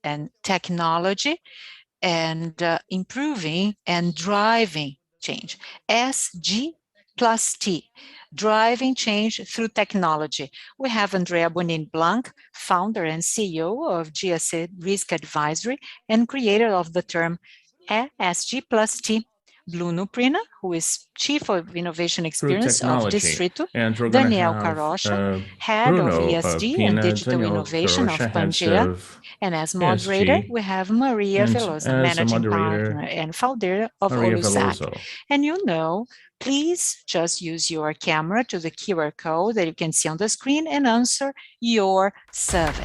and technology and improving and driving change. SG plus T, driving change through technology. We have Andrea Bonin-Blanc, founder and CEO of GSA Risk Advisory and creator of the term ESG plus T. Bruno Prina, who is Chief of Innovation Experience of Distrito, Daniel Carocha, Head of ESG and Digital Innovation of Pangea, and as moderator, we have Maria Veloso, Managing Partner and founder of Olusac. And you know, please just use your camera to the QR code that you can see on the screen and answer your survey.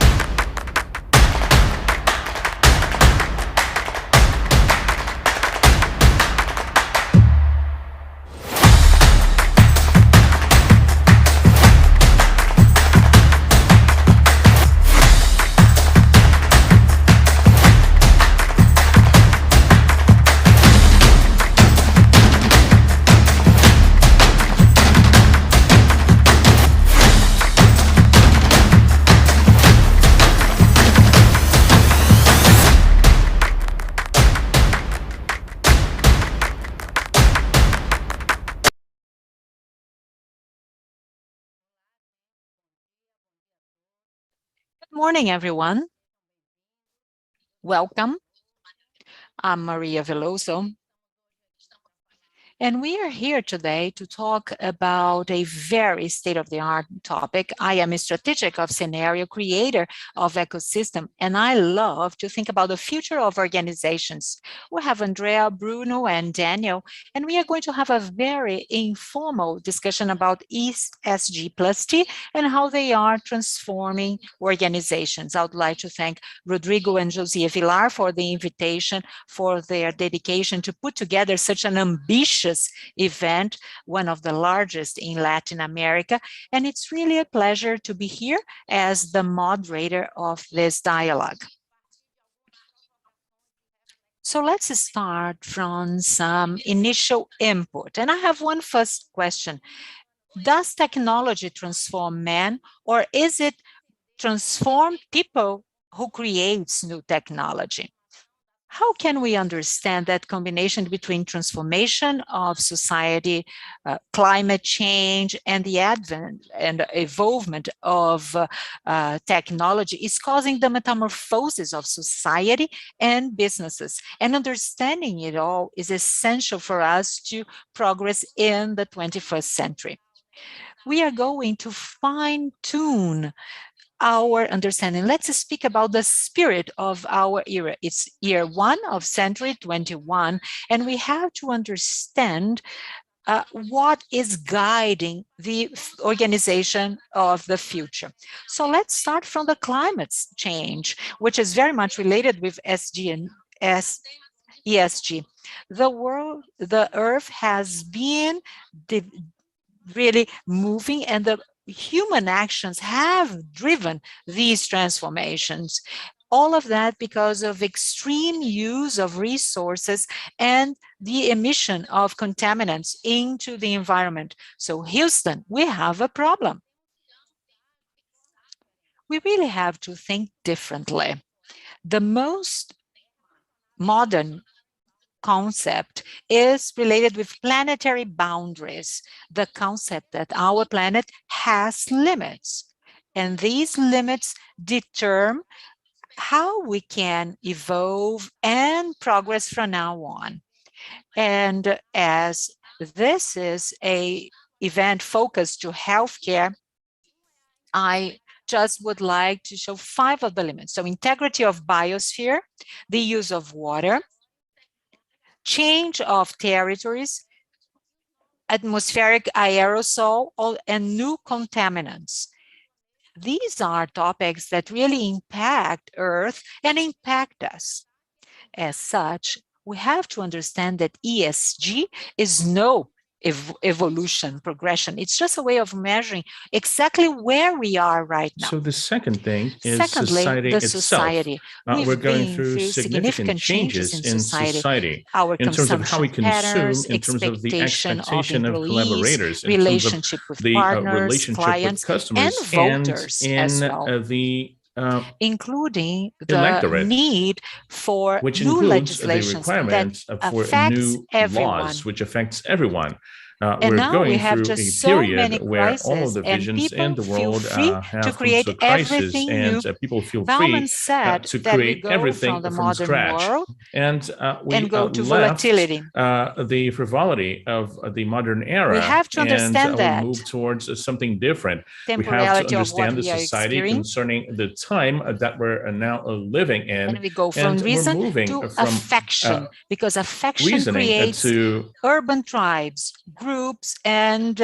Good morning, everyone. Welcome. I'm Maria Veloso, and we are here today to talk about a very state-of-the-art topic. I am a strategic of scenario creator of ecosystem, and I love to think about the future of organizations. We have Andrea, Bruno, and Daniel, and we are going to have a very informal discussion about ESG plus T and how they are transforming organizations. I would like to thank Rodrigo and Josia Villar for the invitation, for their dedication to put together such an ambitious event, one of the largest in Latin America, and it's really a pleasure to be here as the moderator of this dialogue. So let's start from some initial input, and I have one first question. Does technology transform man, or is it transform people who creates new technology? How can we understand that combination between transformation of society, climate change, and the advent and evolvement of technology is causing the metamorphosis of society and businesses? And understanding it all is essential for us to progress in the 21st century. We are going to fine-tune our understanding. Let's speak about the spirit of our era. It's year one of century 21, and we have to understand what is guiding the organization of the future. So let's start from the climate change, which is very much related with SG and ESG. The Earth has been really moving, and the human actions have driven these transformations. All of that because of extreme use of resources and the emission of contaminants into the environment. So Houston, we have a problem. We really have to think differently. The most modern concept is related with planetary boundaries, the concept that our planet has limits, and these limits determine how we can evolve and progress from now on. And as this is an event focused to healthcare, I just would like to show 5 of the limits. So integrity of biosphere, the use of water, change of territories, atmospheric aerosol, and new contaminants. These are topics that really impact Earth and impact us. As such, we have to understand that ESG is no evolution, progression. It's just a way of measuring exactly where we are right now. So the second thing is society itself. We're going through significant changes in society in terms of how we consume, in terms of the expectation of collaborators, in terms of the relationship with customers, and voters and as well. The including the need for new legislation that affects everyone. Which affects everyone. And now we have just so many crises, and people feel free to create everything new. Bauman said that we go from the modern world and go to volatility. The frivolity of the modern era. We have to understand that. We move towards something different. We have to understand the society concerning the time that we're now living in. And we go from reason to affection, because affection creates urban tribes, groups, and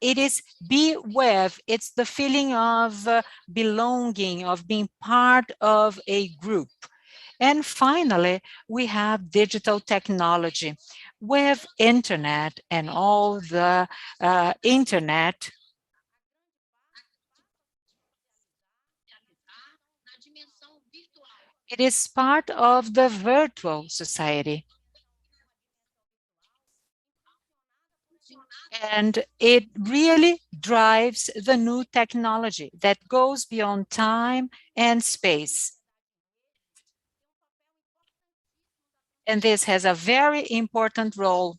it is be with. It's the feeling of belonging, of being part of a group. And finally, we have digital technology. With internet and all the internet, it is part of the virtual society. And it really drives the new technology that goes beyond time and space. And this has a very important role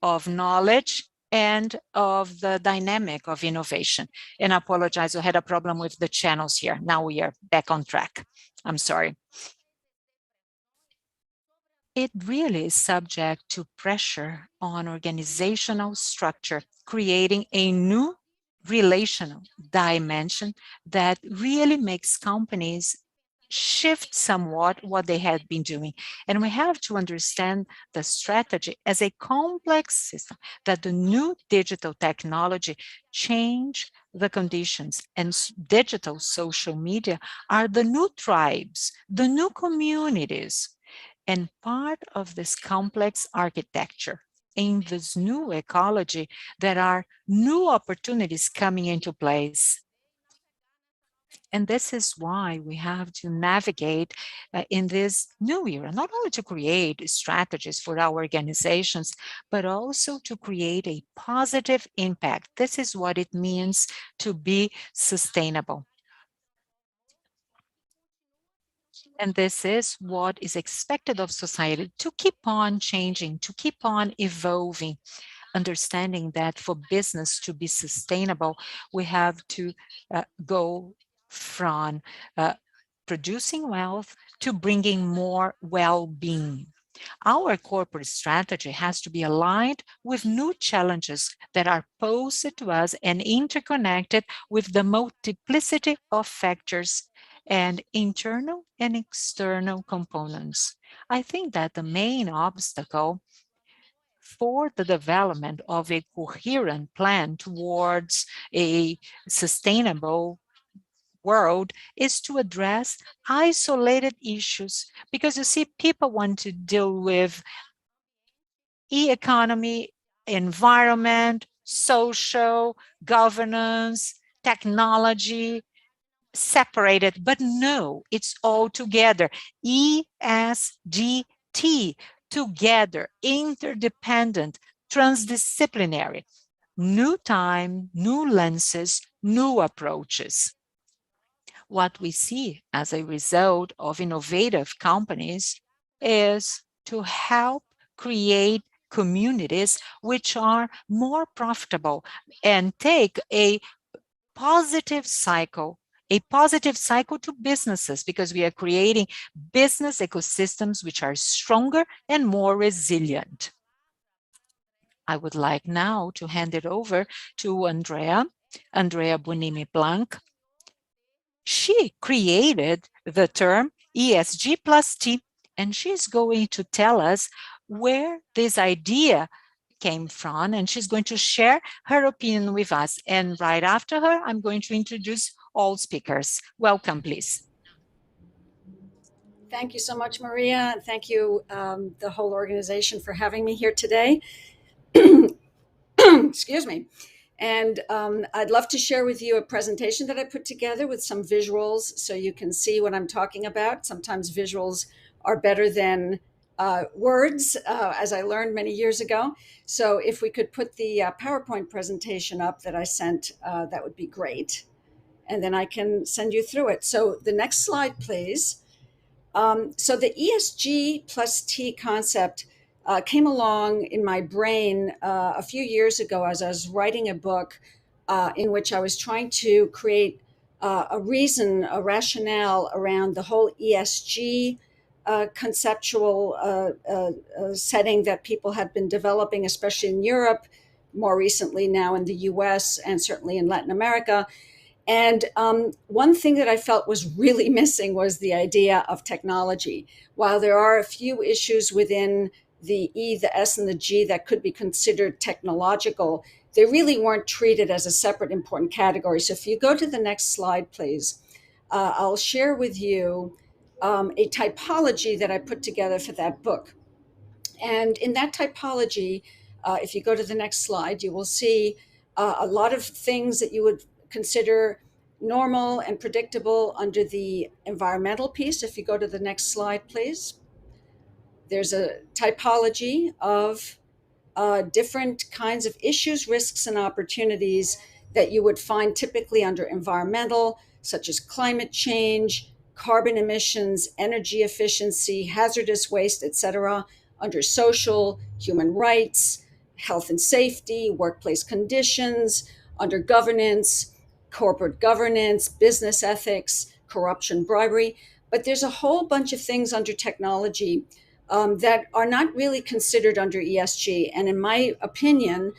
of knowledge and of the dynamic of innovation. And I apologize, I had a problem with the channels here. Now we are back on track. I'm sorry. It really is subject to pressure on organizational structure, creating a new relational dimension that really makes companies shift somewhat what they had been doing. And we have to understand the strategy as a complex system, that the new digital technology change the conditions, and digital social media are the new tribes, the new communities, and part of this complex architecture. In this new ecology, there are new opportunities coming into place. And this is why we have to navigate in this new era, not only to create strategies for our organizations, but also to create a positive impact. This is what it means to be sustainable. And this is what is expected of society, to keep on changing, to keep on evolving, understanding that for business to be sustainable, we have to go from producing wealth to bringing more well-being. Our corporate strategy has to be aligned with new challenges that are posed to us and interconnected with the multiplicity of factors and internal and external components. I think that the main obstacle for the development of a coherent plan towards a sustainable world is to address isolated issues, because you see, people want to deal with economy, environment, social, governance, technology, separated, but no, it's all together. ESGT, together, interdependent, transdisciplinary, new time, new lenses, new approaches. What we see as a result of innovative companies is to help create communities which are more profitable and take a positive cycle to businesses, because we are creating business ecosystems which are stronger and more resilient. I would like now to hand it over to Andrea Bonini Blanc. She created the term ESG plus T, and she's going to tell us where this idea came from, and she's going to share her opinion with us. And right after her, I'm going to introduce all speakers. Welcome, please. Thank you so much, Maria. And thank you, the whole organization, for having me here today. Excuse me. And I'd love to share with you a presentation that I put together with some visuals so you can see what I'm talking about. Sometimes visuals are better than words, as I learned many years ago. So if we could put the PowerPoint presentation up that I sent, that would be great. and then I can send you through it. So the next slide, please. So the ESG plus T concept came along in my brain a few years ago as I was writing a book in which I was trying to create a reason, a rationale around the whole ESG conceptual setting that people had been developing, especially in Europe, more recently now in the US, and certainly in Latin America. And one thing that I felt was really missing was the idea of technology. While there are a few issues within the E, the S, and the G that could be considered technological, they really weren't treated as a separate important category. So if you go to the next slide, please, I'll share with you a typology that I put together for that book. And in that typology, if you go to the next slide, you will see a lot of things that you would consider normal and predictable under the environmental piece. If you go to the next slide, please. There's a typology of different kinds of issues, risks, and opportunities that you would find typically under environmental, such as climate change, carbon emissions, energy efficiency, hazardous waste, etc. Under social, human rights, health and safety, workplace conditions, under governance, corporate governance, business ethics, corruption, bribery. But there's a whole bunch of things under technology that are not really considered under ESG. And in my opinion,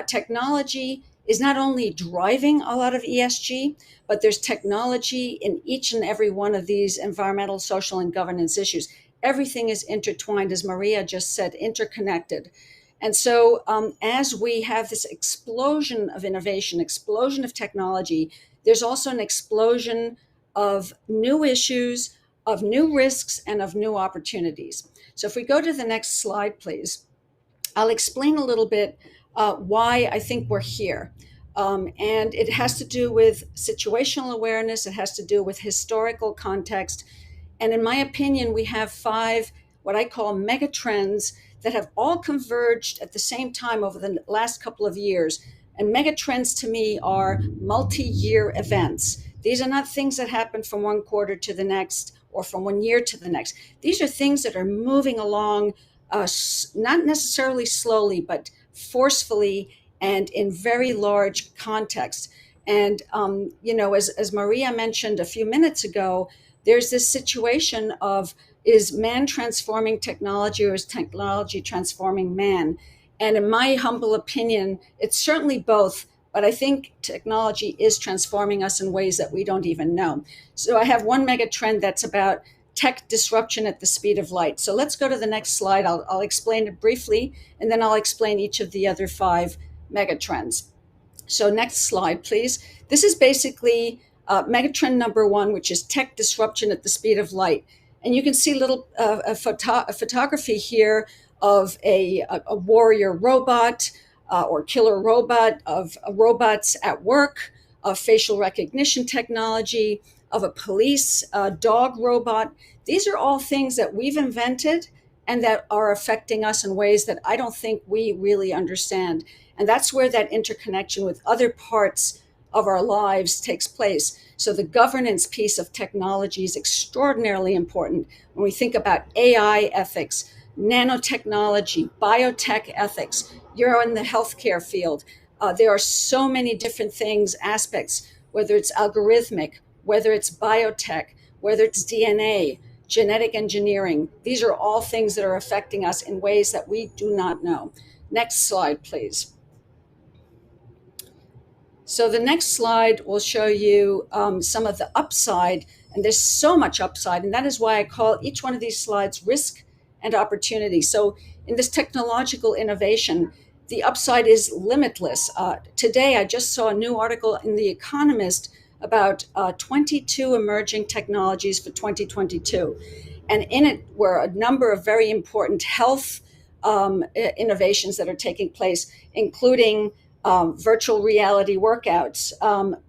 technology is not only driving a lot of ESG, but there's technology in each and every one of these environmental, social, and governance issues. Everything is intertwined, as Maria just said, interconnected. And so as we have this explosion of innovation, explosion of technology, there's also an explosion of new issues, of new risks, and of new opportunities. So if we go to the next slide, please, I'll explain a little bit why I think we're here. And it has to do with situational awareness. It has to do with historical context. And in my opinion, we have 5 what I call mega trends that have all converged at the same time over the last couple of years. And mega trends to me are multi-year events. These are not things that happen from one quarter to the next or from one year to the next. These are things that are moving along, not necessarily slowly, but forcefully and in very large context. And, as Maria mentioned a few minutes ago, there's this situation of, is man transforming technology or is technology transforming man? And in my humble opinion, it's certainly both, but I think technology is transforming us in ways that we don't even know. So I have one mega trend that's about tech disruption at the speed of light. So let's go to the next slide. I'll explain it briefly, and then I'll explain each of the other 5 mega trends. So next slide, please. This is basically megatrend number 1, which is tech disruption at the speed of light. And you can see a photography here of a warrior robot or killer robot, of robots at work, of facial recognition technology, of a police dog robot. These are all things that we've invented and that are affecting us in ways that I don't think we really understand. And that's where that interconnection with other parts of our lives takes place. So the governance piece of technology is extraordinarily important when we think about AI ethics, nanotechnology, biotech ethics. You're in the healthcare field. There are so many different things, aspects, whether it's algorithmic, whether it's biotech, whether it's DNA, genetic engineering. These are all things that are affecting us in ways that we do not know. Next slide, please. So the next slide will show you some of the upside, and there's so much upside, and that is why I call each one of these slides risk and opportunity. So in this technological innovation, the upside is limitless. Today, I just saw a new article in The Economist about 22 emerging technologies for 2022. And in it were a number of very important health innovations that are taking place, including virtual reality workouts,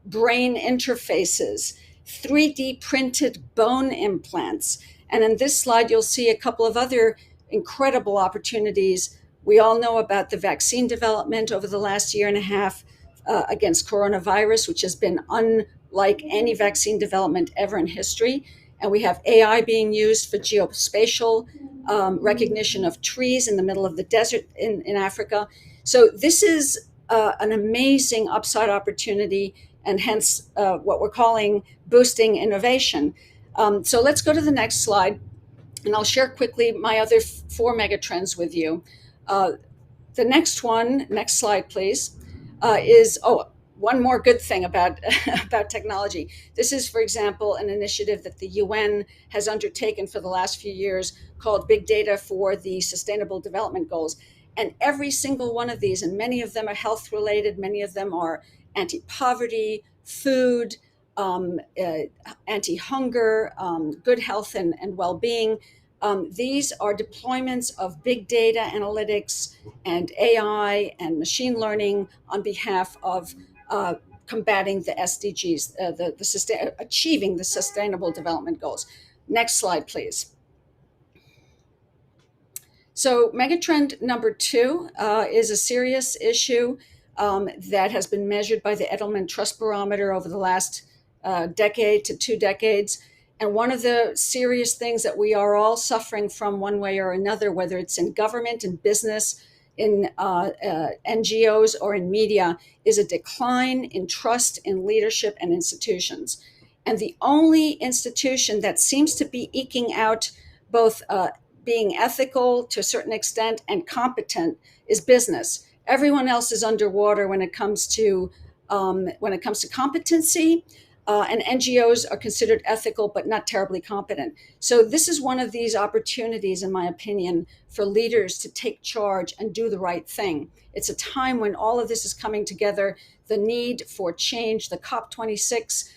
brain interfaces, 3D printed bone implants. And in this slide, you'll see a couple of other incredible opportunities. We all know about the vaccine development over the last year and a half against coronavirus, which has been like any vaccine development ever in history. And we have AI being used for geospatial recognition of trees in the middle of the desert in Africa. So this is an amazing upside opportunity, and hence what we're calling boosting innovation. So let's go to the next slide, and I'll share quickly my other 4 megatrends with you. The next one, next slide, please, is, one more good thing about, about technology. This is, for example, an initiative that the UN has undertaken for the last few years called Big Data for the Sustainable Development Goals. And every single one of these, and many of them are health related, many of them are anti-poverty, food, anti-hunger, good health and well-being. These are deployments of big data analytics and AI and machine learning on behalf of combating the SDGs, achieving the Sustainable Development Goals. Next slide, please. So megatrend number 2 is a serious issue that has been measured by the Edelman Trust Barometer over the last decade to 2 decades. And one of the serious things that we are all suffering from one way or another, whether it's in government, in business, in NGOs, or in media, is a decline in trust in leadership and institutions. And the only institution that seems to be eking out both being ethical to a certain extent and competent is business. Everyone else is underwater when it comes to competency. And NGOs are considered ethical, but not terribly competent. So this is one of these opportunities, in my opinion, for leaders to take charge and do the right thing. It's a time when all of this is coming together, the need for change, the COP26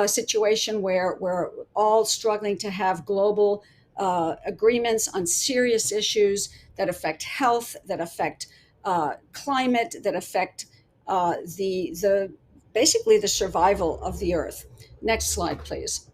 situation where we're all struggling to have global agreements on serious issues that affect health, that affect climate, that affect basically the survival of the earth. Next slide, please.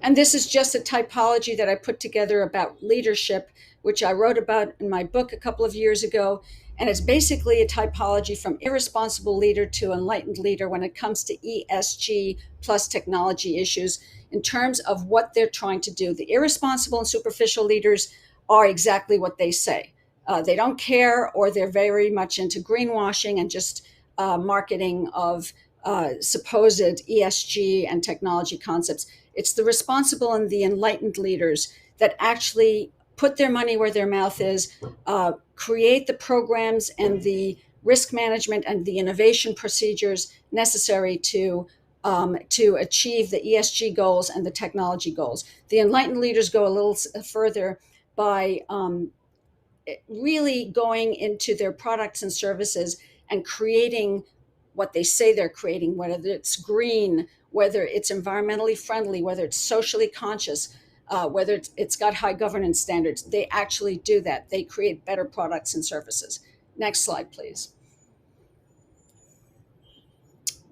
And this is just a typology that I put together about leadership, which I wrote about in my book a couple of years ago. And it's basically a typology from irresponsible leader to enlightened leader when it comes to ESG plus technology issues in terms of what they're trying to do. The irresponsible and superficial leaders are exactly what they say. They don't care, or they're very much into greenwashing and just marketing of supposed ESG and technology concepts. It's the responsible and the enlightened leaders that actually put their money where their mouth is, create the programs and the risk management and the innovation procedures necessary to achieve the ESG goals and the technology goals. The enlightened leaders go a little further by really going into their products and services and creating what they say they're creating, whether it's green, whether it's environmentally friendly, whether it's socially conscious, whether it's got high governance standards. They actually do that. They create better products and services. Next slide, please.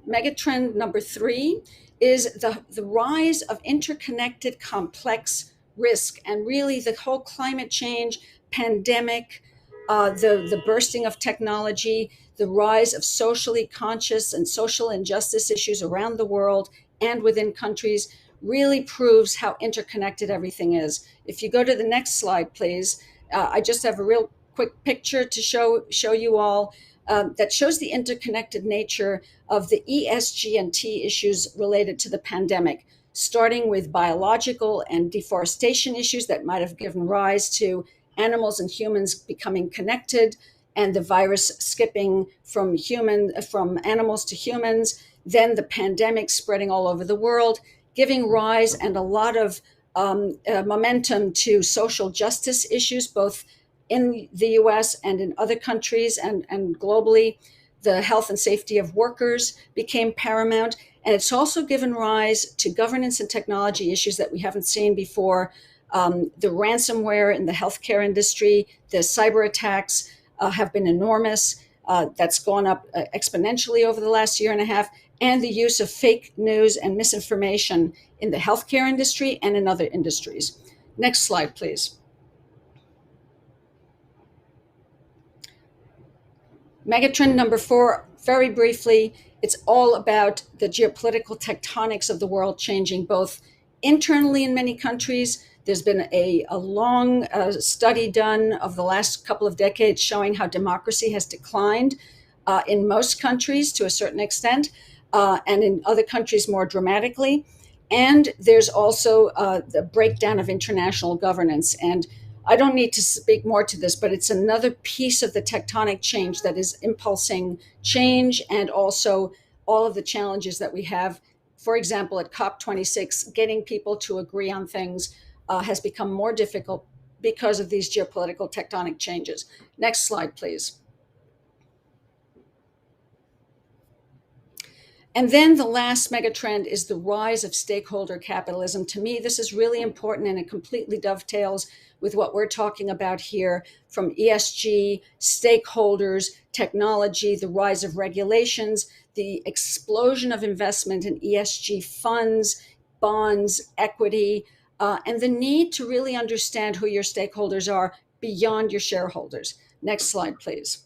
Megatrend number 3 is the rise of interconnected complex risk, and really the whole climate change, pandemic, the bursting of technology, the rise of socially conscious and social injustice issues around the world and within countries really proves how interconnected everything is. If you go to the next slide, please, I just have a real quick picture to show you all that shows the interconnected nature of the ESG and T issues related to the pandemic, starting with biological and deforestation issues that might have given rise to animals and humans becoming connected, and the virus skipping from animals to humans, then the pandemic spreading all over the world, giving rise and a lot of momentum to social justice issues, both in the US and in other countries and globally. The health and safety of workers became paramount. And it's also given rise to governance and technology issues that we haven't seen before. The ransomware in the healthcare industry, the cyber attacks have been enormous. That's gone up exponentially over the last year and a half. And the use of fake news and misinformation in the healthcare industry and in other industries. Next slide, please. Megatrend number 4, very briefly, it's all about the geopolitical tectonics of the world changing both internally in many countries. There's been a long study done of the last couple of decades showing how democracy has declined in most countries to a certain extent, and in other countries more dramatically. And there's also the breakdown of international governance. And I don't need to speak more to this, but it's another piece of the tectonic change that is impulsing change, and also all of the challenges that we have. For example, at COP26, getting people to agree on things has become more difficult because of these geopolitical tectonic changes. Next slide, please. And then the last megatrend is the rise of stakeholder capitalism. To me, this is really important, and it completely dovetails with what we're talking about here, from ESG, stakeholders, technology, the rise of regulations, the explosion of investment in ESG funds, bonds, equity, and the need to really understand who your stakeholders are beyond your shareholders. Next slide, please.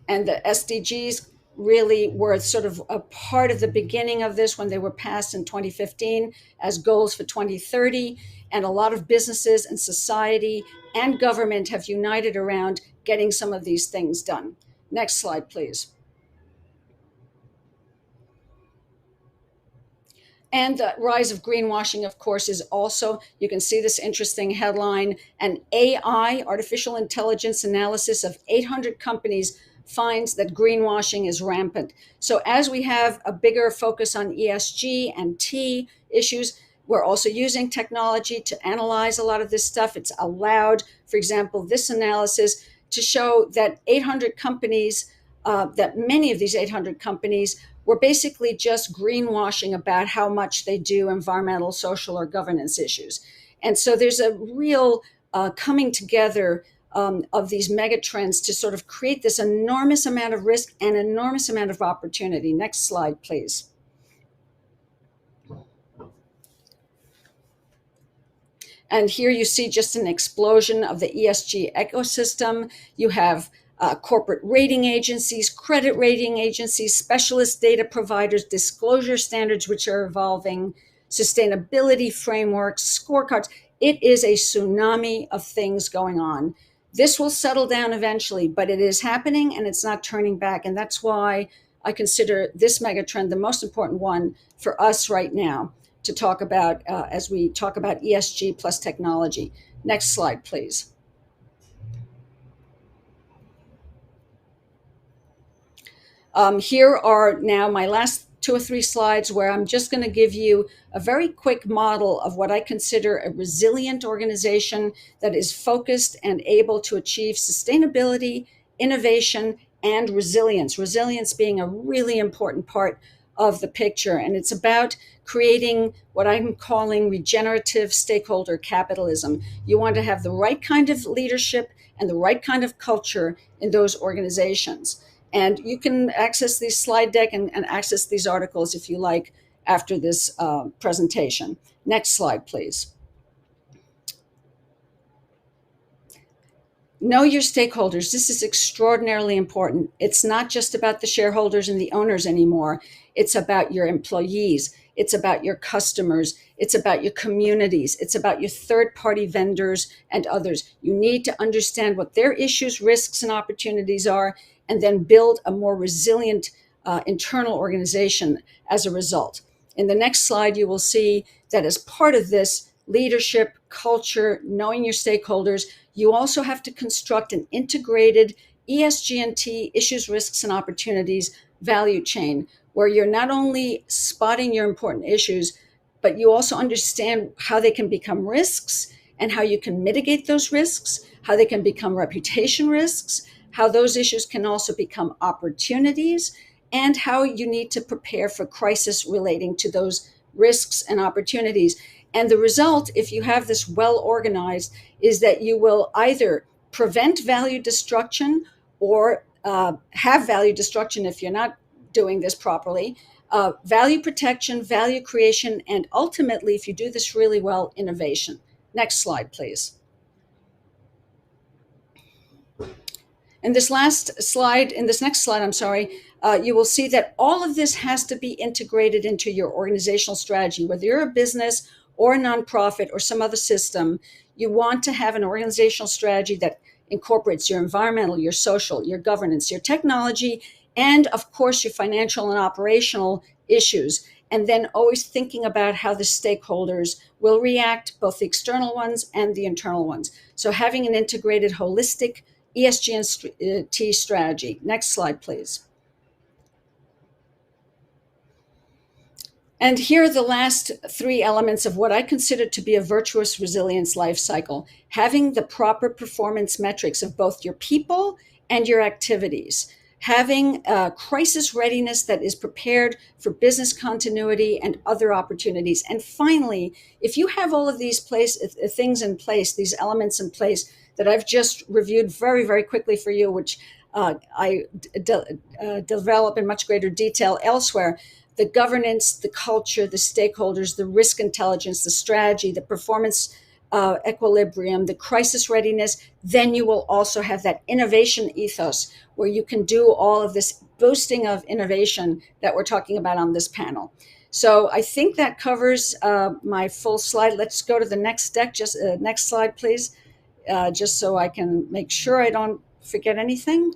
And the SDGs really were sort of a part of the beginning of this when they were passed in 2015 as goals for 2030. And a lot of businesses and society and government have united around getting some of these things done. Next slide, please. And the rise of greenwashing, of course, is also, you can see this interesting headline, an AI, artificial intelligence analysis of 800 companies finds that greenwashing is rampant. So as we have a bigger focus on ESG and T issues, we're also using technology to analyze a lot of this stuff. It's allowed, for example, this analysis to show that 800 companies, that many of these 800 companies were basically just greenwashing about how much they do environmental, social, or governance issues. And so there's a real coming together of these megatrends to sort of create this enormous amount of risk and enormous amount of opportunity. Next slide, please. And here you see just an explosion of the ESG ecosystem. You have corporate rating agencies, credit rating agencies, specialist data providers, disclosure standards, which are evolving, sustainability frameworks, scorecards. It is a tsunami of things going on. This will settle down eventually, but it is happening and it's not turning back. And that's why I consider this megatrend the most important one for us right now to talk about as we talk about ESG plus technology. Next slide, please. Here are now my last 2 or 3 slides where I'm just going to give you a very quick model of what I consider a resilient organization that is focused and able to achieve sustainability, innovation, and resilience. Resilience being a really important part of the picture. And it's about creating what I'm calling regenerative stakeholder capitalism. You want to have the right kind of leadership and the right kind of culture in those organizations. And you can access the slide deck and access these articles if you like after this presentation. Next slide, please. Know your stakeholders. This is extraordinarily important. It's not just about the shareholders and the owners anymore. It's about your employees. It's about your customers. It's about your communities. It's about your third-party vendors and others. You need to understand what their issues, risks, and opportunities are, and then build a more resilient internal organization as a result. In the next slide, you will see that as part of this leadership, culture, knowing your stakeholders, you also have to construct an integrated ESG&T, issues, risks, and opportunities value chain, where you're not only spotting your important issues, but you also understand how they can become risks and how you can mitigate those risks, how they can become reputation risks, how those issues can also become opportunities, and how you need to prepare for crisis relating to those risks and opportunities. And the result, if you have this well organized, is that you will either prevent value destruction or have value destruction if you're not doing this properly, value protection, value creation, and ultimately, if you do this really well, innovation. Next slide, please. In this last slide, in this next slide, I'm sorry, you will see that all of this has to be integrated into your organizational strategy. Whether you're a business or a nonprofit or some other system, you want to have an organizational strategy that incorporates your environmental, your social, your governance, your technology, and of course, your financial and operational issues. And then always thinking about how the stakeholders will react, both the external ones and the internal ones. So having an integrated, holistic ESG and T strategy. Next slide, please. And here are the last three elements of what I consider to be a virtuous resilience life cycle. Having the proper performance metrics of both your people and your activities. Having a crisis readiness that is prepared for business continuity and other opportunities. And finally, if you have all of these things in place, these elements in place that I've just reviewed very, very quickly for you, which I develop in much greater detail elsewhere, the governance, the culture, the stakeholders, the risk intelligence, the strategy, the performance equilibrium, the crisis readiness, then you will also have that innovation ethos where you can do all of this boosting of innovation that we're talking about on this panel. So I think that covers my full slide. Let's go to the next deck. Just next slide, please, just so I can make sure I don't forget anything.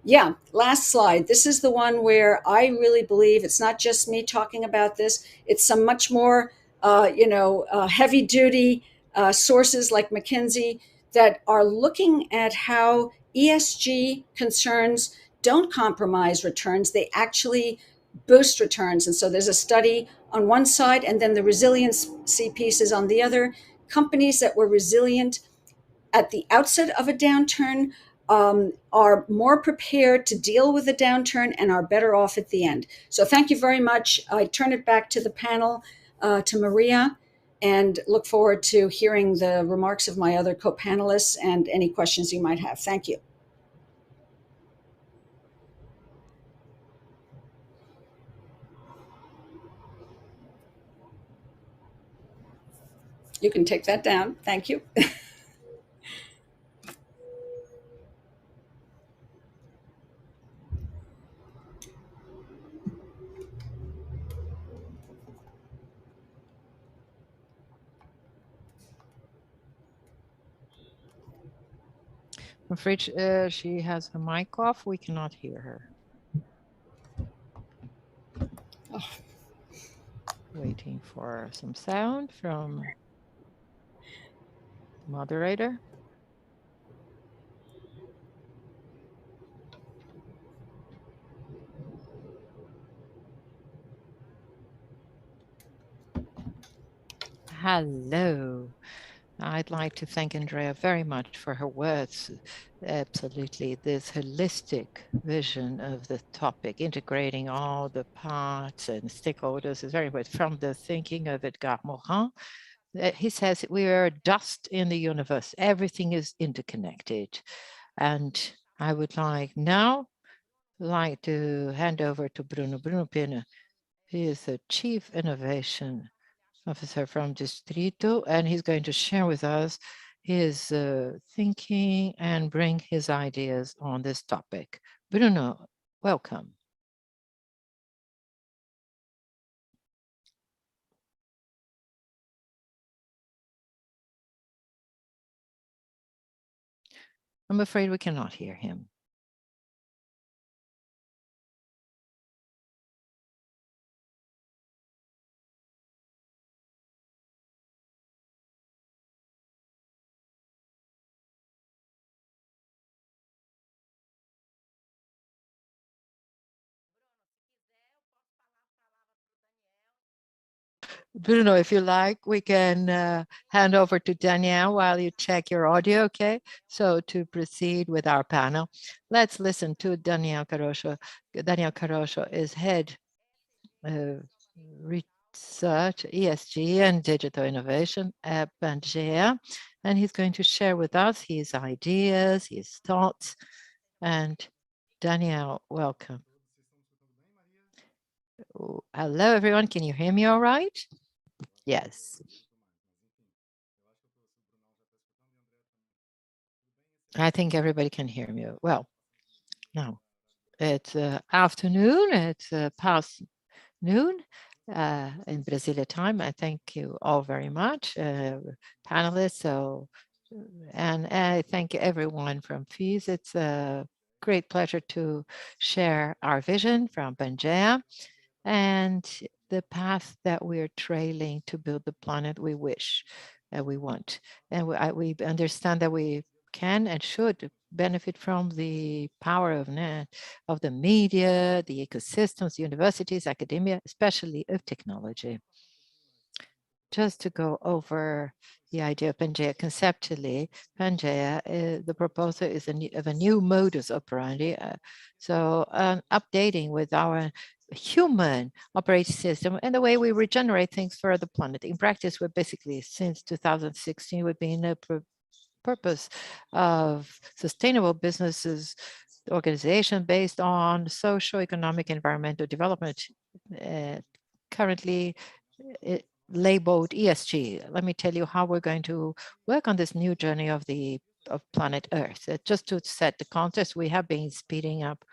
Yeah, last slide. This is the one where I really believe it's not just me talking about this. It's some much more, heavy duty sources like McKinsey that are looking at how ESG concerns don't compromise returns. They actually boost returns. And so there's a study on one side, and then the resiliency piece is on the other. Companies that were resilient at the outset of a downturn are more prepared to deal with the downturn and are better off at the end. So thank you very much. I turn it back to the panel, to Maria, and look forward to hearing the remarks of my other co-panelists and any questions you might have. Thank you. You can take that down. Thank you. I'm afraid she has her mic off. We cannot hear her. Oh. Waiting for some sound from the moderator. Hello. I'd like to thank Andrea very much for her words. Absolutely, this holistic vision of the topic, integrating all the parts and stakeholders is very important. From the thinking of Edgar Morin, he says we are dust in the universe. Everything is interconnected. And I would like to hand over to Bruno Pena. He is the Chief Innovation Officer from Distrito, and he's going to share with us his thinking and bring his ideas on this topic. Bruno, welcome. I'm afraid we cannot hear him. Bruno, if you like, we can hand over to Danielle while you check your audio, okay? So to proceed with our panel, let's listen to Danielle Caroscio. Danielle Caroscio is head of research, ESG and digital innovation at Pangea, and he's going to share with us his ideas, his thoughts. And Danielle, welcome. Hello, everyone. Can you hear me all right? Yes. I think everybody can hear me well. Now, it's afternoon, it's past noon in Brasilia time. I thank you all very much, panelists. And I thank everyone from FIS. It's a great pleasure to share our vision from Pangea and the path that we're trailing to build the planet we wish and we want. And we understand that we can and should benefit from the power of the media, the ecosystems, universities, academia, especially of technology. Just to go over the idea of Pangea conceptually, Pangea, the proposal is of a new modus operandi. So updating with our human operating system and the way we regenerate things for the planet. In practice, we're basically, since 2016, we've been a purpose of sustainable businesses organization based on social, economic, environmental development. Currently, labeled ESG. Let me tell you how we're going to work on this new journey of planet Earth. Just to set the context, we have been speeding up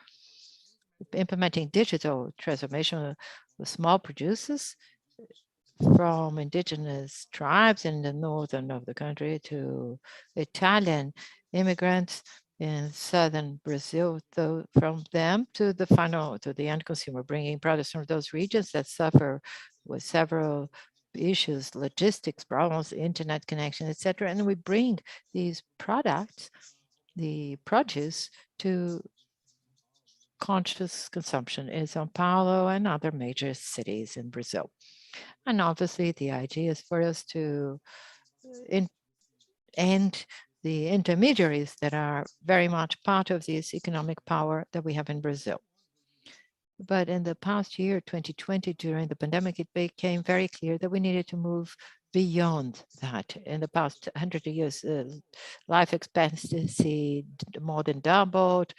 implementing digital transformation with small producers from indigenous tribes in the northern of the country to Italian immigrants in southern Brazil, from them to the end consumer, bringing products from those regions that suffer with several issues, logistics problems, internet connection, etc. And we bring these products, the produce, to conscious consumption in São Paulo and other major cities in Brazil. And obviously the idea is for us to end the intermediaries that are very much part of this economic power that we have in Brazil. But in the past year, 2020, during the pandemic, it became very clear that we needed to move beyond that. In the past 100 years, life expectancy more than doubled,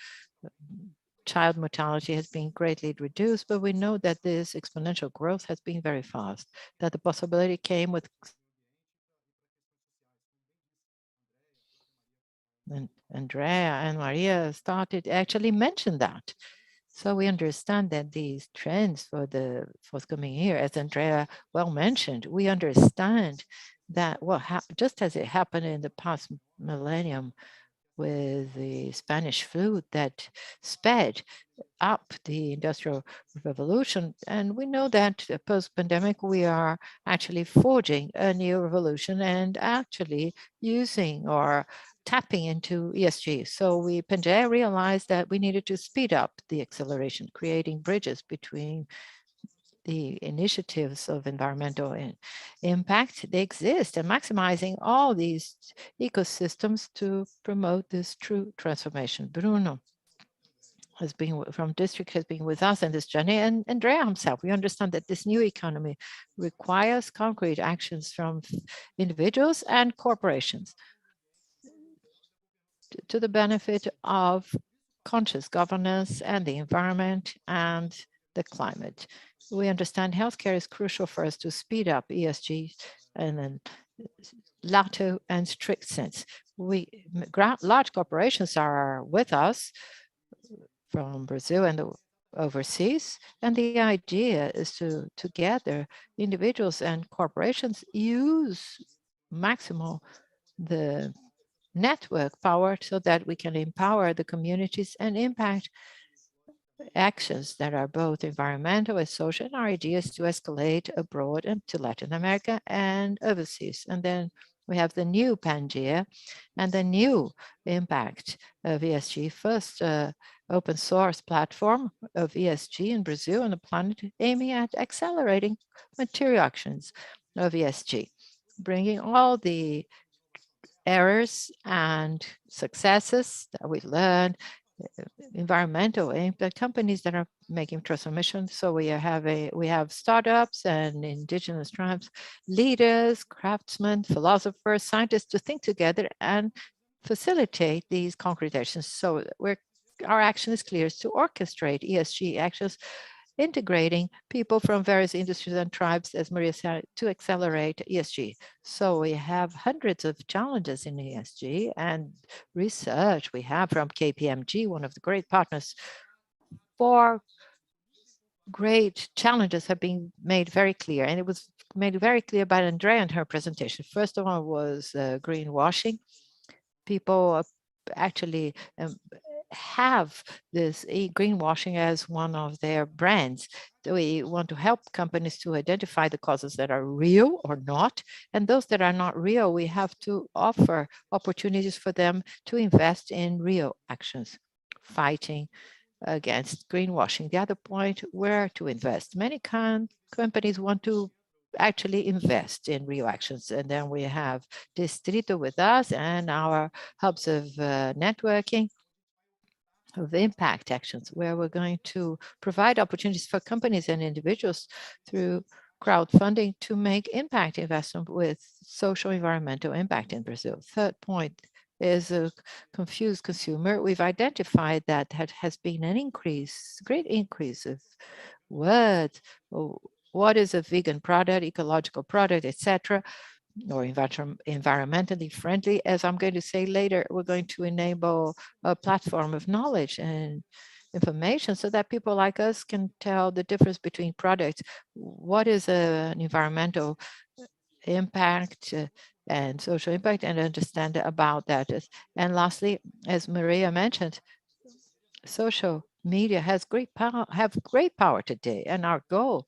child mortality has been greatly reduced, but we know that this exponential growth has been very fast, that the possibility came with and Andrea and Maria actually mentioned that. So we understand that these trends for the forthcoming year, as Andrea well mentioned, we understand that just as it happened in the past millennium with the Spanish flu that sped up the Industrial Revolution. And we know that post-pandemic, we are actually forging a new revolution and actually using or tapping into ESG. So Pangea realized that we needed to speed up the acceleration, creating bridges between the initiatives of environmental impact, they exist, and maximizing all these ecosystems to promote this true transformation. Bruno from district has been with us in this journey, and Andrea himself. We understand that this new economy requires concrete actions from individuals and corporations to the benefit of conscious governance and the environment and the climate. We understand healthcare is crucial for us to speed up ESG and then lato and strict sense. Large corporations are with us from Brazil and overseas, and the idea is to together individuals and corporations use maximal the network power so that we can empower the communities and impact actions that are both environmental and social, and our idea is to escalate abroad and to Latin America and overseas. And then we have the new Pangea and the new impact of ESG. First, open source platform of ESG in Brazil and the planet, aiming at accelerating material actions of ESG, bringing all the errors and successes that we learned, environmental impact companies that are making transformation. So we have startups and indigenous tribes, leaders, craftsmen, philosophers, scientists to think together and facilitate these concrete actions. So our action is clear, is to orchestrate ESG actions integrating people from various industries and tribes, as Maria said, to accelerate ESG. So we have hundreds of challenges in ESG and research we have from KPMG, one of the great partners. 4 great challenges have been made very clear, and it was made very clear by Andrea in her presentation. First of all was greenwashing. People actually have this greenwashing as one of their brands. We want to help companies to identify the causes that are real or not, and those that are not real, we have to offer opportunities for them to invest in real actions, fighting against greenwashing. The other point, where to invest. Many companies want to actually invest in real actions. And then we have Distrito with us and our hubs of networking of impact actions, where we're going to provide opportunities for companies and individuals through crowdfunding to make impact investment with social environmental impact in Brazil. Third point is a confused consumer. We've identified that has been an increase, great increase of words. What is a vegan product, ecological product, etc., or environmentally friendly? As I'm going to say later, we're going to enable a platform of knowledge and information so that people like us can tell the difference between products. What is an environmental impact and social impact, and understand about that. And lastly, as Maria mentioned, social media have great power today, and our goal,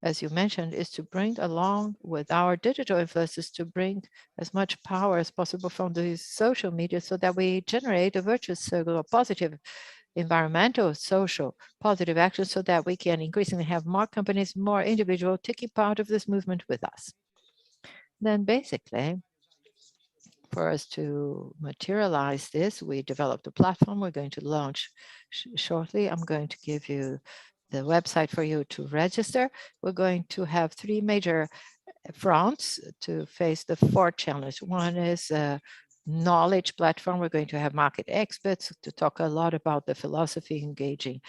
as you mentioned, is to bring along with our digital influencers to bring as much power as possible from these social media so that we generate a virtuous circle of positive environmental, social, positive action so that we can increasingly have more companies, more individuals taking part of this movement with us. Then basically, for us to materialize this, we developed a platform we're going to launch shortly. I'm going to give you the website for you to register. We're going to have 3 major fronts to face the 4 challenges. One is a knowledge platform. We're going to have market experts to talk a lot about the philosophy engaging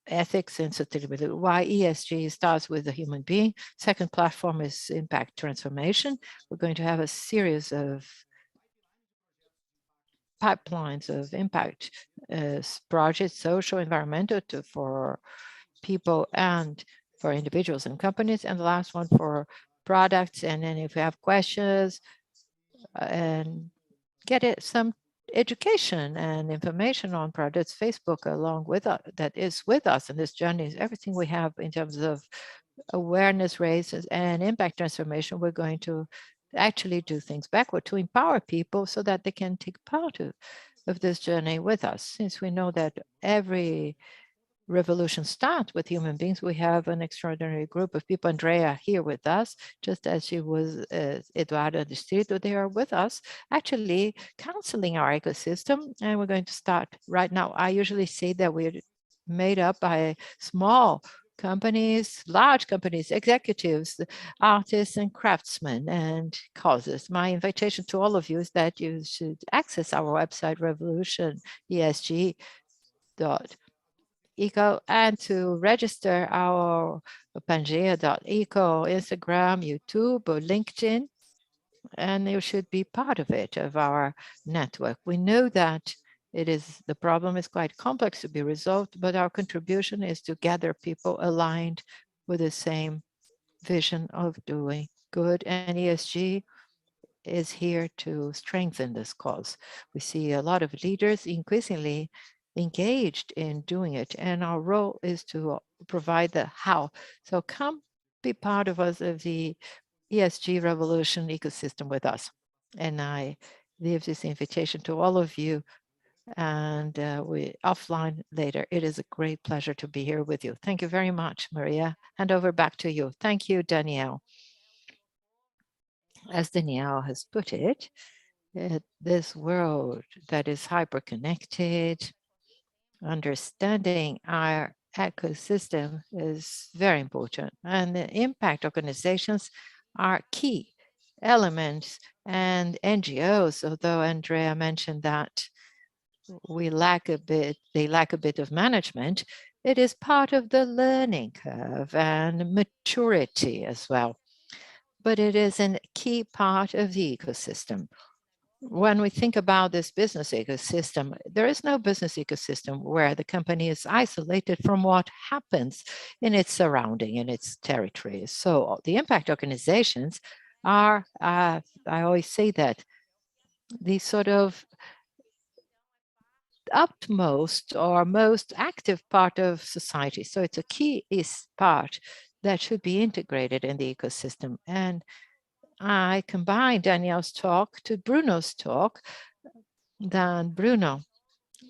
ethics and sustainability, why ESG starts with the human being. Second platform is impact transformation. We're going to have a series of pipelines of impact projects, social, environmental, for people and for individuals and companies. And the last one for products. And then if you have questions and get some education and information on products, Facebook along with us, that is with us in this journey, is everything we have in terms of awareness raises and impact transformation. We're going to actually do things backward to empower people so that they can take part of this journey with us. Since we know that every revolution starts with human beings, we have an extraordinary group of people. Andrea here with us, just as she was Eduardo Distrito, they are with us, actually counseling our ecosystem. And we're going to start right now. I usually say that we're made up by small companies, large companies, executives, artists, and craftsmen and causes. My invitation to all of you is that you should access our website, revolutionesg.eco, and to register our Pangea.eco, Instagram, YouTube, or LinkedIn, and you should be part of it, of our network. We know that the problem is quite complex to be resolved, but our contribution is to gather people aligned with the same vision of doing good, and ESG is here to strengthen this cause. We see a lot of leaders increasingly engaged in doing it, and our role is to provide the how. So come be part of us, of the ESG revolution ecosystem with us. And I leave this invitation to all of you, and we offline later. It is a great pleasure to be here with you. Thank you very much, Maria. Hand over back to you. Thank you, Danielle. As Danielle has put it, this world that is hyper-connected, understanding our ecosystem is very important, and the impact organizations are key elements, and NGOs, although Andrea mentioned that they lack a bit of management, It is part of the learning curve and maturity as well, but it is a key part of the ecosystem. When we think about this business ecosystem, there is no business ecosystem where the company is isolated from what happens in its surrounding, in its territories. So the impact organizations are, I always say that, the sort of utmost or most active part of society. So it's a key part that should be integrated in the ecosystem. And I combined Danielle's talk to Bruno's talk. Then Bruno,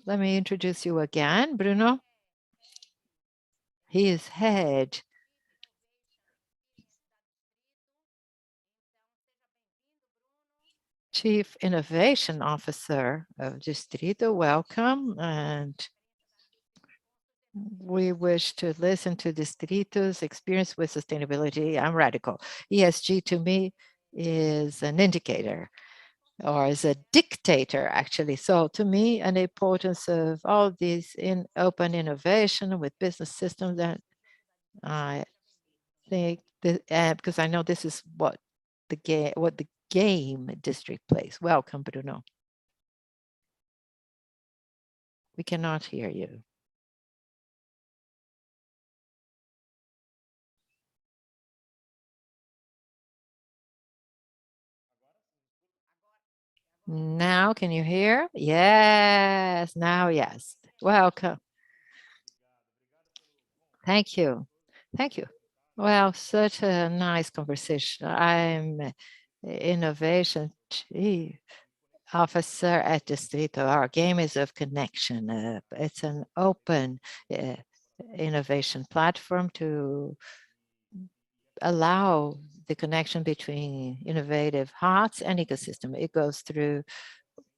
let me introduce you again. Bruno, he is head Chief Innovation Officer of Distrito. Welcome. And we wish to listen to Distrito's experience with sustainability. I'm radical. ESG to me is an indicator, or is a dictator, actually. So to me, an importance of all these in open innovation with business systems that I think that, because I know this is what the game district plays. Welcome, Bruno. We cannot hear you. Now, can you hear? Yes, now, yes. Welcome. Thank you. Thank you. Well, such a nice conversation. I'm innovation chief officer at Distrito. Our game is of connection. It's an open innovation platform to allow the connection between innovative hearts and ecosystem. It goes through,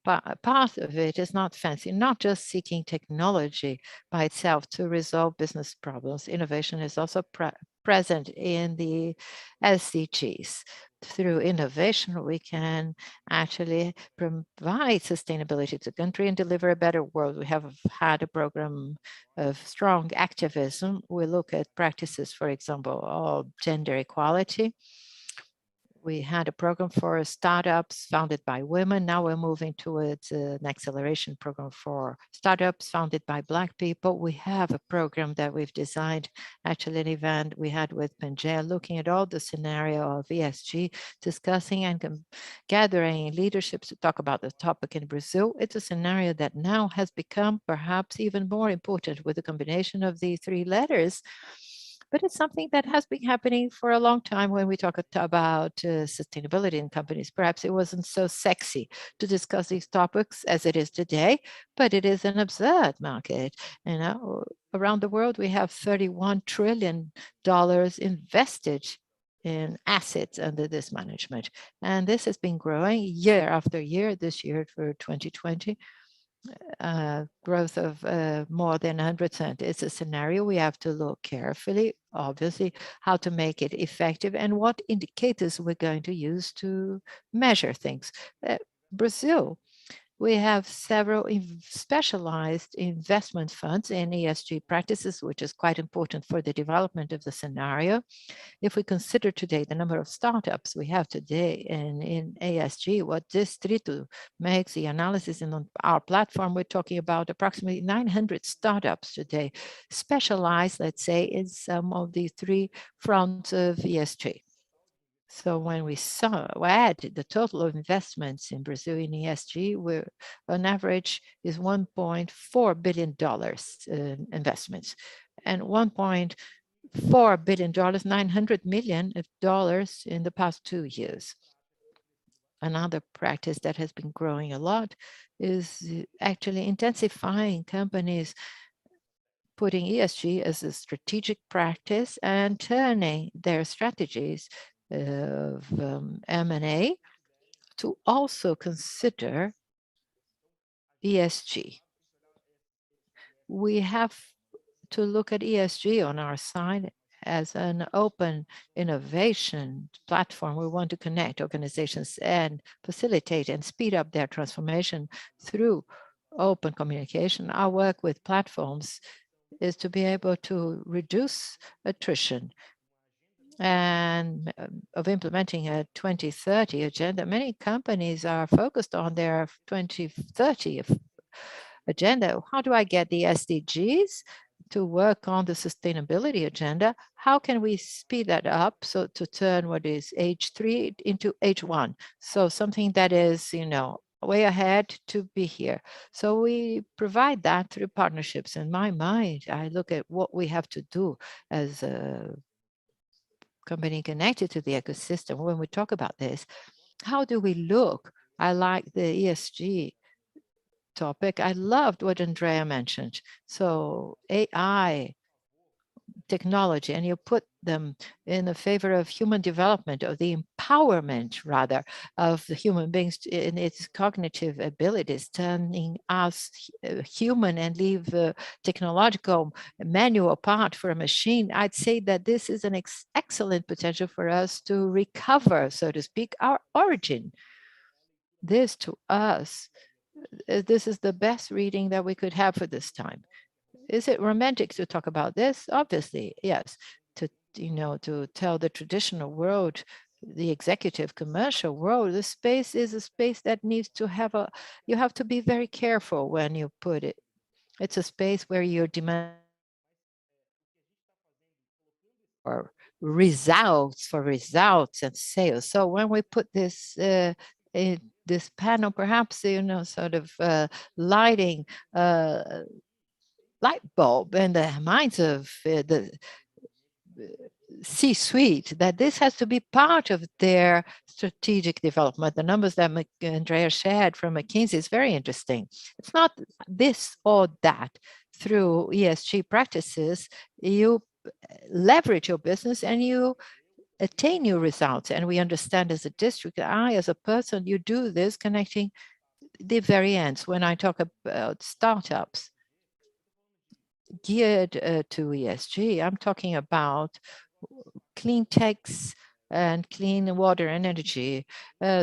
part of it is not fancy, not just seeking technology by itself to resolve business problems. Innovation is also present in the SDGs. Through innovation, we can actually provide sustainability to the country and deliver a better world. We have had a program of strong activism. We look at practices, for example, of gender equality. We had a program for startups founded by women. Now we're moving towards an acceleration program for startups founded by Black people. We have a program that we've designed, actually an event we had with Pangea, looking at all the scenario of ESG, discussing and gathering leadership to talk about the topic in Brazil. It's a scenario that now has become perhaps even more important with the combination of the three letters. But it's something that has been happening for a long time when we talk about sustainability in companies. Perhaps it wasn't so sexy to discuss these topics as it is today, but it is an absurd market. You know, around the world, we have $31 trillion invested in assets under this management. And this has been growing year after year. This year for 2020, growth of more than 100%. It's a scenario we have to look carefully, obviously, how to make it effective and what indicators we're going to use to measure things. Brazil, we have several specialized investment funds in ESG practices, which is quite important for the development of the scenario. If we consider today the number of startups we have today in ESG, what Distrito makes the analysis in on our platform, we're talking about approximately 900 startups today, specialized, let's say, in some of the three fronts of ESG. So when we add the total of investments in Brazil in ESG, we're on average is $1.4 billion in investments, and $1.4 billion, $900 million in the past 2 years. Another practice that has been growing a lot is actually intensifying companies putting ESG as a strategic practice and turning their strategies of M&A to also consider ESG. We have to look at ESG on our side as an open innovation platform. We want to connect organizations and facilitate and speed up their transformation through open communication. Our work with platforms is to be able to reduce attrition and of implementing a 2030 agenda. Many companies are focused on their 2030 agenda. How do I get the SDGs to work on the sustainability agenda? How can we speed that up so to turn what is H3 into H1? So something that is, way ahead to be here. So we provide that through partnerships. In my mind, I look at what we have to do as a company connected to the ecosystem. When we talk about this, how do we look? I like the ESG topic. I loved what Andrea mentioned. So AI technology, and you put them in the favor of human development, or the empowerment rather of the human beings in its cognitive abilities, turning us human and leave technological manual part for a machine. I'd say that this is an excellent potential for us to recover, so to speak, our origin. This to us, this is the best reading that we could have for this time. Is it romantic to talk about this? Obviously, yes. To tell the traditional world, the executive commercial world, the space is a space that needs to have you have to be very careful when you put it. It's a space where you're demanding for results and sales. So when we put this in this panel, perhaps, sort of lighting light bulb in the minds of the C-suite, that this has to be part of their strategic development. The numbers that Andrea shared from McKinsey is very interesting. It's not this or that. Through ESG practices, you leverage your business and you attain your results. And we understand as a district, as a person, you do this connecting the very ends. When I talk about startups geared to ESG, I'm talking about clean techs and clean water and energy,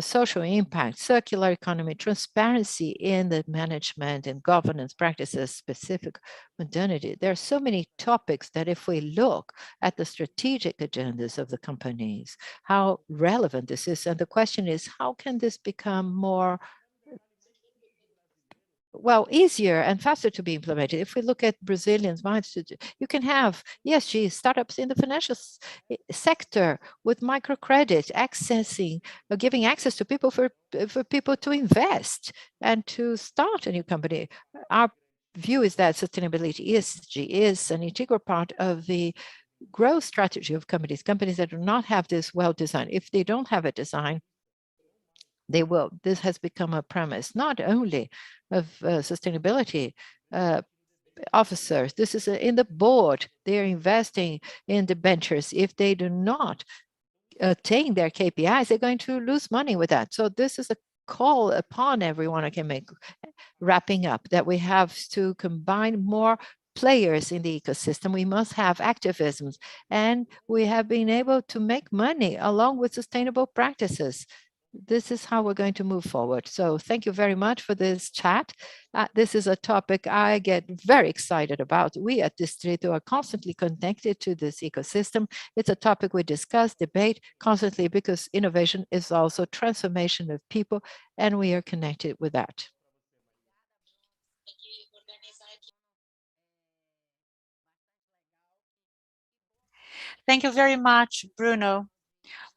social impact, circular economy, transparency in the management and governance practices, specific modernity. There are so many topics that if we look at the strategic agendas of the companies, how relevant this is. And the question is, how can this become more easier and faster to be implemented? If we look at Brazilians' minds, you can have ESG startups in the financial sector with microcredit, giving access to people for people to invest and to start a new company. Our view is that sustainability, ESG, is an integral part of the growth strategy of companies that do not have this well designed. If they don't have a design, they will. This has become a premise, not only of sustainability officers. This is in the board. They're investing in debentures. If they do not attain their KPIs, they're going to lose money with that. So this is a call upon everyone I can make, wrapping up, that we have to combine more players in the ecosystem. We must have activisms, and we have been able to make money along with sustainable practices. This is how we're going to move forward. So thank you very much for this chat. This is a topic I get very excited about. We at Distrito are constantly connected to this ecosystem. It's a topic we discuss, debate constantly, because innovation is also transformation of people, and we are connected with that. Thank you very much, Bruno.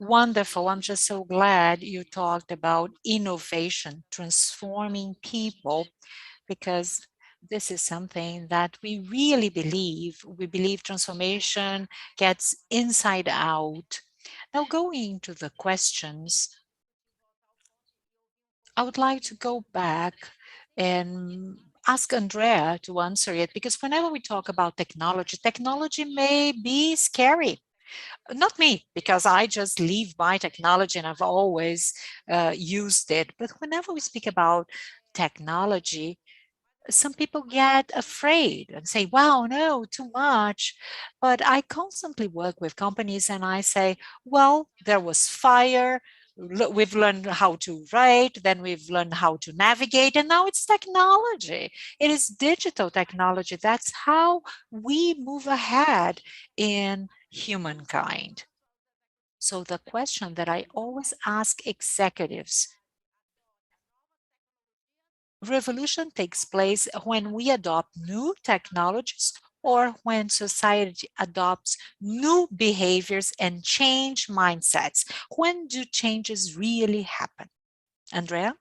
Wonderful. I'm just so glad you talked about innovation, transforming people, because this is something that we really believe. We believe transformation gets inside out. Now, going to the questions, I would like to go back and ask Andrea to answer it, because whenever we talk about technology may be scary. Not me, because I just live by technology and I've always used it. But whenever we speak about technology, some people get afraid and say, wow, no, too much. But I constantly work with companies and I say, well, there was fire, we've learned how to write, then we've learned how to navigate, and now it's technology. It is digital technology. That's how we move ahead in humankind. So the question that I always ask executives, revolution takes place when we adopt new technologies or when society adopts new behaviors and change mindsets. When do changes really happen? Andrea?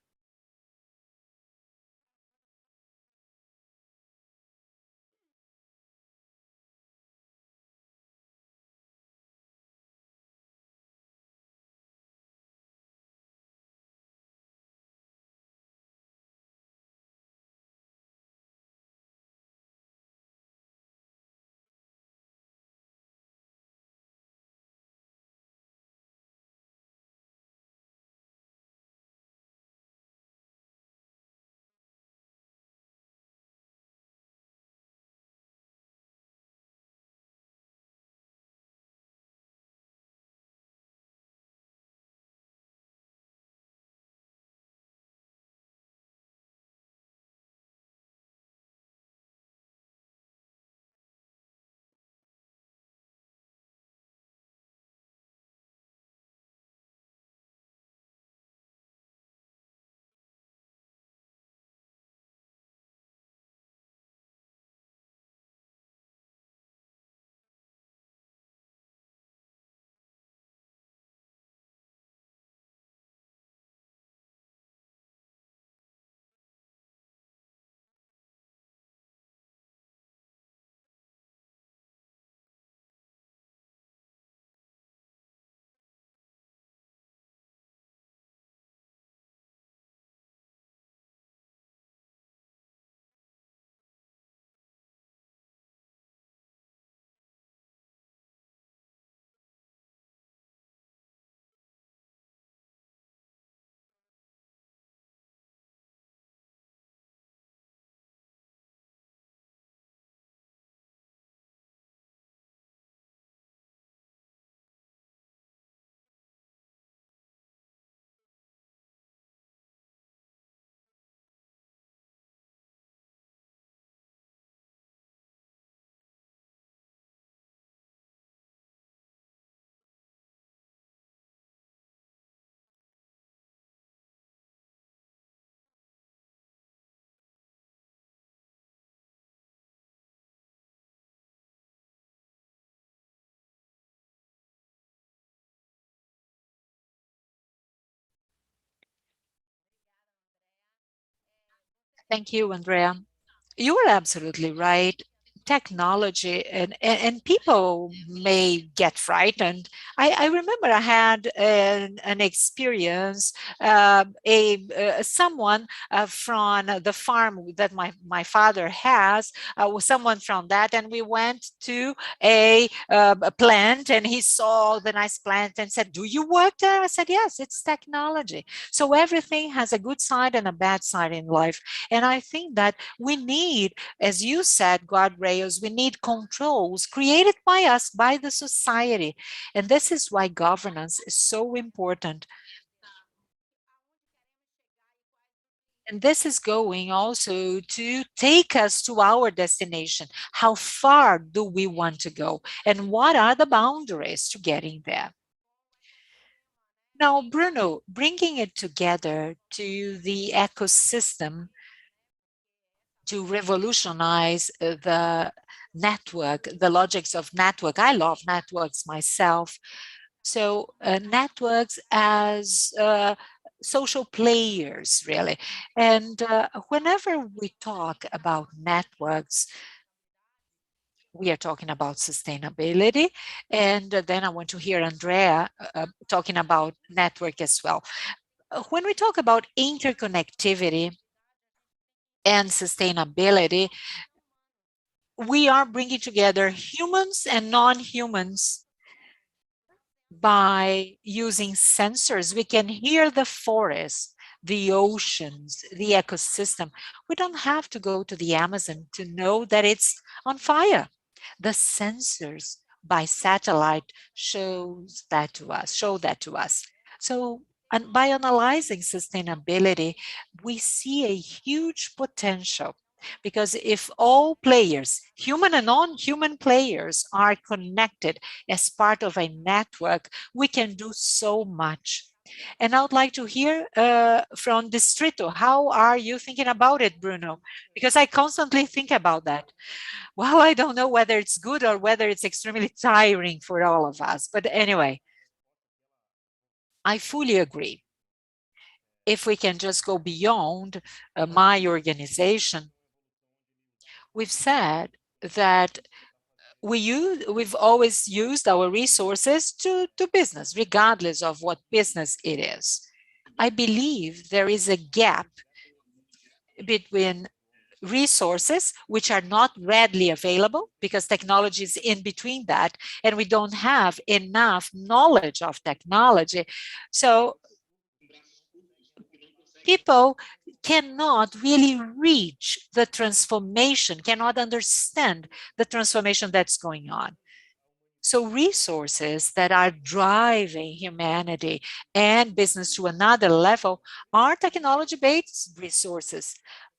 Thank you, Andrea. You are absolutely right. Technology and people may get frightened. I remember I had an experience, someone from the farm that my father has, was someone from that, and we went to a plant, and he saw the nice plant and said, "Do you work there?" I said, "Yes, it's technology." So everything has a good side and a bad side in life. And I think that we need, as you said, guardrails, we need controls created by us, by the society. And this is why governance is so important. And this is going also to take us to our destination. How far do we want to go? And what are the boundaries to getting there? Now, Bruno, bringing it together to the ecosystem to revolutionize the network, the logics of network. I love networks myself. So networks as social players, really. And whenever we talk about networks, we are talking about sustainability. And then I want to hear Andrea talking about network as well. When we talk about interconnectivity and sustainability, we are bringing together humans and non-humans. By using sensors, we can hear the forest, the oceans, the ecosystem. We don't have to go to the Amazon to know that it's on fire. The sensors by satellite show that to us. So And by analyzing sustainability, we see a huge potential, because if all players, human and non-human players, are connected as part of a network, we can do so much. And I would like to hear from Distrito, how are you thinking about it, Bruno? Because I constantly think about that. Well, I don't know whether it's good or whether it's extremely tiring for all of us. But anyway, I fully agree. If we can just go beyond my organization, we've said that we've always used our resources to business, regardless of what business it is. I believe there is a gap between resources which are not readily available because technology is in between that, and we don't have enough knowledge of technology. So people cannot really reach the transformation, cannot understand the transformation that's going on. So resources that are driving humanity and business to another level are technology-based resources.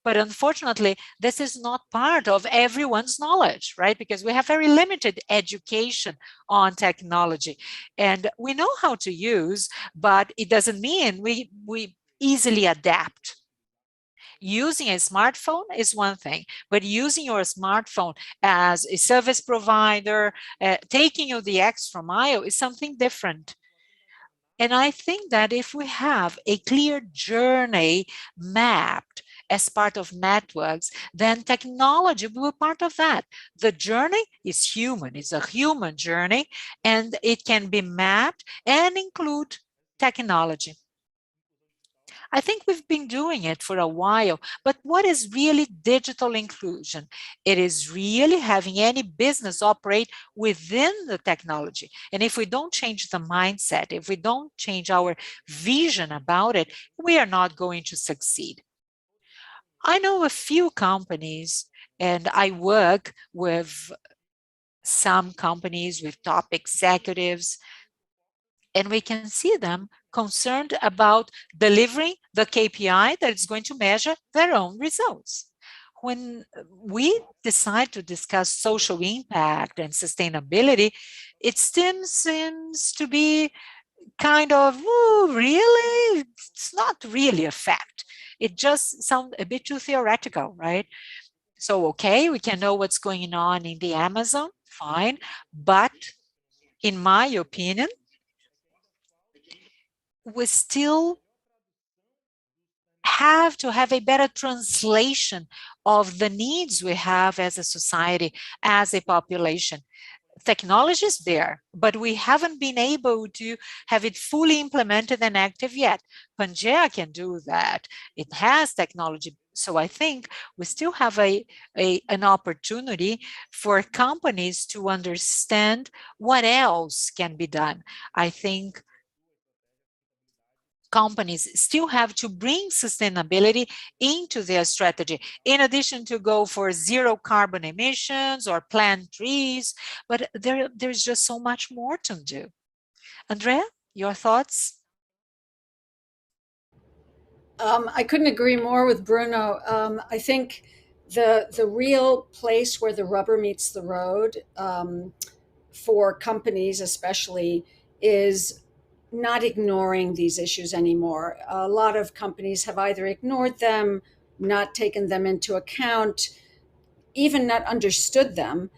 But unfortunately, this is not part of everyone's knowledge, right? Because we have very limited education on technology. And we know how to use, but it doesn't mean we easily adapt. Using a smartphone is one thing, but using your smartphone as a service provider, taking you the extra mile is something different. And I think that if we have a clear journey mapped as part of networks, then technology will be part of that. The journey is human, it's a human journey, and it can be mapped and include technology. I think we've been doing it for a while, but what is really digital inclusion? It is really having any business operate within the technology. And if we don't change the mindset, if we don't change our vision about it, we are not going to succeed. I know a few companies, and I work with some companies with top executives, and we can see them concerned about delivering the KPI that is going to measure their own results. When we decide to discuss social impact and sustainability, it still seems to be kind of, oh, really? It's not really a fact. It just sounds a bit too theoretical, right? So, okay, we can know what's going on in the Amazon, fine. But in my opinion, we still have to have a better translation of the needs we have as a society, as a population. Technology is there, but we haven't been able to have it fully implemented and active yet. Pangea can do that. It has technology. So I think we still have an opportunity for companies to understand what else can be done. I think companies still have to bring sustainability into their strategy, in addition to go for zero carbon emissions or plant trees, but there's just so much more to do. Andrea, your thoughts? I couldn't agree more with Bruno. I think the real place where the rubber meets the road for companies especially is not ignoring these issues anymore. A lot of companies have either ignored them, not taken them into account, even not understood them,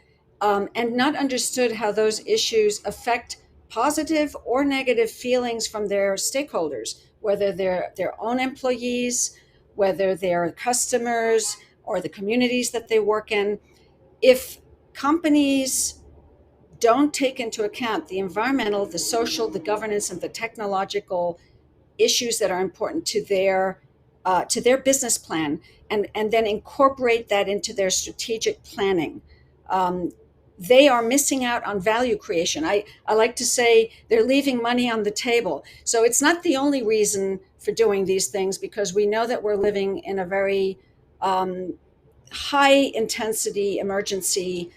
and not understood how those issues affect positive or negative feelings from their stakeholders, whether they're their own employees, whether they're customers, or the communities that they work in. If companies don't take into account the environmental, the social, the governance, and the technological issues that are important to their business plan, and then incorporate that into their strategic planning, they are missing out on value creation. I like to say they're leaving money on the table. So it's not the only reason for doing these things, because we know that we're living in a very high intensity emergency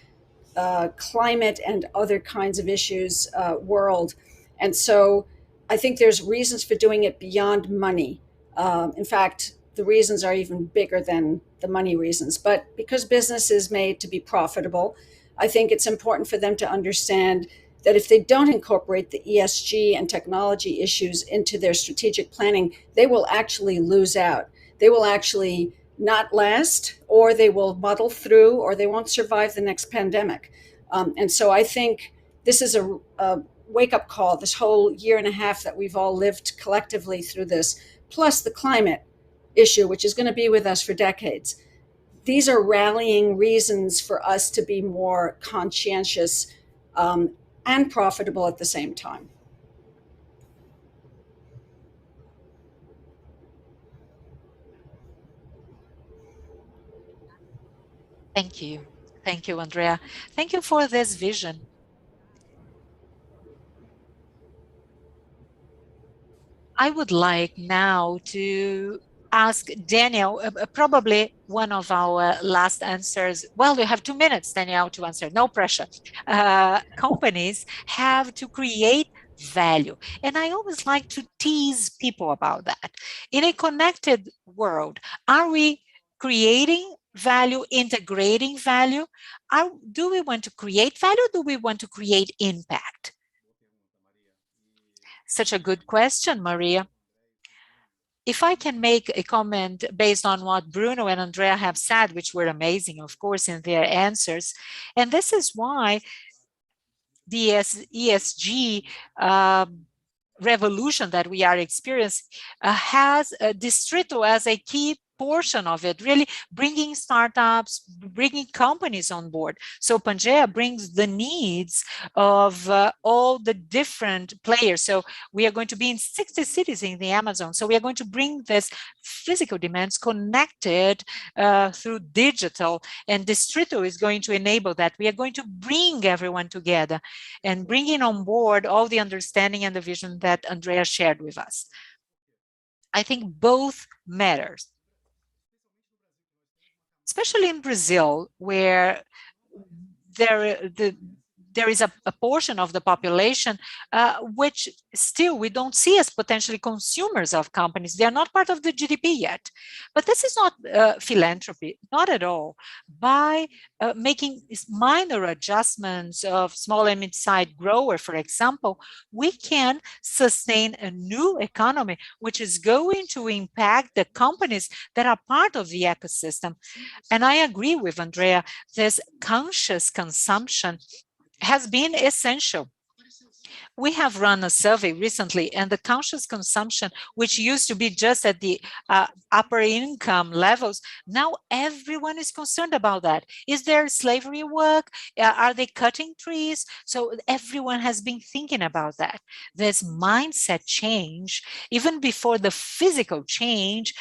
climate and other kinds of issues world. And so I think there's reasons for doing it beyond money. In fact, the reasons are even bigger than the money reasons. But because business is made to be profitable, I think it's important for them to understand that if they don't incorporate the ESG and technology issues into their strategic planning, they will actually lose out. They will actually not last, or they will muddle through, or they won't survive the next pandemic. And so I think this is a wake-up call, this whole year and a half that we've all lived collectively through this, plus the climate issue, which is going to be with us for decades. These are rallying reasons for us to be more conscientious and profitable at the same time. Thank you. Thank you, Andrea. Thank you for this vision. I would like now to ask Daniel, probably one of our last answers. Well, you have 2 minutes, Daniel, to answer. No pressure. Companies have to create value. And I always like to tease people about that. In a connected world, are we creating value, integrating value? Do we want to create value? Do we want to create impact? Such a good question, Maria. If I can make a comment based on what Bruno and Andrea have said, which were amazing, of course, in their answers, and this is why the ESG revolution that we are experiencing has Distrito as a key portion of it, really bringing startups, bringing companies on board. So Pangea brings the needs of all the different players. So we are going to be in 60 cities in the Amazon. So we are going to bring this physical demands connected through digital, and Distrito is going to enable that. We are going to bring everyone together and bringing on board all the understanding and the vision that Andrea shared with us. I think both matters. Especially in Brazil, where there is a portion of the population which still we don't see as potentially consumers of companies. They are not part of the GDP yet. But this is not philanthropy, not at all. By making minor adjustments of small and mid-sized grower, for example, we can sustain a new economy, which is going to impact the companies that are part of the ecosystem. And I agree with Andrea, this conscious consumption has been essential. We have run a survey recently, and the conscious consumption, which used to be just at the upper income levels, now everyone is concerned about that. Is there slavery work? Are they cutting trees? So everyone has been thinking about that. This mindset change, even before the physical change,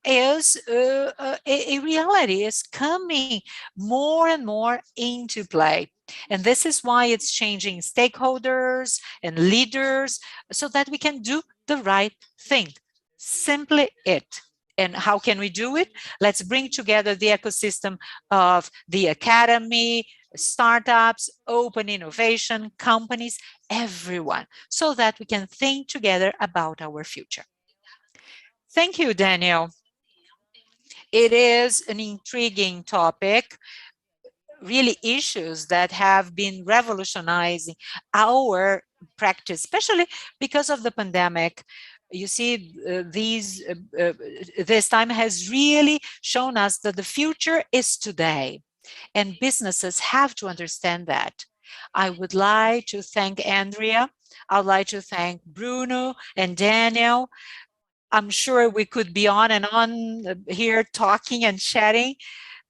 is a reality, is coming more and more into play. And this is why it's changing stakeholders and leaders so that we can do the right thing. Simply it. And how can we do it? Let's bring together the ecosystem of the academy, startups, open innovation, companies, everyone, so that we can think together about our future. Thank you, Daniel. It is an intriguing topic, really issues that have been revolutionizing our practice, especially because of the pandemic. You see, this time has really shown us that the future is today, and businesses have to understand that. I would like to thank Andrea. I would like to thank Bruno and Daniel. I'm sure we could be on and on here talking and chatting,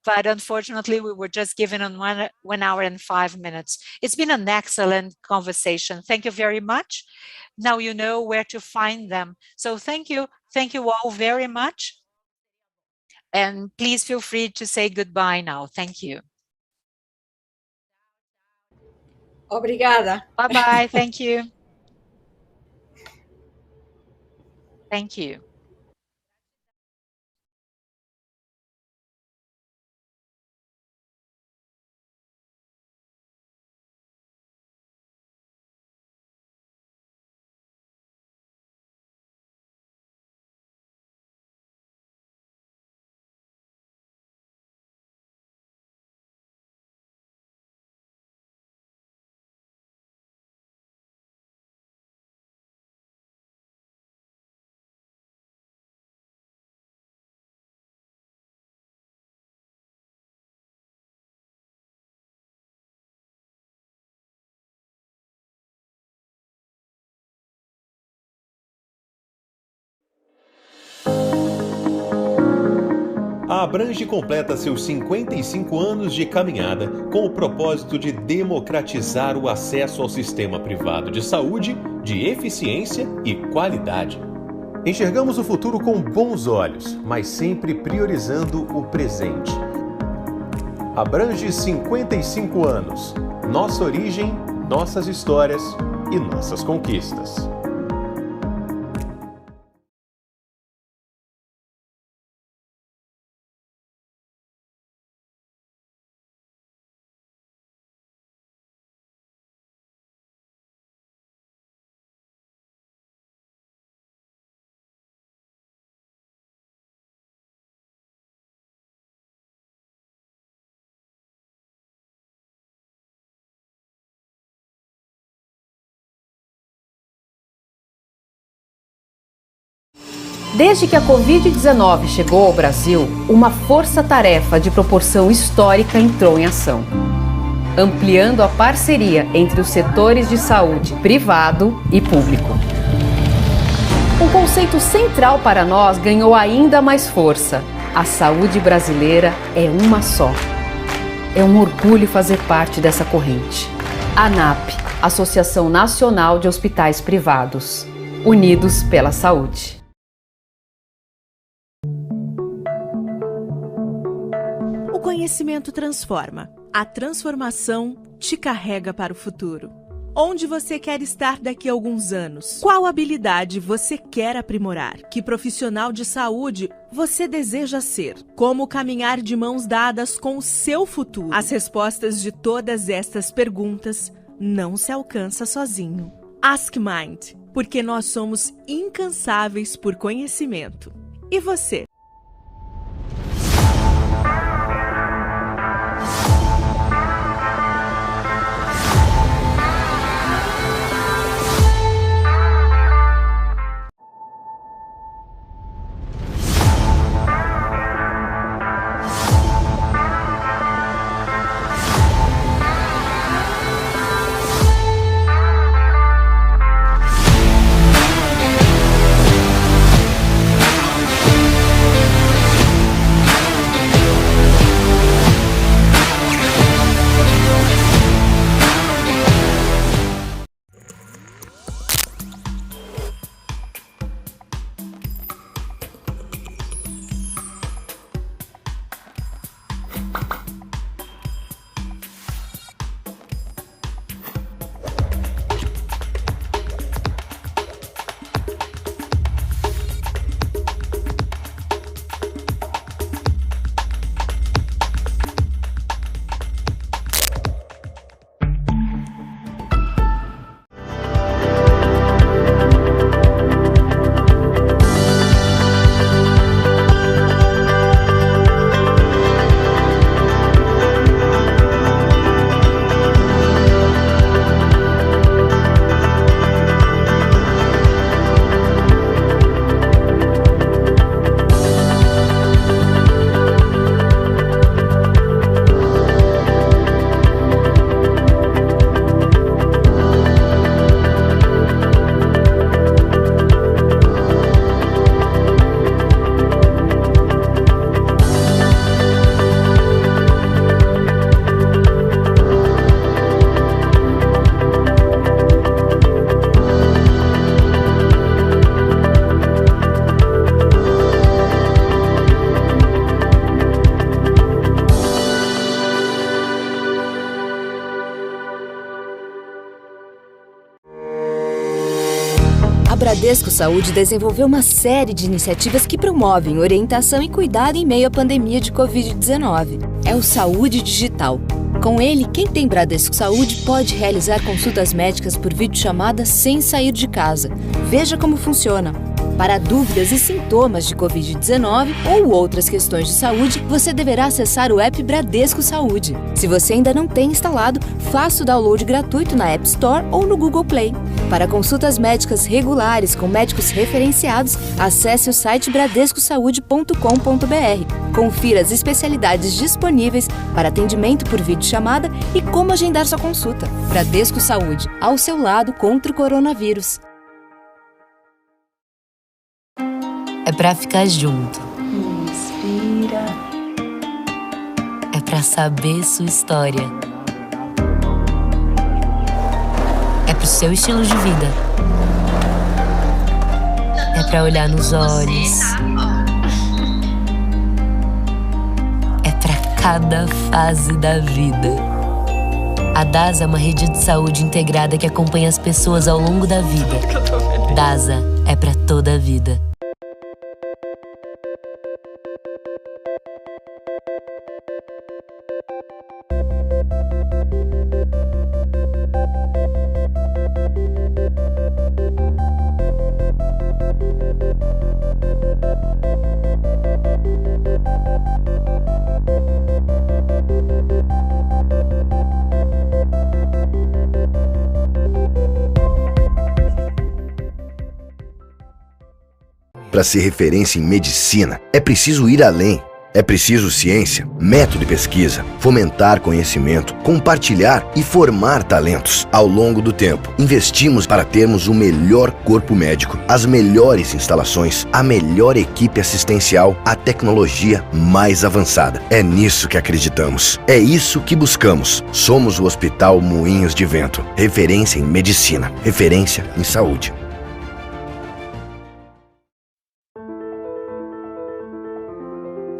but unfortunately we were just given on 1 hour and 5 minutes. It's been an excellent conversation. Thank you very much. Now you know where to find them. So thank you all very much. And please feel free to say goodbye now. Thank you. Obrigada. Bye-bye. Thank you. Thank you. A Abrange completa seus 55 anos de caminhada com o propósito de democratizar o acesso ao sistema privado de saúde, de eficiência e qualidade. Enxergamos o futuro com bons olhos, mas sempre priorizando o presente. Abrange 55 anos. Nossa origem, nossas histórias e nossas conquistas. Desde que a Covid-19 chegou ao Brasil, uma força-tarefa de proporção histórica entrou em ação, ampliando a parceria entre os setores de saúde privado e público. Um conceito central para nós ganhou ainda mais força: a saúde brasileira é uma só. É um orgulho fazer parte dessa corrente. ANAP, Associação Nacional de Hospitais Privados, unidos pela saúde. O conhecimento transforma. A transformação te carrega para o futuro. Onde você quer estar daqui a alguns anos? Qual habilidade você quer aprimorar? Que profissional de saúde você deseja ser? Como caminhar de mãos dadas com o seu futuro? As respostas de todas estas perguntas não se alcança sozinho. Ask Mind, porque nós somos incansáveis por conhecimento. E você? A Bradesco Saúde desenvolveu uma série de iniciativas que promovem orientação e cuidado em meio à pandemia de Covid-19. É o Saúde Digital. Com ele, quem tem Bradesco Saúde pode realizar consultas médicas por videochamada sem sair de casa. Veja como funciona. Para dúvidas e sintomas de Covid-19 ou outras questões de saúde, você deverá acessar o app Bradesco Saúde. Se você ainda não tem instalado, faça o download gratuito na App Store ou no Google Play. Para consultas médicas regulares com médicos referenciados, acesse o site bradescosaude.com.br. Confira as especialidades disponíveis para atendimento por videochamada e como agendar sua consulta. Bradesco Saúde, ao seu lado contra o coronavírus. É pra ficar junto. Inspira. para saber sua história. É pro seu estilo de vida. É para olhar nos olhos. É para cada fase da vida. A DASA é uma rede de saúde integrada que acompanha as pessoas ao longo da vida. DASA é para toda a vida. Para ser referência em medicina, é preciso ir além. É preciso ciência, método de pesquisa, fomentar conhecimento, compartilhar e formar talentos. Ao longo do tempo, investimos para termos o melhor corpo médico, as melhores instalações, a melhor equipe assistencial, a tecnologia mais avançada. É nisso que acreditamos. É isso que buscamos. Somos o Hospital Moinhos de Vento. Referência em medicina, referência em saúde.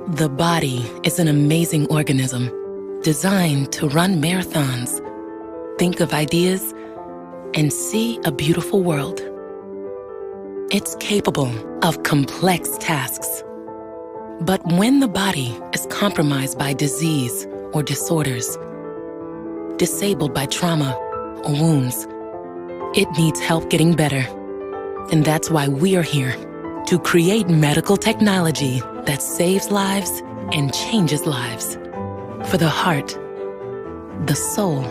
The body is an amazing organism, designed to run marathons, think of ideas, and see a beautiful world. It's capable of complex tasks. But when the body is compromised by disease or disorders, disabled by trauma or wounds, it needs help getting better. And that's why we're here, to create medical technology that saves lives and changes lives. For the heart, the soul,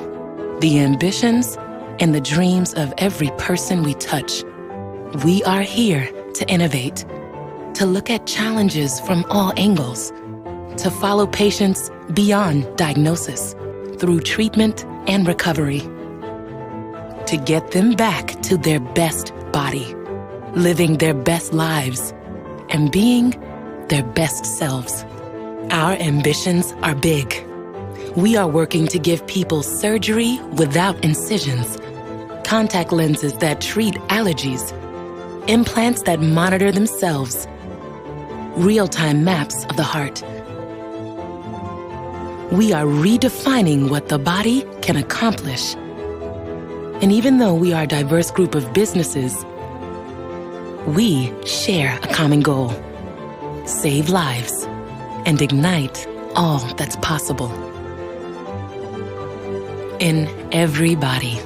the ambitions, and the dreams of every person we touch, we are here to innovate, to look at challenges from all angles, to follow patients beyond diagnosis, through treatment and recovery, to get them back to their best body, living their best lives, and being their best selves. Our ambitions are big. We are working to give people surgery without incisions, contact lenses that treat allergies, implants that monitor themselves, real-time maps of the heart. We are redefining what the body can accomplish. And even though we are a diverse group of businesses, we share a common goal: save lives and ignite all that's possible in everybody.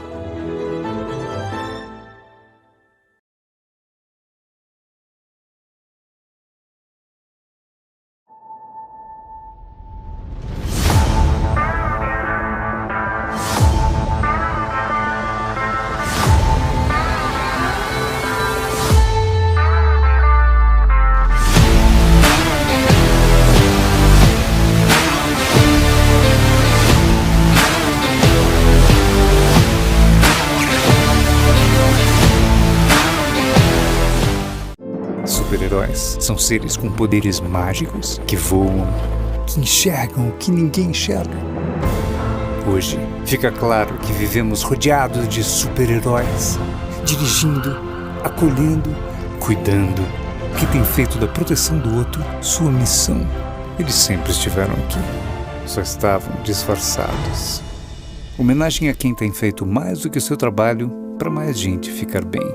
Super-heróis são seres com poderes mágicos que voam, que enxergam o que ninguém enxerga. Hoje, fica claro que vivemos rodeados de super-heróis, dirigindo, acolhendo, cuidando, que têm feito da proteção do outro sua missão. Eles sempre estiveram aqui, só estavam disfarçados. Homenagem a quem tem feito mais do que o seu trabalho para mais gente ficar bem.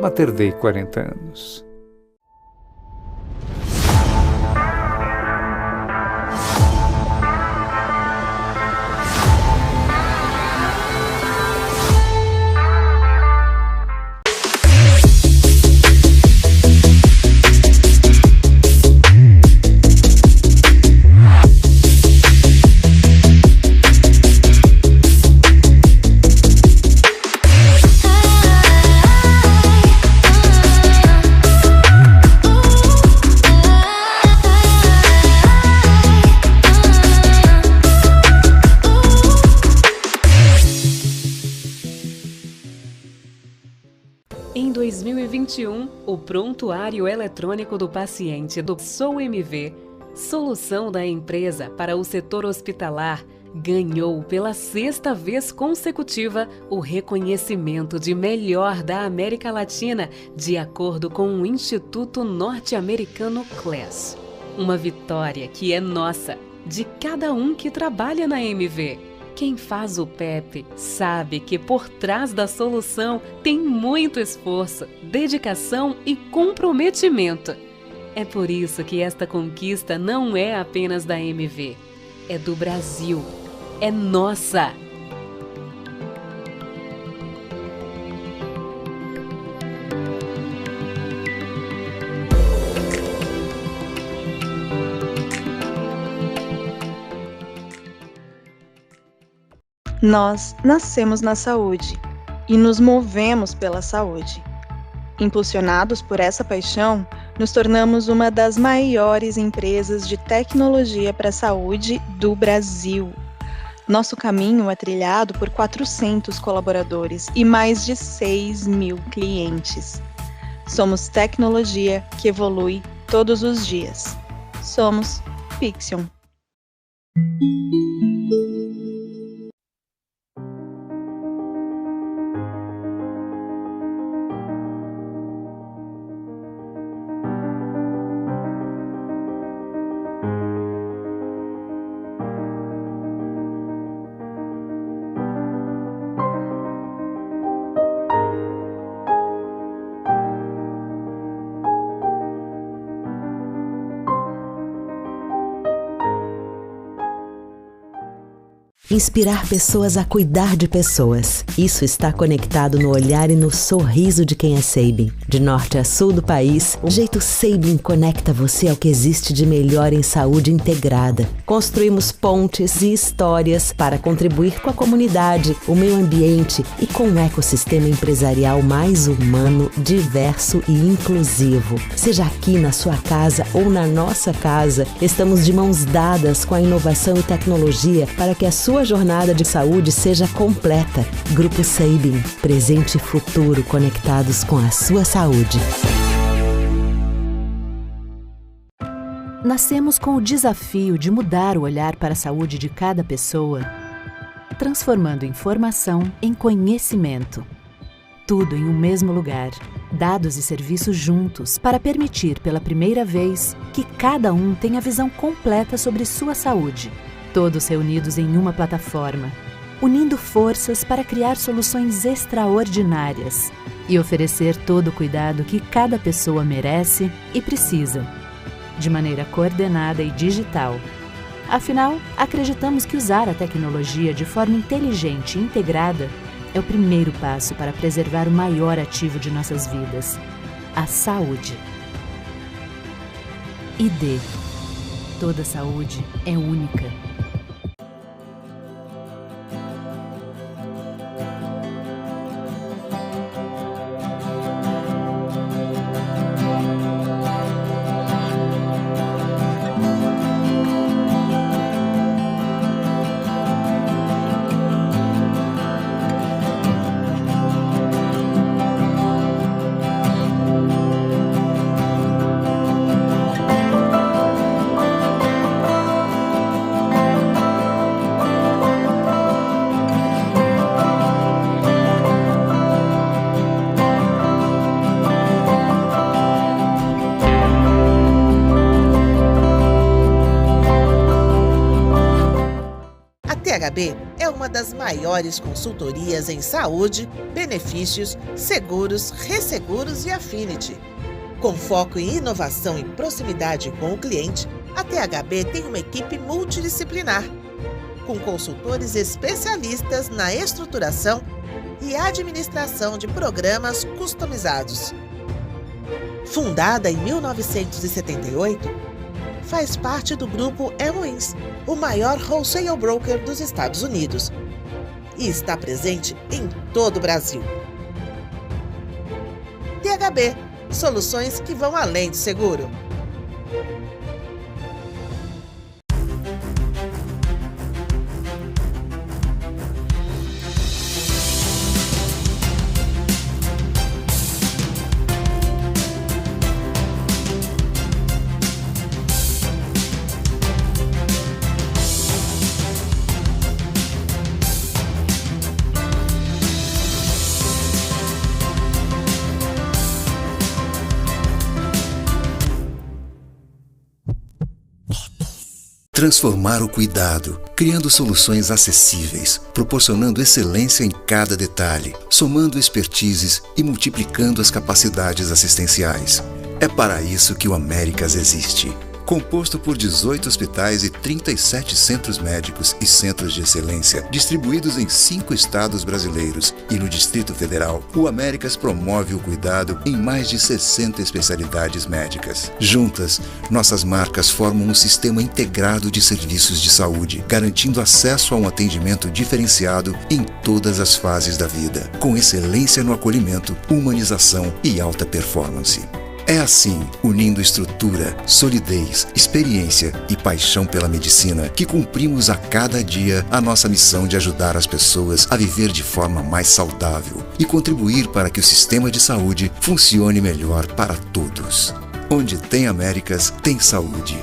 Mater Dei 40 anos. Em 2021, o prontuário eletrônico do paciente do SOMV solução da empresa para o setor hospitalar, ganhou pela 6ª vez consecutiva o reconhecimento de melhor da América Latina, de acordo com o Instituto Norte-Americano CLES. Uma vitória que é nossa, de cada um que trabalha na MV. Quem faz o PEP sabe que por trás da solução tem muito esforço, dedicação e comprometimento. É por isso que esta conquista não é apenas da MV, é do Brasil, é nossa! Nós nascemos na saúde e nos movemos pela saúde. Impulsionados por essa paixão, nos tornamos uma das maiores empresas de tecnologia para a saúde do Brasil. Nosso caminho é trilhado por 400 colaboradores e mais de 6.000 clientes. Somos tecnologia que evolui todos os dias. Somos Fixion. Inspirar pessoas a cuidar de pessoas. Isso está conectado no olhar e no sorriso de quem é Sabin. De norte a sul do país, o jeito Sabin conecta você ao que existe de melhor em saúde integrada. Construímos pontes e histórias para contribuir com a comunidade, o meio ambiente e com um ecossistema empresarial mais humano, diverso e inclusivo. Seja aqui na sua casa ou na nossa casa, estamos de mãos dadas com a inovação e tecnologia para que a sua jornada de saúde seja completa. Grupo Sabin, presente e futuro conectados com a sua saúde. Nascemos com o desafio de mudar o olhar para a saúde de cada pessoa, transformando informação em conhecimento. Tudo em um mesmo lugar, dados e serviços juntos para permitir pela primeira vez que cada um tenha a visão completa sobre sua saúde. Todos reunidos em uma plataforma, unindo forças para criar soluções extraordinárias e oferecer todo o cuidado que cada pessoa merece e precisa, de maneira coordenada e digital. Afinal, acreditamos que usar a tecnologia de forma inteligente e integrada é o primeiro passo para preservar o maior ativo de nossas vidas, a saúde. ID. Toda saúde é única. É uma das maiores consultorias em saúde, benefícios, seguros, resseguros e affinity. Com foco em inovação e proximidade com o cliente, a THB tem uma equipe multidisciplinar, com consultores especialistas na estruturação e administração de programas customizados. Fundada em 1978, faz parte do grupo MODELOS, o maior wholesale broker dos Estados Unidos, e está presente em todo o Brasil. THB, soluções que vão além do seguro. Transformar o cuidado, criando soluções acessíveis, proporcionando excelência em cada detalhe, somando expertises e multiplicando as capacidades assistenciais. É para isso que o Américas existe. Composto por 18 hospitais e 37 centros médicos e centros de excelência, distribuídos em 5 estados brasileiros e no Distrito Federal, o Américas promove o cuidado em mais de 60 especialidades médicas. Juntas, nossas marcas formam um sistema integrado de serviços de saúde, garantindo acesso a um atendimento diferenciado em todas as fases da vida, com excelência no acolhimento, humanização e alta performance. É assim, unindo estrutura, solidez, experiência e paixão pela medicina, que cumprimos a cada dia a nossa missão de ajudar as pessoas a viver de forma mais saudável e contribuir para que o sistema de saúde funcione melhor para todos. Onde tem Américas, tem saúde.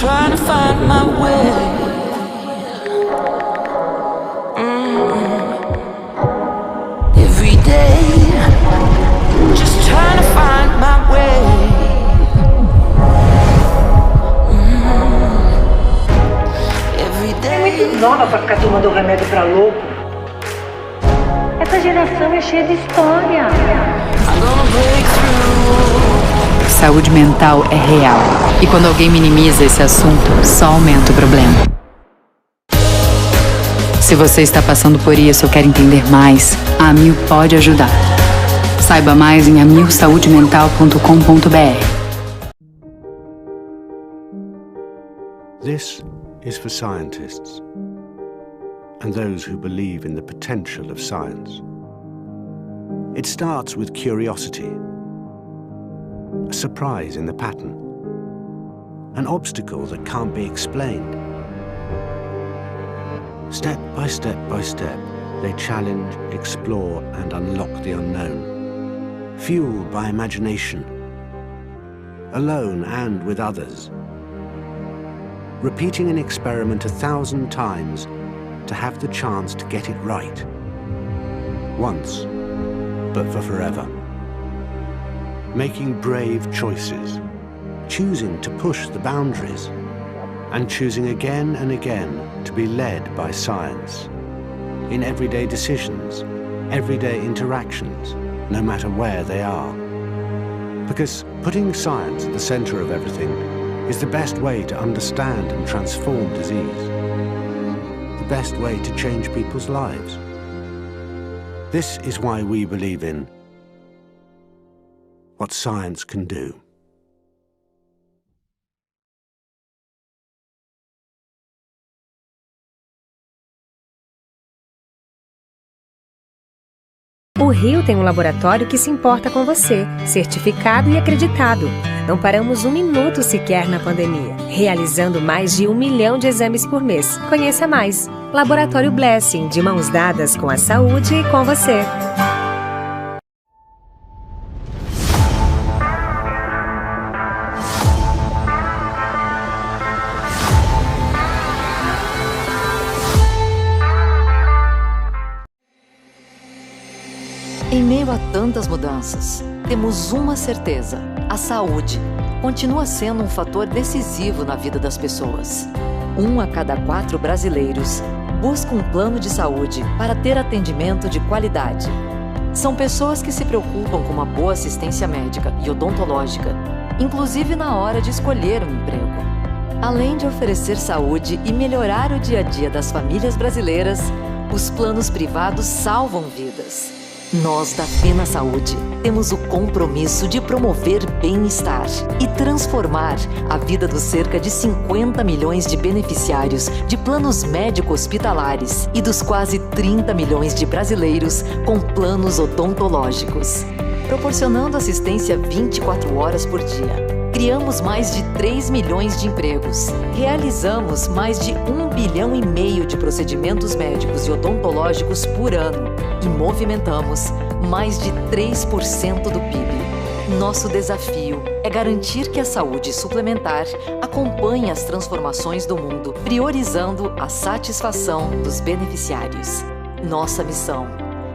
Trying to find my way. Every day, just trying to find my way. Every day. É muito nova pra ficar tomando remédio pra louco. Essa geração é cheia de história. I'm gonna break through. Saúde mental é real. E quando alguém minimiza esse assunto, só aumenta o problema. Se você está passando por isso ou quer entender mais, a Amil pode ajudar. Saiba mais em amilsaudemental.com.br. This is for scientists and those who believe in the potential of science. It starts with curiosity. A surprise in the pattern, an obstacle that can't be explained. Step by step by step, they challenge, explore, and unlock the unknown, fueled by imagination, alone and with others, repeating an experiment 1,000 times to have the chance to get it right, once, but for forever. Making brave choices, choosing to push the boundaries, and choosing again and again to be led by science. In everyday decisions, everyday interactions, no matter where they are. Because putting science at the center of everything is the best way to understand and transform disease. The best way to change people's lives. This is why we believe in what science can do. O Rio tem um laboratório que se importa com você, certificado e acreditado. Não paramos um minuto sequer na pandemia, realizando mais de 1 milhão de exames por mês. Conheça mais. Laboratório Blessing, de mãos dadas com a saúde e com você. Em meio a tantas mudanças, temos uma certeza: a saúde continua sendo um fator decisivo na vida das pessoas. 1 a cada 4 brasileiros busca um plano de saúde para ter atendimento de qualidade. São pessoas que se preocupam com uma boa assistência médica e odontológica, inclusive na hora de escolher um emprego. Além de oferecer saúde e melhorar o dia a dia das famílias brasileiras, os planos privados salvam vidas. Nós, da Pena Saúde, temos o compromisso de promover bem-estar e transformar a vida dos cerca de 50 milhões de beneficiários de planos médico-hospitalares e dos quase 30 milhões de brasileiros com planos odontológicos. Proporcionando assistência 24 horas por dia. Criamos mais de 3 milhões de empregos. Realizamos mais de 1,5 bilhão de procedimentos médicos e odontológicos por ano. E movimentamos mais de 3% do PIB. Nosso desafio é garantir que a saúde suplementar acompanhe as transformações do mundo, priorizando a satisfação dos beneficiários. Nossa missão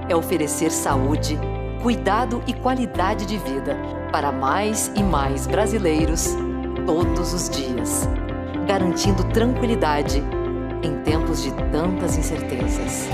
é oferecer saúde, cuidado e qualidade de vida para mais e mais brasileiros todos os dias, garantindo tranquilidade em tempos de tantas incertezas.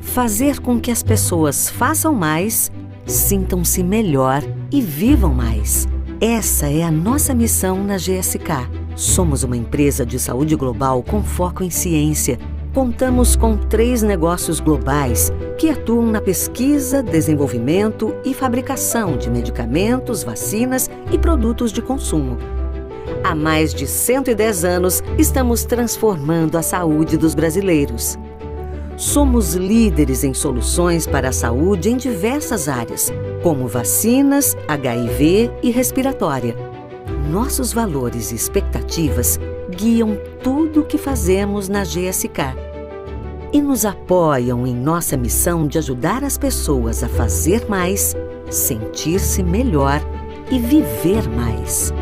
Fazer com que as pessoas façam mais, sintam-se melhor e vivam mais. Essa é a nossa missão na GSK. Somos uma empresa de saúde global com foco em ciência. Contamos com 3 negócios globais que atuam na pesquisa, desenvolvimento e fabricação de medicamentos, vacinas e produtos de consumo. Há mais de 110 anos, estamos transformando a saúde dos brasileiros. Somos líderes em soluções para a saúde em diversas áreas, como vacinas, HIV e respiratória. Nossos valores e expectativas guiam tudo o que fazemos na GSK e nos apoiam em nossa missão de ajudar as pessoas a fazer mais, sentir-se melhor e viver mais.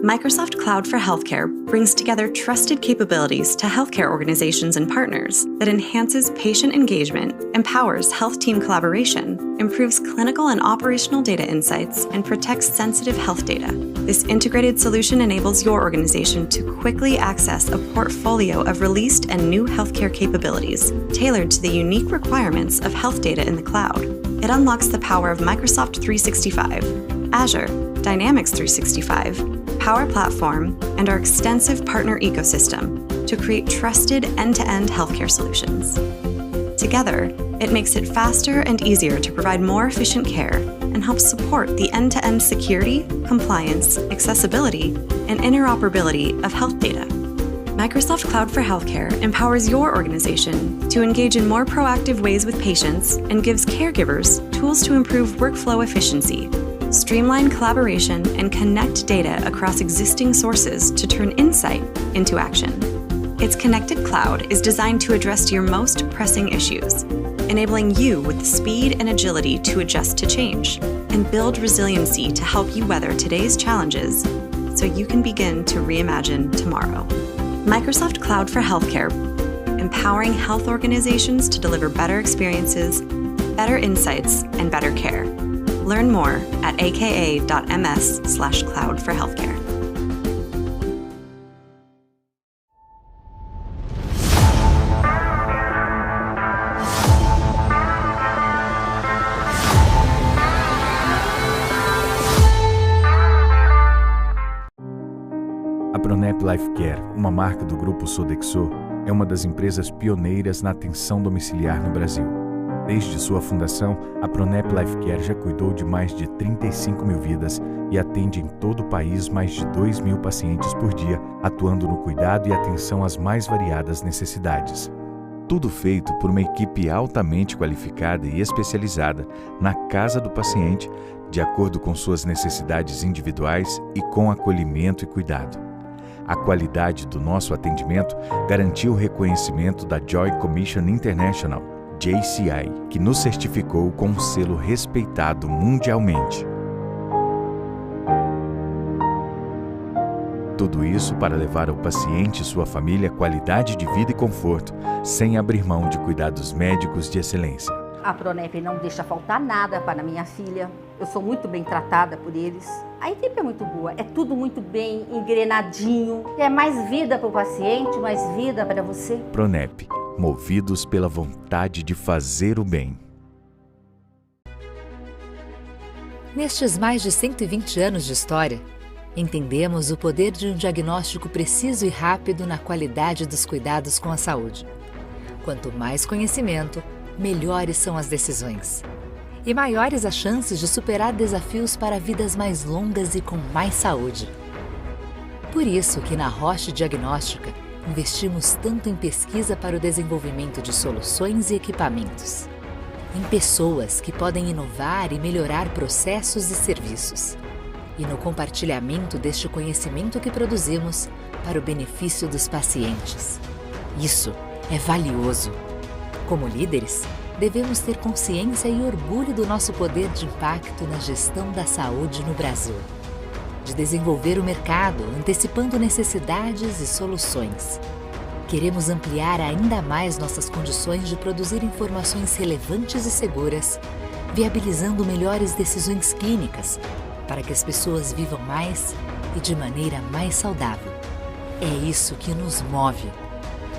Microsoft Cloud for Healthcare brings together trusted capabilities to healthcare organizations and partners that enhances patient engagement, empowers health team collaboration, improves clinical and operational data insights, and protects sensitive health data. This integrated solution enables your organization to quickly access a portfolio of released and new healthcare capabilities tailored to the unique requirements of health data in the cloud. It unlocks the power of Microsoft 365, Azure, Dynamics 365, Power Platform, and our extensive partner ecosystem to create trusted end-to-end healthcare solutions. Together, it makes it faster and easier to provide more efficient care and helps support the end-to-end security, compliance, accessibility, and interoperability of health data. Microsoft Cloud for Healthcare empowers your organization to engage in more proactive ways with patients and gives caregivers tools to improve workflow efficiency, streamline collaboration, and connect data across existing sources to turn insight into action. Its connected cloud is designed to address your most pressing issues, enabling you with the speed and agility to adjust to change and build resiliency to help you weather today's challenges so you can begin to reimagine tomorrow. Microsoft Cloud for Healthcare, empowering health organizations to deliver better experiences, better insights, and better care. Learn more at aka.ms/cloud for healthcare. A Pronep Life Care, uma marca do grupo Sodexo, é uma das empresas pioneiras na atenção domiciliar no Brasil. Desde sua fundação, a Pronep Life Care já cuidou de mais de 35 mil vidas e atende em todo o país mais de 2 mil pacientes por dia, atuando no cuidado e atenção às mais variadas necessidades. Tudo feito por uma equipe altamente qualificada e especializada na casa do paciente, de acordo com suas necessidades individuais e com acolhimento e cuidado. A qualidade do nosso atendimento garantiu o reconhecimento da Joint Commission International, JCI, que nos certificou com um selo respeitado mundialmente. Tudo isso para levar ao paciente e sua família qualidade de vida e conforto, sem abrir mão de cuidados médicos de excelência. A Pronep não deixa faltar nada para minha filha. Eu sou muito bem tratada por eles. A equipe é muito boa, é tudo muito bem engrenadinho. É mais vida para o paciente, mais vida para você. Pronep, movidos pela vontade de fazer o bem. Nestes mais de 120 anos de história, entendemos o poder de um diagnóstico preciso e rápido na qualidade dos cuidados com a saúde. Quanto mais conhecimento, melhores são as decisões. E maiores as chances de superar desafios para vidas mais longas e com mais saúde. Por isso que na Roche Diagnóstica, investimos tanto em pesquisa para o desenvolvimento de soluções e equipamentos. Em pessoas que podem inovar e melhorar processos e serviços. E no compartilhamento deste conhecimento que produzimos para o benefício dos pacientes. Isso é valioso. Como líderes, devemos ter consciência e orgulho do nosso poder de impacto na gestão da saúde no Brasil. De desenvolver o mercado, antecipando necessidades e soluções. Queremos ampliar ainda mais nossas condições de produzir informações relevantes e seguras, viabilizando melhores decisões clínicas, para que as pessoas vivam mais e de maneira mais saudável. É isso que nos move.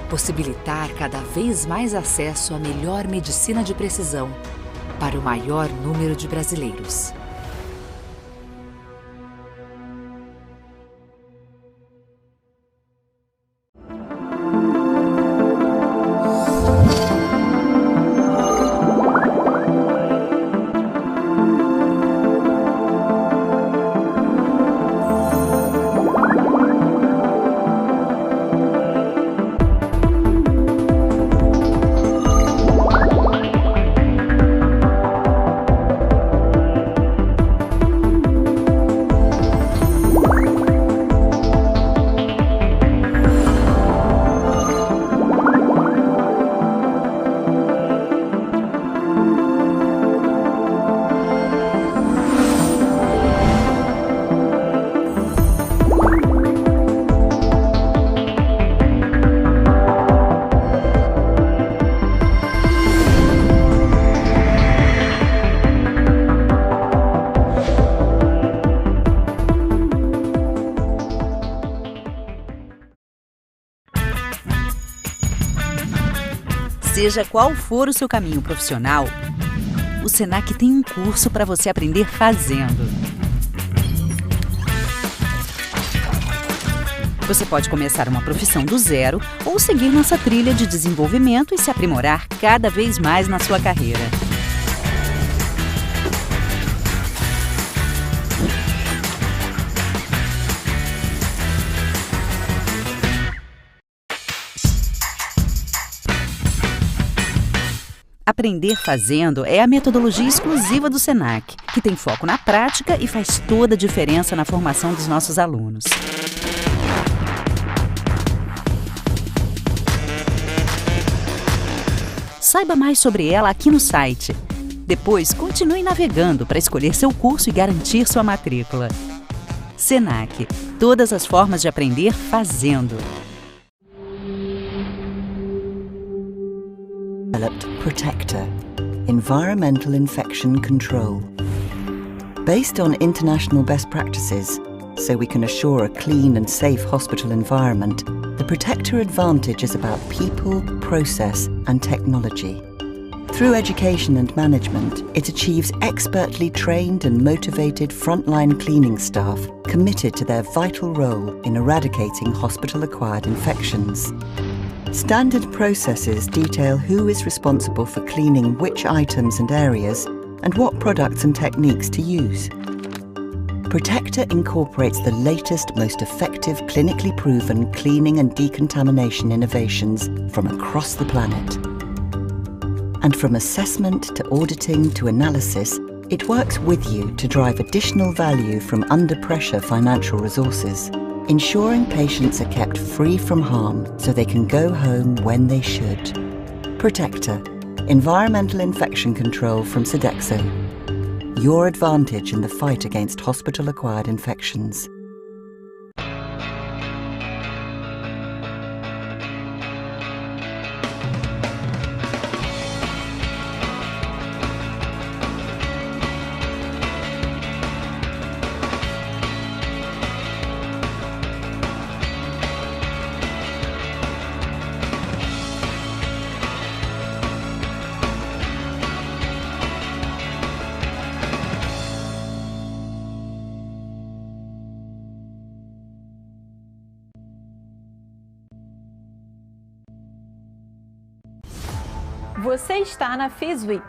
Possibilitar cada vez mais acesso à melhor medicina de precisão para o maior número de brasileiros. Seja qual for o seu caminho profissional, o Senac tem um curso para você aprender fazendo. Você pode começar uma profissão do zero ou seguir nossa trilha de desenvolvimento e se aprimorar cada vez mais na sua carreira. Aprender Fazendo é a metodologia exclusiva do Senac, que tem foco na prática e faz toda a diferença na formação dos nossos alunos. Saiba mais sobre ela aqui no site. Depois, continue navegando para escolher seu curso e garantir sua matrícula. Senac, todas as formas de aprender fazendo. Developed Protector, Environmental Infection Control. Based on international best practices, so we can assure a clean and safe hospital environment, the Protector Advantage is about people, process and technology. Through education and management, it achieves expertly trained and motivated frontline cleaning staff committed to their vital role in eradicating hospital-acquired infections. Standard processes detail who is responsible for cleaning which items and areas and what products and techniques to use. Protector incorporates the latest, most effective, clinically proven cleaning and decontamination innovations from across the planet. And from assessment to auditing to analysis, it works with you to drive additional value from under-pressure financial resources, ensuring patients are kept free from harm so they can go home when they should. Protector, environmental infection control from Sodexo. Your advantage in the fight against hospital-acquired infections. Você está na FIS Week.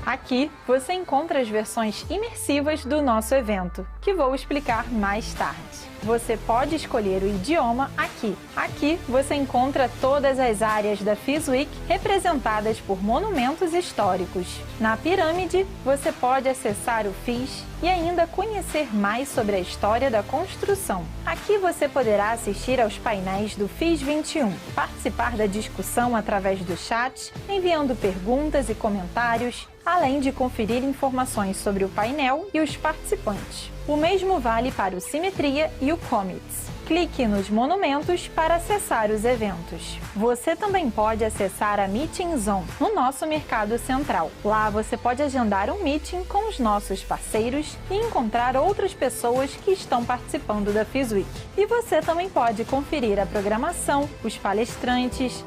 Aqui você encontra as versões imersivas do nosso evento, que vou explicar mais tarde. Você pode escolher o idioma aqui. Aqui você encontra todas as áreas da FIS Week representadas por monumentos históricos. Na pirâmide, você pode acessar o FIS e ainda conhecer mais sobre a história da construção. Aqui você poderá assistir aos painéis do FIS 21, participar da discussão através do chat, enviando perguntas e comentários, além de conferir informações sobre o painel e os participantes. O mesmo vale para o Simetria e o Commits. Clique nos monumentos para acessar os eventos. Você também pode acessar a Meeting Zone no nosso mercado central. Lá você pode agendar um meeting com os nossos parceiros e encontrar outras pessoas que estão participando da FIS Week. E você também pode conferir a programação, os palestrantes,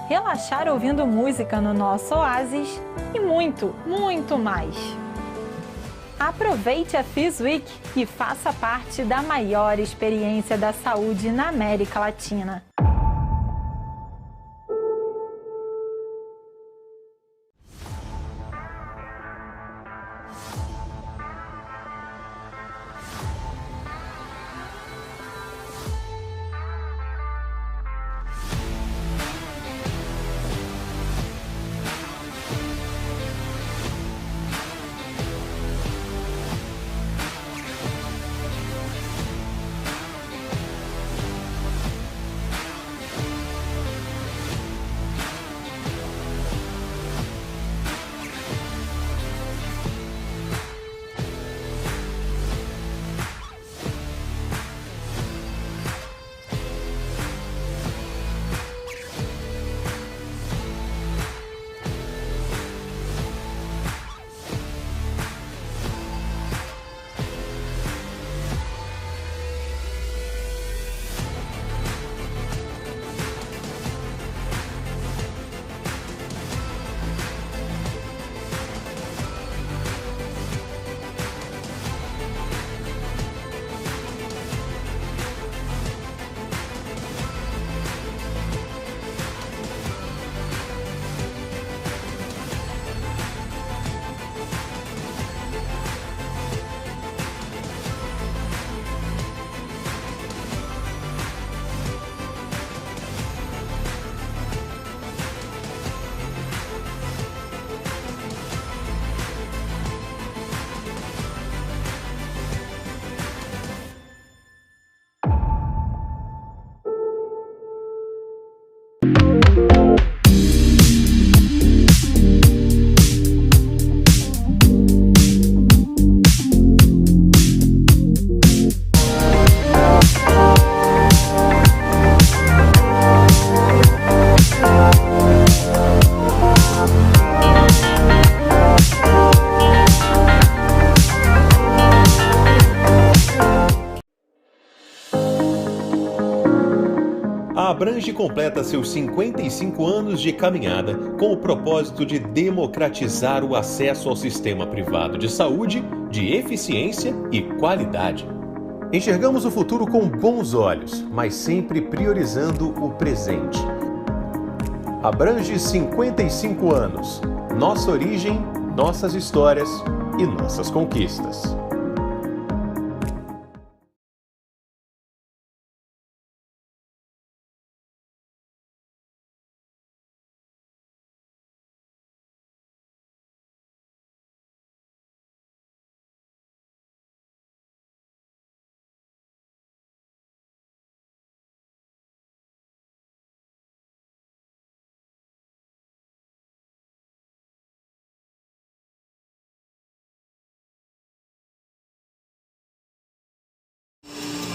relaxar ouvindo música no nosso oásis e muito, muito mais. Aproveite a FIS Week e faça parte da maior experiência da saúde na América Latina. A Abrange completa seus 55 anos de caminhada com o propósito de democratizar o acesso ao sistema privado de saúde, de eficiência e qualidade. Enxergamos o futuro com bons olhos, mas sempre priorizando o presente. Abrange 55 anos. Nossa origem, nossas histórias e nossas conquistas.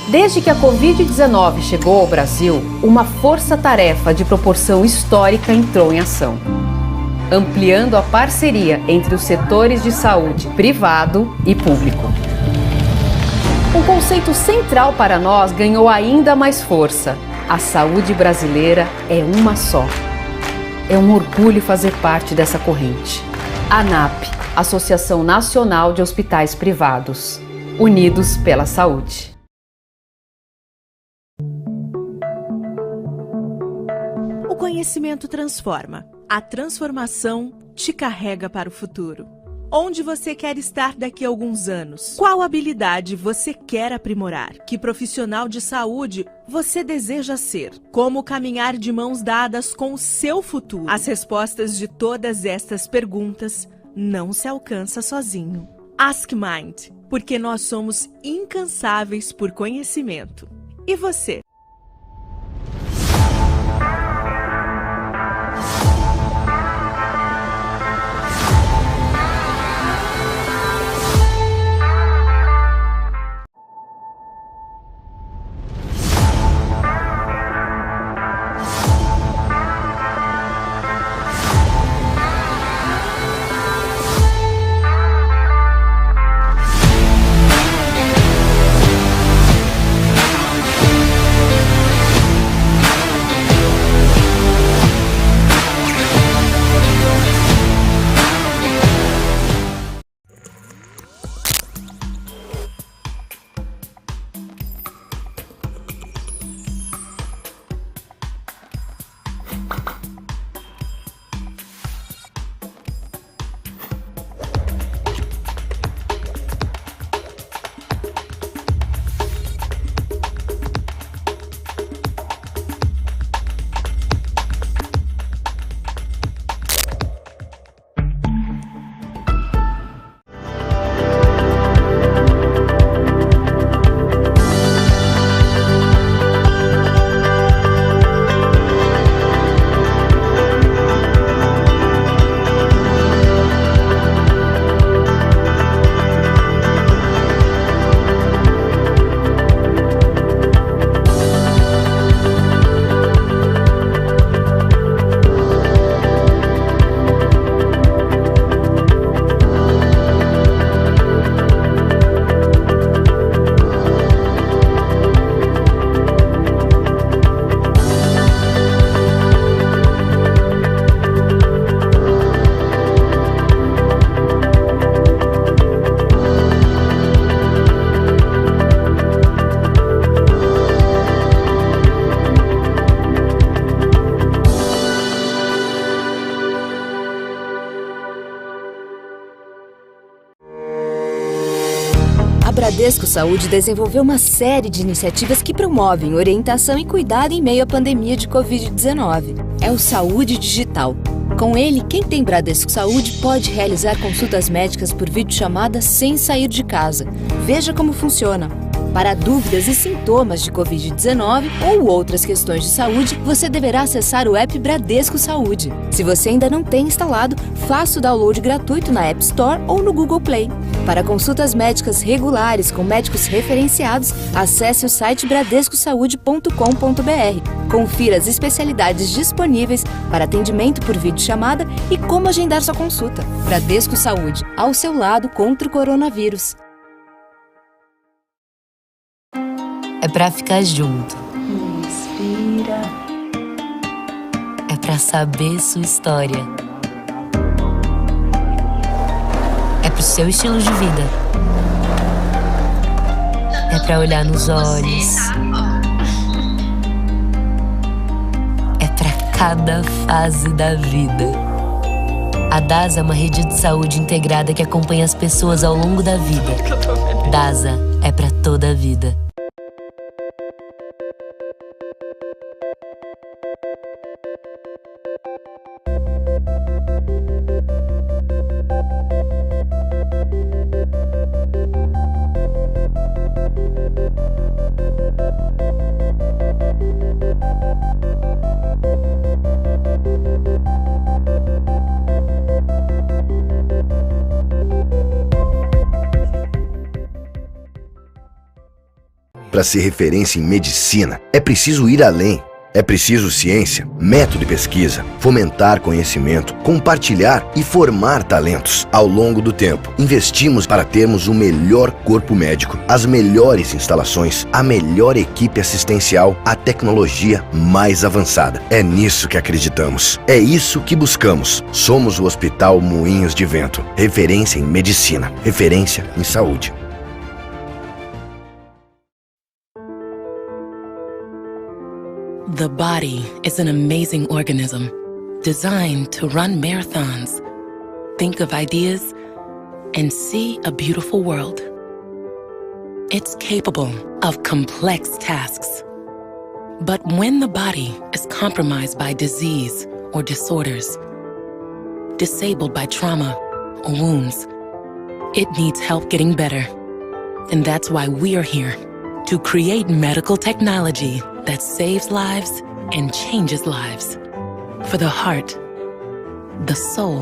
Desde que a Covid-19 chegou ao Brasil, uma força-tarefa de proporção histórica entrou em ação, ampliando a parceria entre os setores de saúde privado e público. Um conceito central para nós ganhou ainda mais força: a saúde brasileira é uma só. É um orgulho fazer parte dessa corrente. ANAP, Associação Nacional de Hospitais Privados, unidos pela saúde. O conhecimento transforma. A transformação te carrega para o futuro. Onde você quer estar daqui a alguns anos? Qual habilidade você quer aprimorar? Que profissional de saúde você deseja ser? Como caminhar de mãos dadas com o seu futuro? As respostas de todas estas perguntas não se alcança sozinho. Ask Mind, porque nós somos incansáveis por conhecimento. E você? Bradesco Saúde desenvolveu uma série de iniciativas que promovem orientação e cuidado em meio à pandemia de Covid-19. É o Saúde Digital. Com ele, quem tem Bradesco Saúde pode realizar consultas médicas por videochamada sem sair de casa. Veja como funciona. Para dúvidas e sintomas de Covid-19 ou outras questões de saúde, você deverá acessar o app Bradesco Saúde. Se você ainda não tem instalado, faça o download gratuito na App Store ou no Google Play. Para consultas médicas regulares com médicos referenciados, acesse o site bradescosaude.com.br. Confira as especialidades disponíveis para atendimento por videochamada e como agendar sua consulta. Bradesco Saúde, ao seu lado contra o coronavírus. É pra ficar junto. Inspira. para saber sua história. É pro seu estilo de vida. É para olhar nos olhos. É para cada fase da vida. A DASA é uma rede de saúde integrada que acompanha as pessoas ao longo da vida. DASA é para toda a vida. Para ser referência em medicina, é preciso ir além. É preciso ciência, método e pesquisa, fomentar conhecimento, compartilhar e formar talentos. Ao longo do tempo, investimos para termos o melhor corpo médico, as melhores instalações, a melhor equipe assistencial, a tecnologia mais avançada. É nisso que acreditamos. É isso que buscamos. Somos o Hospital Moinhos de Vento. Referência em medicina, referência em saúde. The body is an amazing organism, designed to run marathons, think of ideas, and see a beautiful world. It's capable of complex tasks. But when the body is compromised by disease or disorders, disabled by trauma or wounds, it needs help getting better. And that's why we're here, to create medical technology that saves lives and changes lives. For the heart, the soul,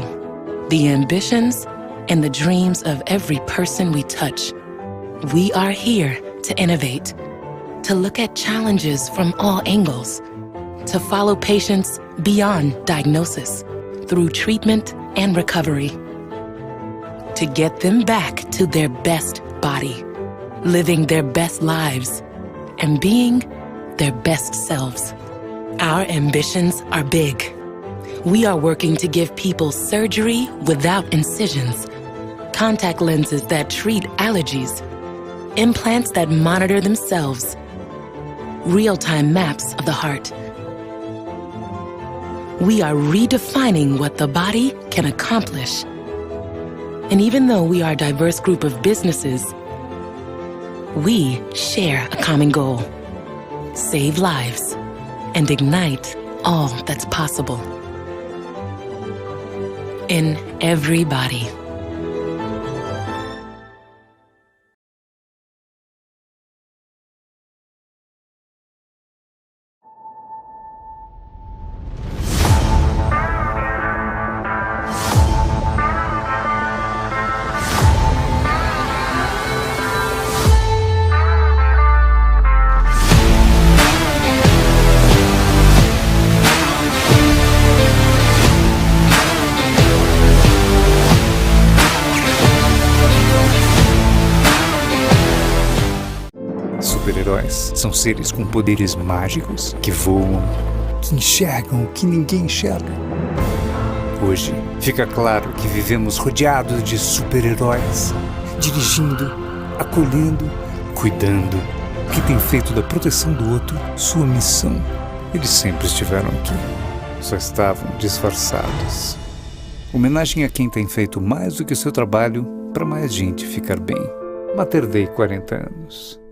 the ambitions, and the dreams of every person we touch, we are here to innovate, to look at challenges from all angles, to follow patients beyond diagnosis, through treatment and recovery, to get them back to their best body, living their best lives, and being their best selves. Our ambitions are big. We are working to give people surgery without incisions, contact lenses that treat allergies, implants that monitor themselves, real-time maps of the heart. We are redefining what the body can accomplish. And even though we are a diverse group of businesses, we share a common goal: save lives and ignite all that's possible in every body. Super-heróis são seres com poderes mágicos que voam, que enxergam o que ninguém enxerga. Hoje, fica claro que vivemos rodeados de super-heróis, dirigindo, acolhendo, cuidando, que têm feito da proteção do outro sua missão. Eles sempre estiveram aqui, só estavam disfarçados. Homenagem a quem tem feito mais do que o seu trabalho para mais gente ficar bem. Mater Dei 40 anos.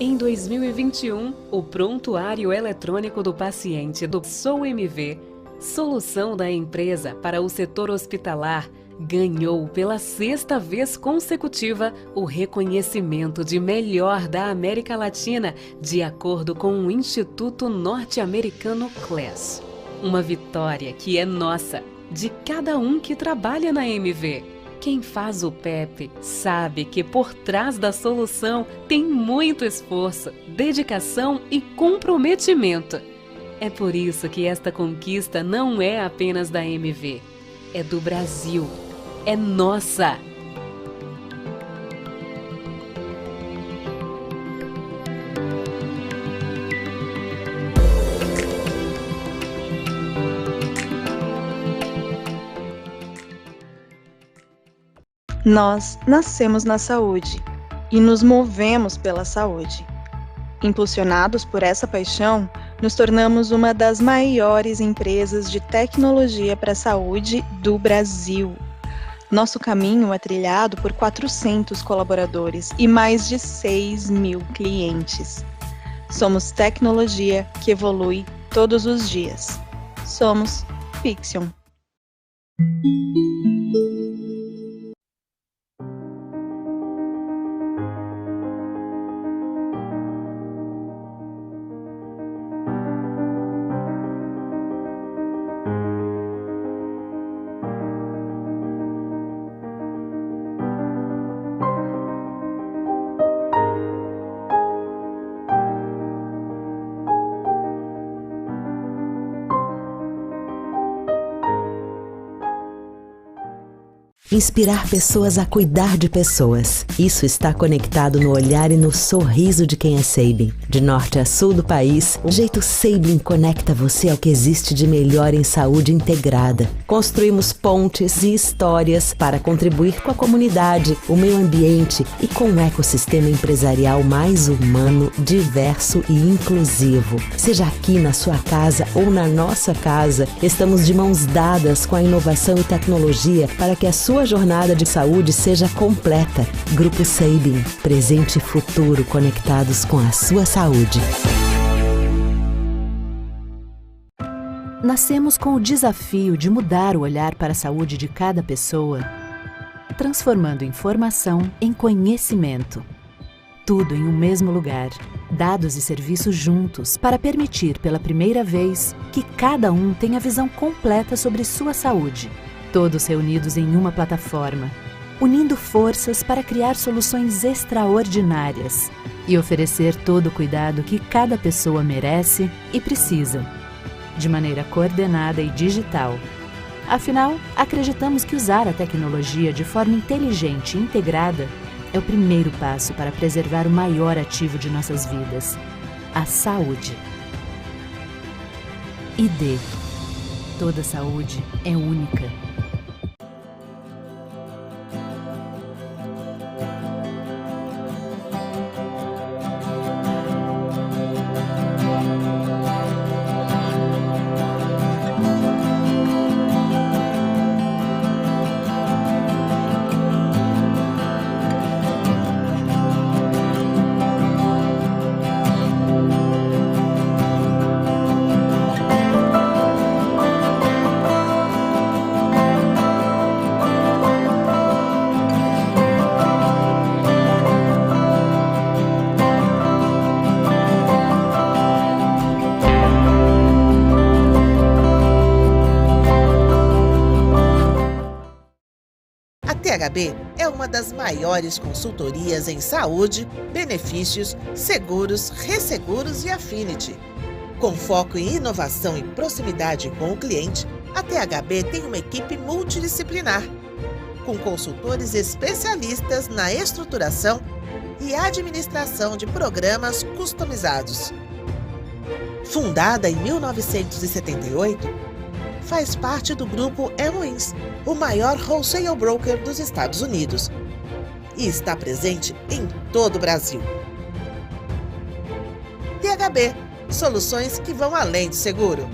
Em 2021, o prontuário eletrônico do paciente do SOMV solução da empresa para o setor hospitalar, ganhou pela 6ª vez consecutiva o reconhecimento de melhor da América Latina, de acordo com o Instituto Norte-Americano CLES. Uma vitória que é nossa, de cada um que trabalha na MV. Quem faz o PEP sabe que por trás da solução tem muito esforço, dedicação e comprometimento. É por isso que esta conquista não é apenas da MV, é do Brasil, é nossa. Nós nascemos na saúde e nos movemos pela saúde. Impulsionados por essa paixão, nos tornamos uma das maiores empresas de tecnologia para a saúde do Brasil. Nosso caminho é trilhado por 400 colaboradores e mais de 6.000 clientes. Somos tecnologia que evolui todos os dias. Somos Fixion. Inspirar pessoas a cuidar de pessoas. Isso está conectado no olhar e no sorriso de quem é Sabin. De norte a sul do país, o jeito Sabin conecta você ao que existe de melhor em saúde integrada. Construímos pontes e histórias para contribuir com a comunidade, o meio ambiente e com um ecossistema empresarial mais humano, diverso e inclusivo. Seja aqui na sua casa ou na nossa casa, estamos de mãos dadas com a inovação e tecnologia para que a sua jornada de saúde seja completa. Grupo Sabin, presente e futuro conectados com a sua saúde. Nascemos com o desafio de mudar o olhar para a saúde de cada pessoa, transformando informação em conhecimento. Tudo em um mesmo lugar, dados e serviços juntos para permitir pela primeira vez que cada um tenha a visão completa sobre sua saúde. Todos reunidos em uma plataforma, unindo forças para criar soluções extraordinárias e oferecer todo o cuidado que cada pessoa merece e precisa, de maneira coordenada e digital. Afinal, acreditamos que usar a tecnologia de forma inteligente e integrada é o primeiro passo para preservar o maior ativo de nossas vidas, a saúde. ID. Toda saúde é única. THB é uma das maiores consultorias em saúde, benefícios, seguros, resseguros e affinity. Com foco em inovação e proximidade com o cliente, a THB tem uma equipe multidisciplinar, com consultores especialistas na estruturação e administração de programas customizados. Fundada em 1978, faz parte do grupo MODELOS, o maior wholesale broker dos Estados Unidos, e está presente em todo o Brasil. THB, soluções que vão além do seguro.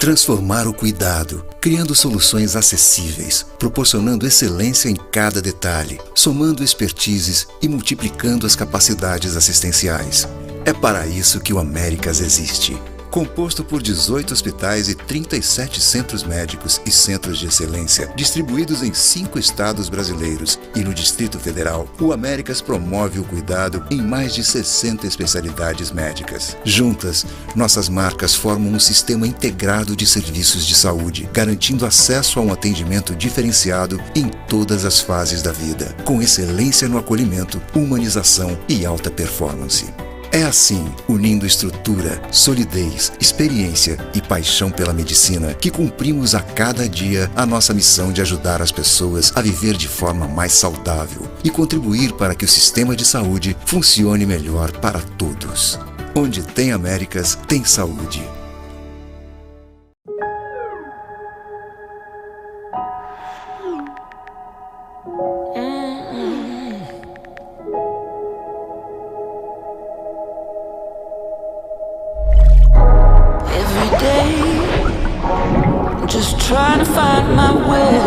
Transformar o cuidado, criando soluções acessíveis, proporcionando excelência em cada detalhe, somando expertises e multiplicando as capacidades assistenciais. É para isso que o Américas existe. Composto por 18 hospitais e 37 centros médicos e centros de excelência, distribuídos em 5 estados brasileiros e no Distrito Federal, o Américas promove o cuidado em mais de 60 especialidades médicas. Juntas, nossas marcas formam um sistema integrado de serviços de saúde, garantindo acesso a um atendimento diferenciado em todas as fases da vida, com excelência no acolhimento, humanização e alta performance. É assim, unindo estrutura, solidez, experiência e paixão pela medicina, que cumprimos a cada dia a nossa missão de ajudar as pessoas a viver de forma mais saudável e contribuir para que o sistema de saúde funcione melhor para todos. Onde tem Américas, tem saúde. Trying to find my way.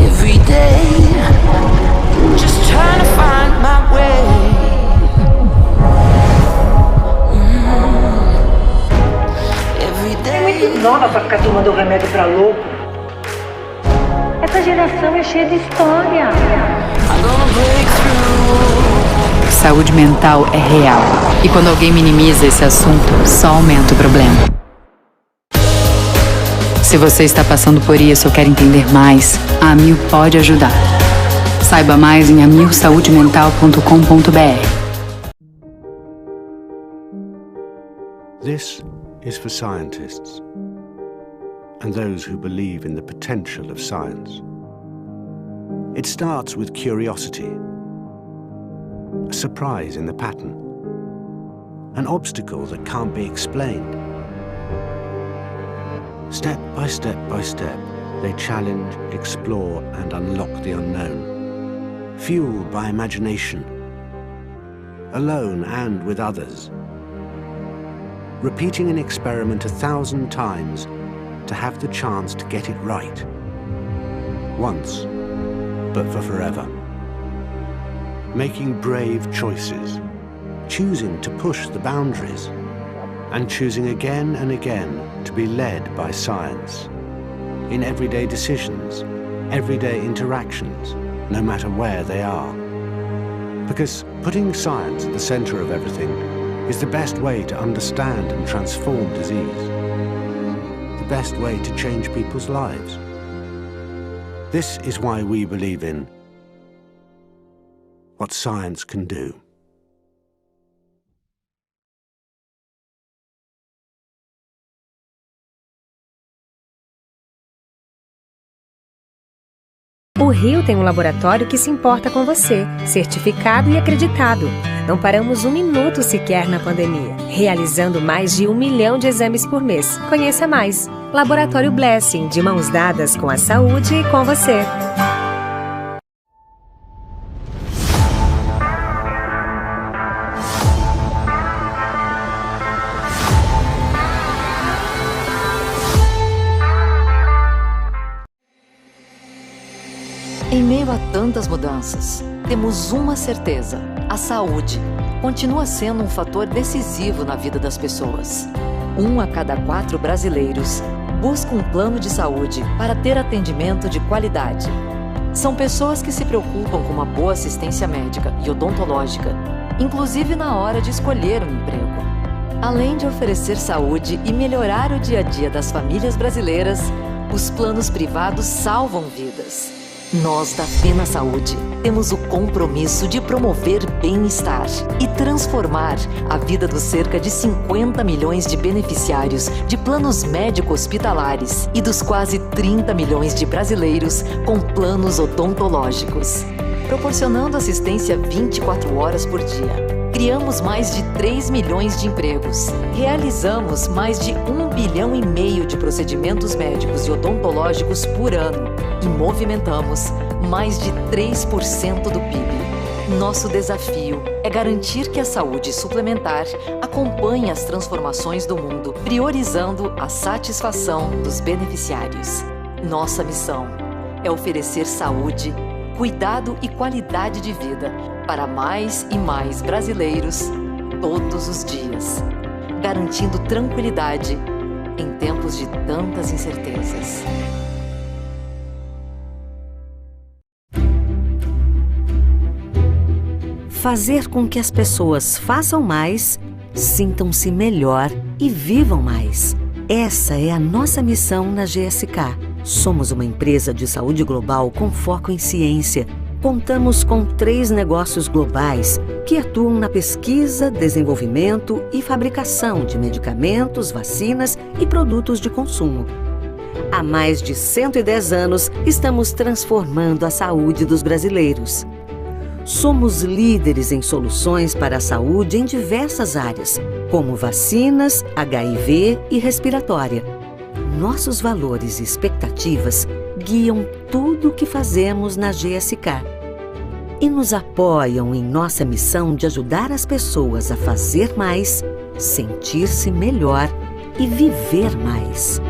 Every day, just trying to find my way. Every day. É muito nova pra ficar tomando remédio pra louco. Essa geração é cheia de história. I'm gonna break through. Saúde mental é real. E quando alguém minimiza esse assunto, só aumenta o problema. Se você está passando por isso ou quer entender mais, a Amil pode ajudar. Saiba mais em amilsaudemental.com.br. This is for scientists and those who believe in the potential of science. It starts with curiosity. A surprise in the pattern, an obstacle that can't be explained. Step by step by step, they challenge, explore, and unlock the unknown, fueled by imagination, alone and with others, repeating an experiment 1,000 times to have the chance to get it right, once, but for forever. Making brave choices, choosing to push the boundaries, and choosing again and again to be led by science in everyday decisions, everyday interactions, no matter where they are. Because putting science at the center of everything is the best way to understand and transform disease, the best way to change people's lives. This is why we believe in what science can do. O Rio tem um laboratório que se importa com você, certificado e acreditado. Não paramos um minuto sequer na pandemia, realizando mais de 1 milhão de exames por mês. Conheça mais. Laboratório Blessing, de mãos dadas com a saúde e com você. Em meio a tantas mudanças, temos uma certeza: a saúde continua sendo um fator decisivo na vida das pessoas. 1 a cada 4 brasileiros busca um plano de saúde para ter atendimento de qualidade. São pessoas que se preocupam com uma boa assistência médica e odontológica, inclusive na hora de escolher um emprego. Além de oferecer saúde e melhorar o dia a dia das famílias brasileiras, os planos privados salvam vidas. Nós da Fina Saúde temos o compromisso de promover bem-estar e transformar a vida dos cerca de 50 milhões de beneficiários de planos médico-hospitalares e dos quase 30 milhões de brasileiros com planos odontológicos. Proporcionando assistência 24 horas por dia. Criamos mais de 3 milhões de empregos. Realizamos mais de 1,5 bilhão de procedimentos médicos e odontológicos por ano. E movimentamos mais de 3% do PIB. Nosso desafio é garantir que a saúde suplementar acompanhe as transformações do mundo, priorizando a satisfação dos beneficiários. Nossa missão é oferecer saúde, cuidado e qualidade de vida para mais e mais brasileiros todos os dias, garantindo tranquilidade em tempos de tantas incertezas. Fazer com que as pessoas façam mais, sintam-se melhor e vivam mais. Essa é a nossa missão na GSK. Somos uma empresa de saúde global com foco em ciência. Contamos com 3 negócios globais que atuam na pesquisa, desenvolvimento e fabricação de medicamentos, vacinas e produtos de consumo. Há mais de 110 anos, estamos transformando a saúde dos brasileiros. Somos líderes em soluções para a saúde em diversas áreas, como vacinas, HIV e respiratória. Nossos valores e expectativas guiam tudo o que fazemos na GSK e nos apoiam em nossa missão de ajudar as pessoas a fazer mais, sentir-se melhor e viver mais.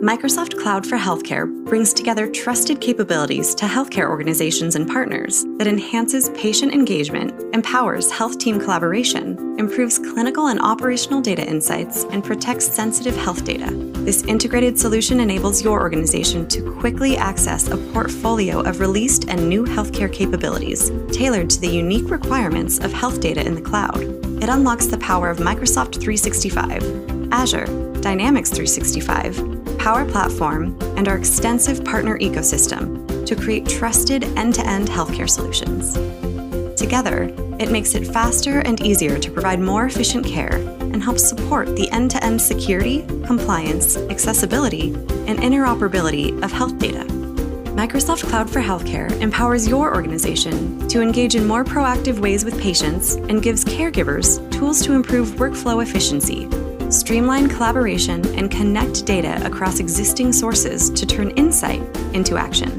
Microsoft Cloud for Healthcare brings together trusted capabilities to healthcare organizations and partners that enhances patient engagement, empowers health team collaboration, improves clinical and operational data insights, and protects sensitive health data. This integrated solution enables your organization to quickly access a portfolio of released and new healthcare capabilities tailored to the unique requirements of health data in the cloud. It unlocks the power of Microsoft 365, Azure, Dynamics 365, Power Platform, and our extensive partner ecosystem to create trusted end-to-end healthcare solutions. Together, it makes it faster and easier to provide more efficient care and helps support the end-to-end security, compliance, accessibility, and interoperability of health data. Microsoft Cloud for Healthcare empowers your organization to engage in more proactive ways with patients and gives caregivers tools to improve workflow efficiency, streamline collaboration, and connect data across existing sources to turn insight into action.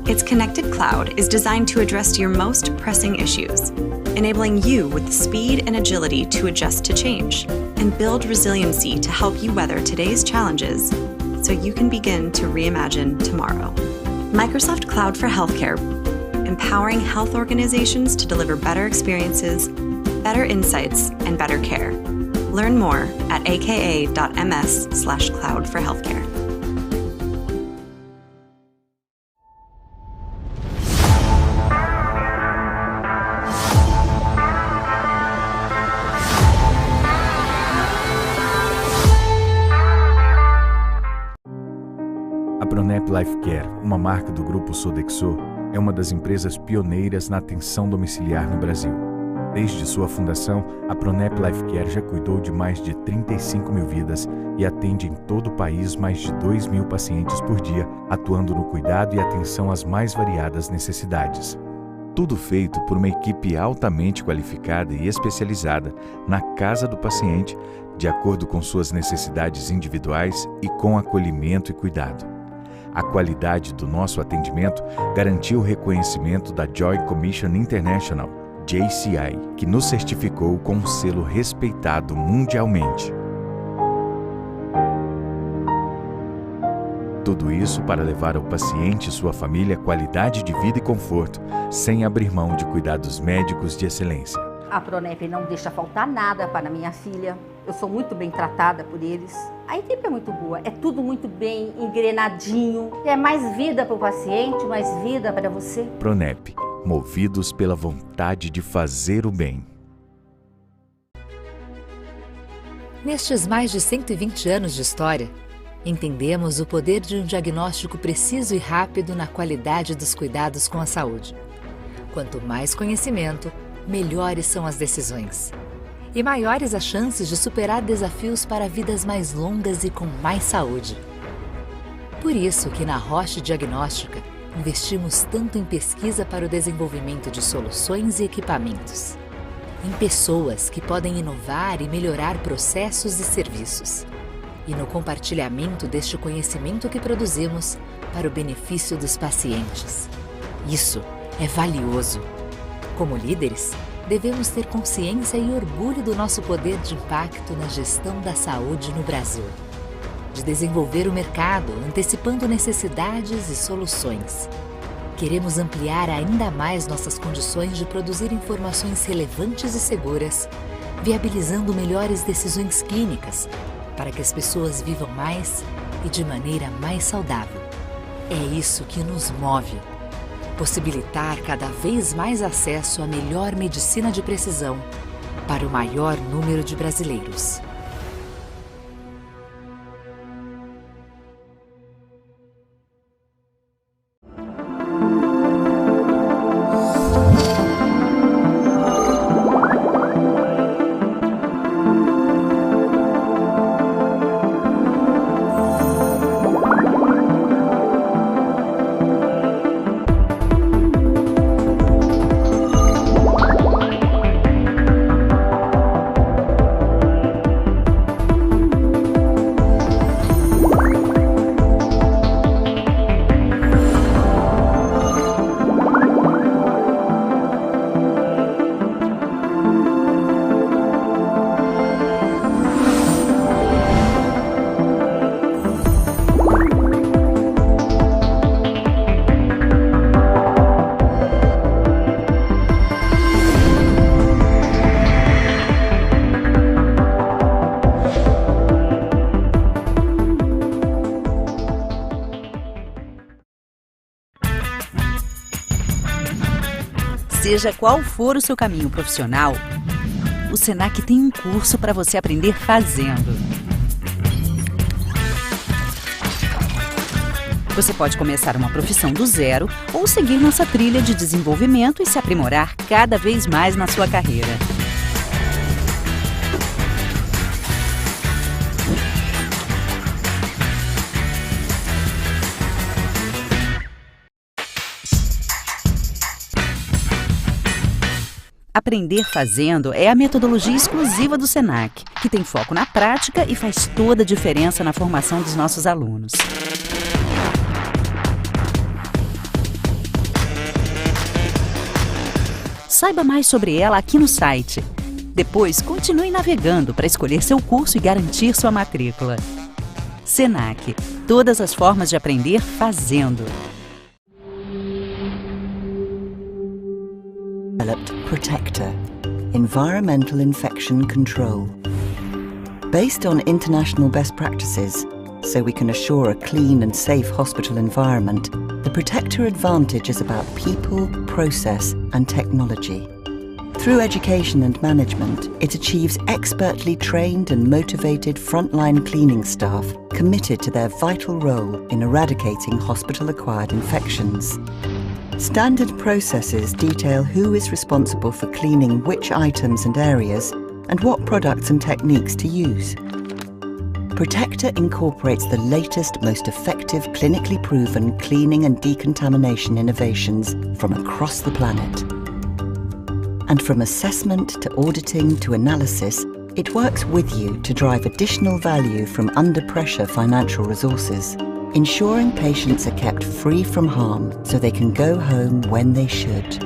Its connected cloud is designed to address your most pressing issues, enabling you with the speed and agility to adjust to change and build resiliency to help you weather today's challenges so you can begin to reimagine tomorrow. Microsoft Cloud for Healthcare, empowering health organizations to deliver better experiences, better insights, and better care. Learn more at aka.ms/cloud for healthcare. Pronep Life Care, uma marca do grupo Sodexo, é uma das empresas pioneiras na atenção domiciliar no Brasil. Desde sua fundação, a Pronep Life Care já cuidou de mais de 35 mil vidas e atende em todo o país mais de 2.000 pacientes por dia, atuando no cuidado e atenção às mais variadas necessidades. Tudo feito por uma equipe altamente qualificada e especializada na casa do paciente, de acordo com suas necessidades individuais e com acolhimento e cuidado. A qualidade do nosso atendimento garantiu o reconhecimento da Joint Commission International, JCI, que nos certificou com um selo respeitado mundialmente. Tudo isso para levar ao paciente e sua família qualidade de vida e conforto, sem abrir mão de cuidados médicos de excelência. A Pronep não deixa faltar nada para minha filha. Eu sou muito bem tratada por eles. A equipe é muito boa, é tudo muito bem engrenadinho. É mais vida para o paciente, mais vida para você. Pronep, movidos pela vontade de fazer o bem. Nestes mais de 120 anos de história, entendemos o poder de um diagnóstico preciso e rápido na qualidade dos cuidados com a saúde. Quanto mais conhecimento, melhores são as decisões. E maiores as chances de superar desafios para vidas mais longas e com mais saúde. Por isso que na Roche Diagnóstica, investimos tanto em pesquisa para o desenvolvimento de soluções e equipamentos. Em pessoas que podem inovar e melhorar processos e serviços. E no compartilhamento deste conhecimento que produzimos para o benefício dos pacientes. Isso é valioso. Como líderes, devemos ter consciência e orgulho do nosso poder de impacto na gestão da saúde no Brasil. De desenvolver o mercado, antecipando necessidades e soluções. Queremos ampliar ainda mais nossas condições de produzir informações relevantes e seguras, viabilizando melhores decisões clínicas, para que as pessoas vivam mais e de maneira mais saudável. É isso que nos move. Possibilitar cada vez mais acesso à melhor medicina de precisão para o maior número de brasileiros. Seja qual for o seu caminho profissional, o Senac tem um curso para você aprender fazendo. Você pode começar uma profissão do zero ou seguir nossa trilha de desenvolvimento e se aprimorar cada vez mais na sua carreira. Aprender fazendo é a metodologia exclusiva do Senac, que tem foco na prática e faz toda a diferença na formação dos nossos alunos. Saiba mais sobre ela aqui no site. Depois, continue navegando para escolher seu curso e garantir sua matrícula. Senac, todas as formas de aprender fazendo. Developed Protector, Environmental Infection Control. Based on international best practices, so we can assure a clean and safe hospital environment, the Protector Advantage is about people, process and technology. Through education and management, it achieves expertly trained and motivated frontline cleaning staff committed to their vital role in eradicating hospital-acquired infections. Standard processes detail who is responsible for cleaning which items and areas and what products and techniques to use. Protector incorporates the latest, most effective, clinically proven cleaning and decontamination innovations from across the planet. And from assessment to auditing to analysis, it works with you to drive additional value from under-pressure financial resources, ensuring patients are kept free from harm so they can go home when they should.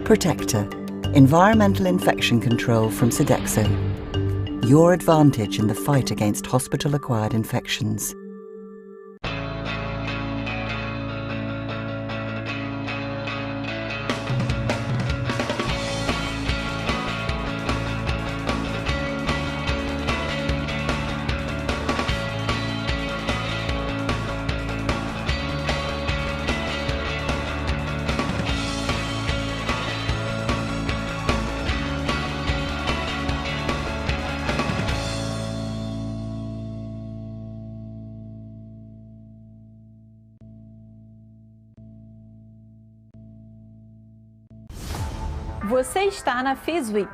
Protector, environmental infection control from Sodexo. Your advantage in the fight against hospital-acquired infections. Você está na FIS Week.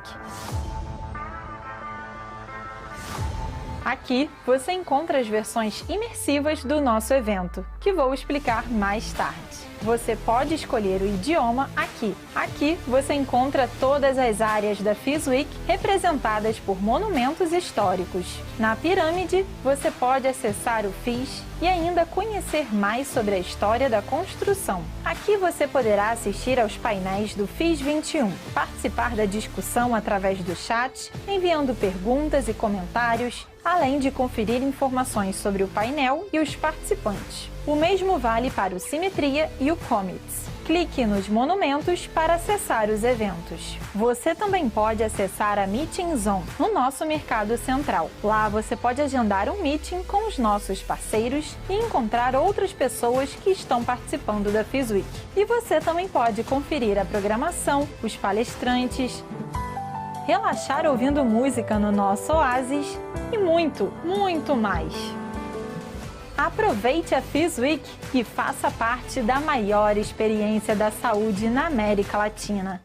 Aqui você encontra as versões imersivas do nosso evento, que vou explicar mais tarde. Você pode escolher o idioma aqui. Aqui você encontra todas as áreas da FIS Week representadas por monumentos históricos. Na pirâmide, você pode acessar o FIS e ainda conhecer mais sobre a história da construção. Aqui você poderá assistir aos painéis do FIS 21, participar da discussão através do chat, enviando perguntas e comentários, além de conferir informações sobre o painel e os participantes. O mesmo vale para o Simetria e o Commits. Clique nos monumentos para acessar os eventos. Você também pode acessar a Meeting Zone no nosso Mercado Central. Lá você pode agendar um meeting com os nossos parceiros e encontrar outras pessoas que estão participando da FIS Week. E você também pode conferir a programação, os palestrantes, relaxar ouvindo música no nosso Oasis e muito, muito mais. Aproveite a FIS Week e faça parte da maior experiência da saúde na América Latina.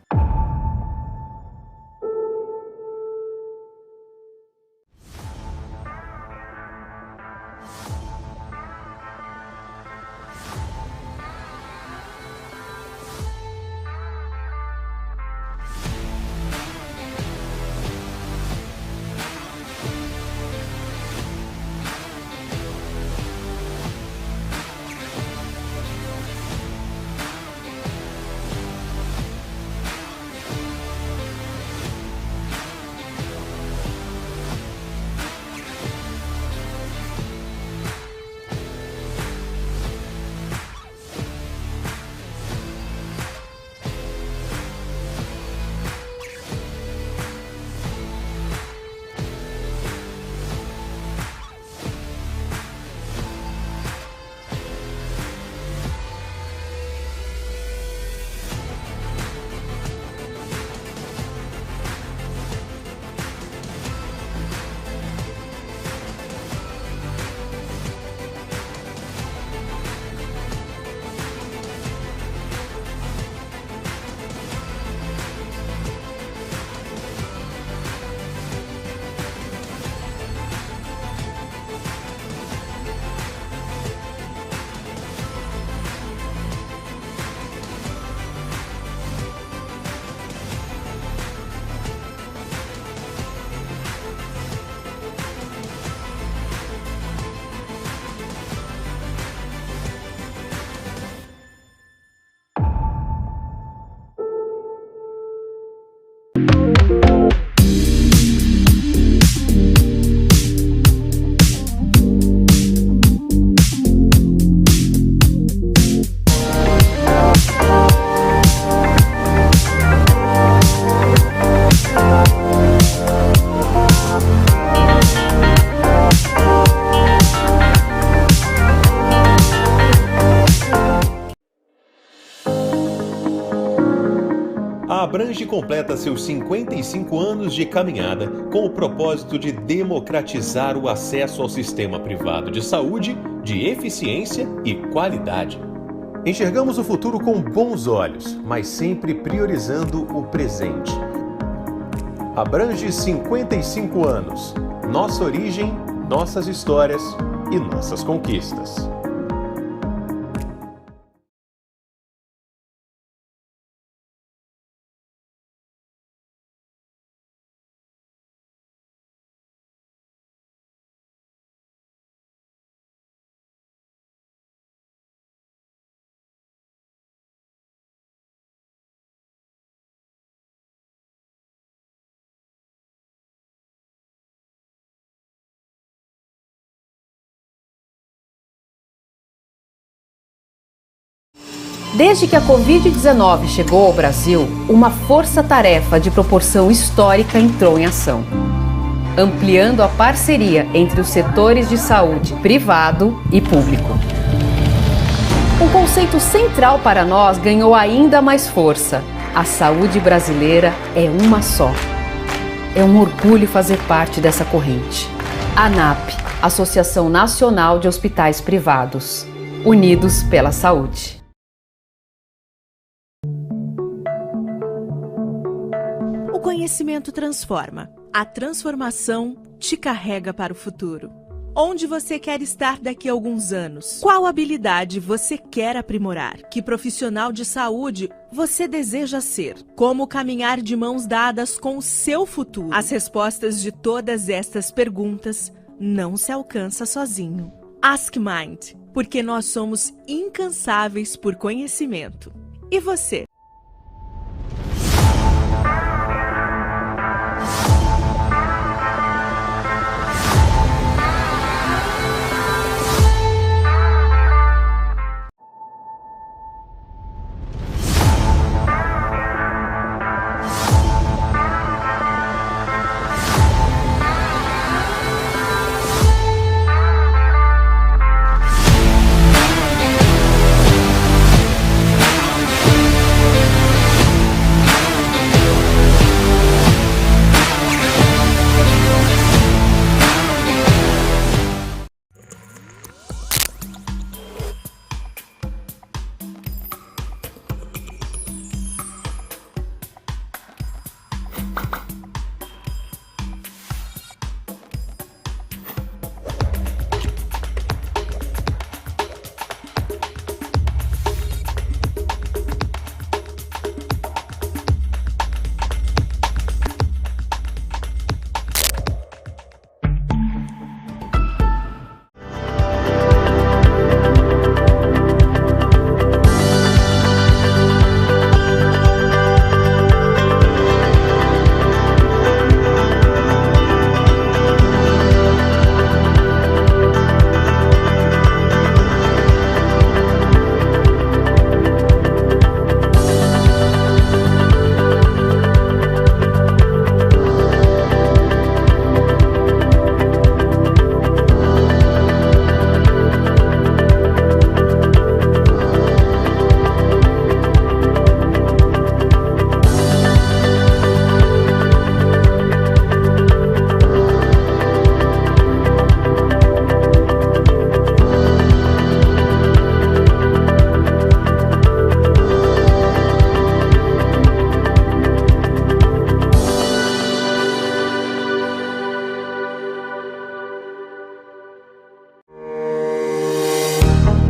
Abrange completa seus 55 anos de caminhada com o propósito de democratizar o acesso ao sistema privado de saúde, de eficiência e qualidade. Enxergamos o futuro com bons olhos, mas sempre priorizando o presente. Abrange 55 anos. Nossa origem, nossas histórias e nossas conquistas. Desde que a Covid-19 chegou ao Brasil, uma força-tarefa de proporção histórica entrou em ação, ampliando a parceria entre os setores de saúde privado e público. Um conceito central para nós ganhou ainda mais força: a saúde brasileira é uma só. É um orgulho fazer parte dessa corrente. ANAP, Associação Nacional de Hospitais Privados, unidos pela saúde. O conhecimento transforma. A transformação te carrega para o futuro. Onde você quer estar daqui a alguns anos? Qual habilidade você quer aprimorar? Que profissional de saúde você deseja ser? Como caminhar de mãos dadas com o seu futuro? As respostas de todas estas perguntas não se alcança sozinho. Ask Mind, porque nós somos incansáveis por conhecimento. E você?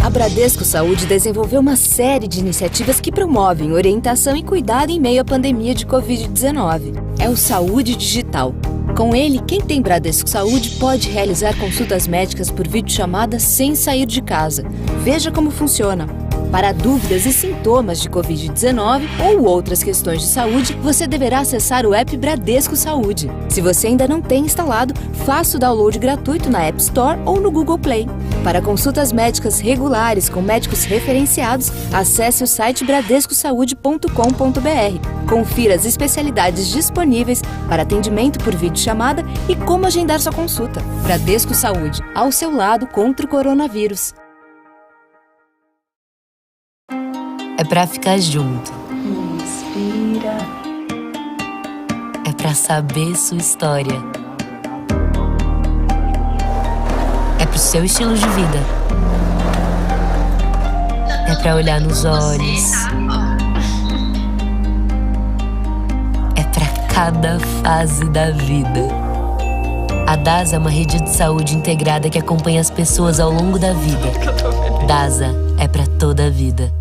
A Bradesco Saúde desenvolveu uma série de iniciativas que promovem orientação e cuidado em meio à pandemia de Covid-19. É o Saúde Digital. Com ele, quem tem Bradesco Saúde pode realizar consultas médicas por videochamada sem sair de casa. Veja como funciona. Para dúvidas e sintomas de Covid-19 ou outras questões de saúde, você deverá acessar o app Bradesco Saúde. Se você ainda não tem instalado, faça o download gratuito na App Store ou no Google Play. Para consultas médicas regulares com médicos referenciados, acesse o site bradescosaude.com.br. Confira as especialidades disponíveis para atendimento por videochamada e como agendar sua consulta. Bradesco Saúde, ao seu lado contra o coronavírus. É pra ficar junto. Inspira, para saber sua história. É pro seu estilo de vida. É para olhar nos olhos. É para cada fase da vida. A DASA é uma rede de saúde integrada que acompanha as pessoas ao longo da vida. DASA é para toda a vida.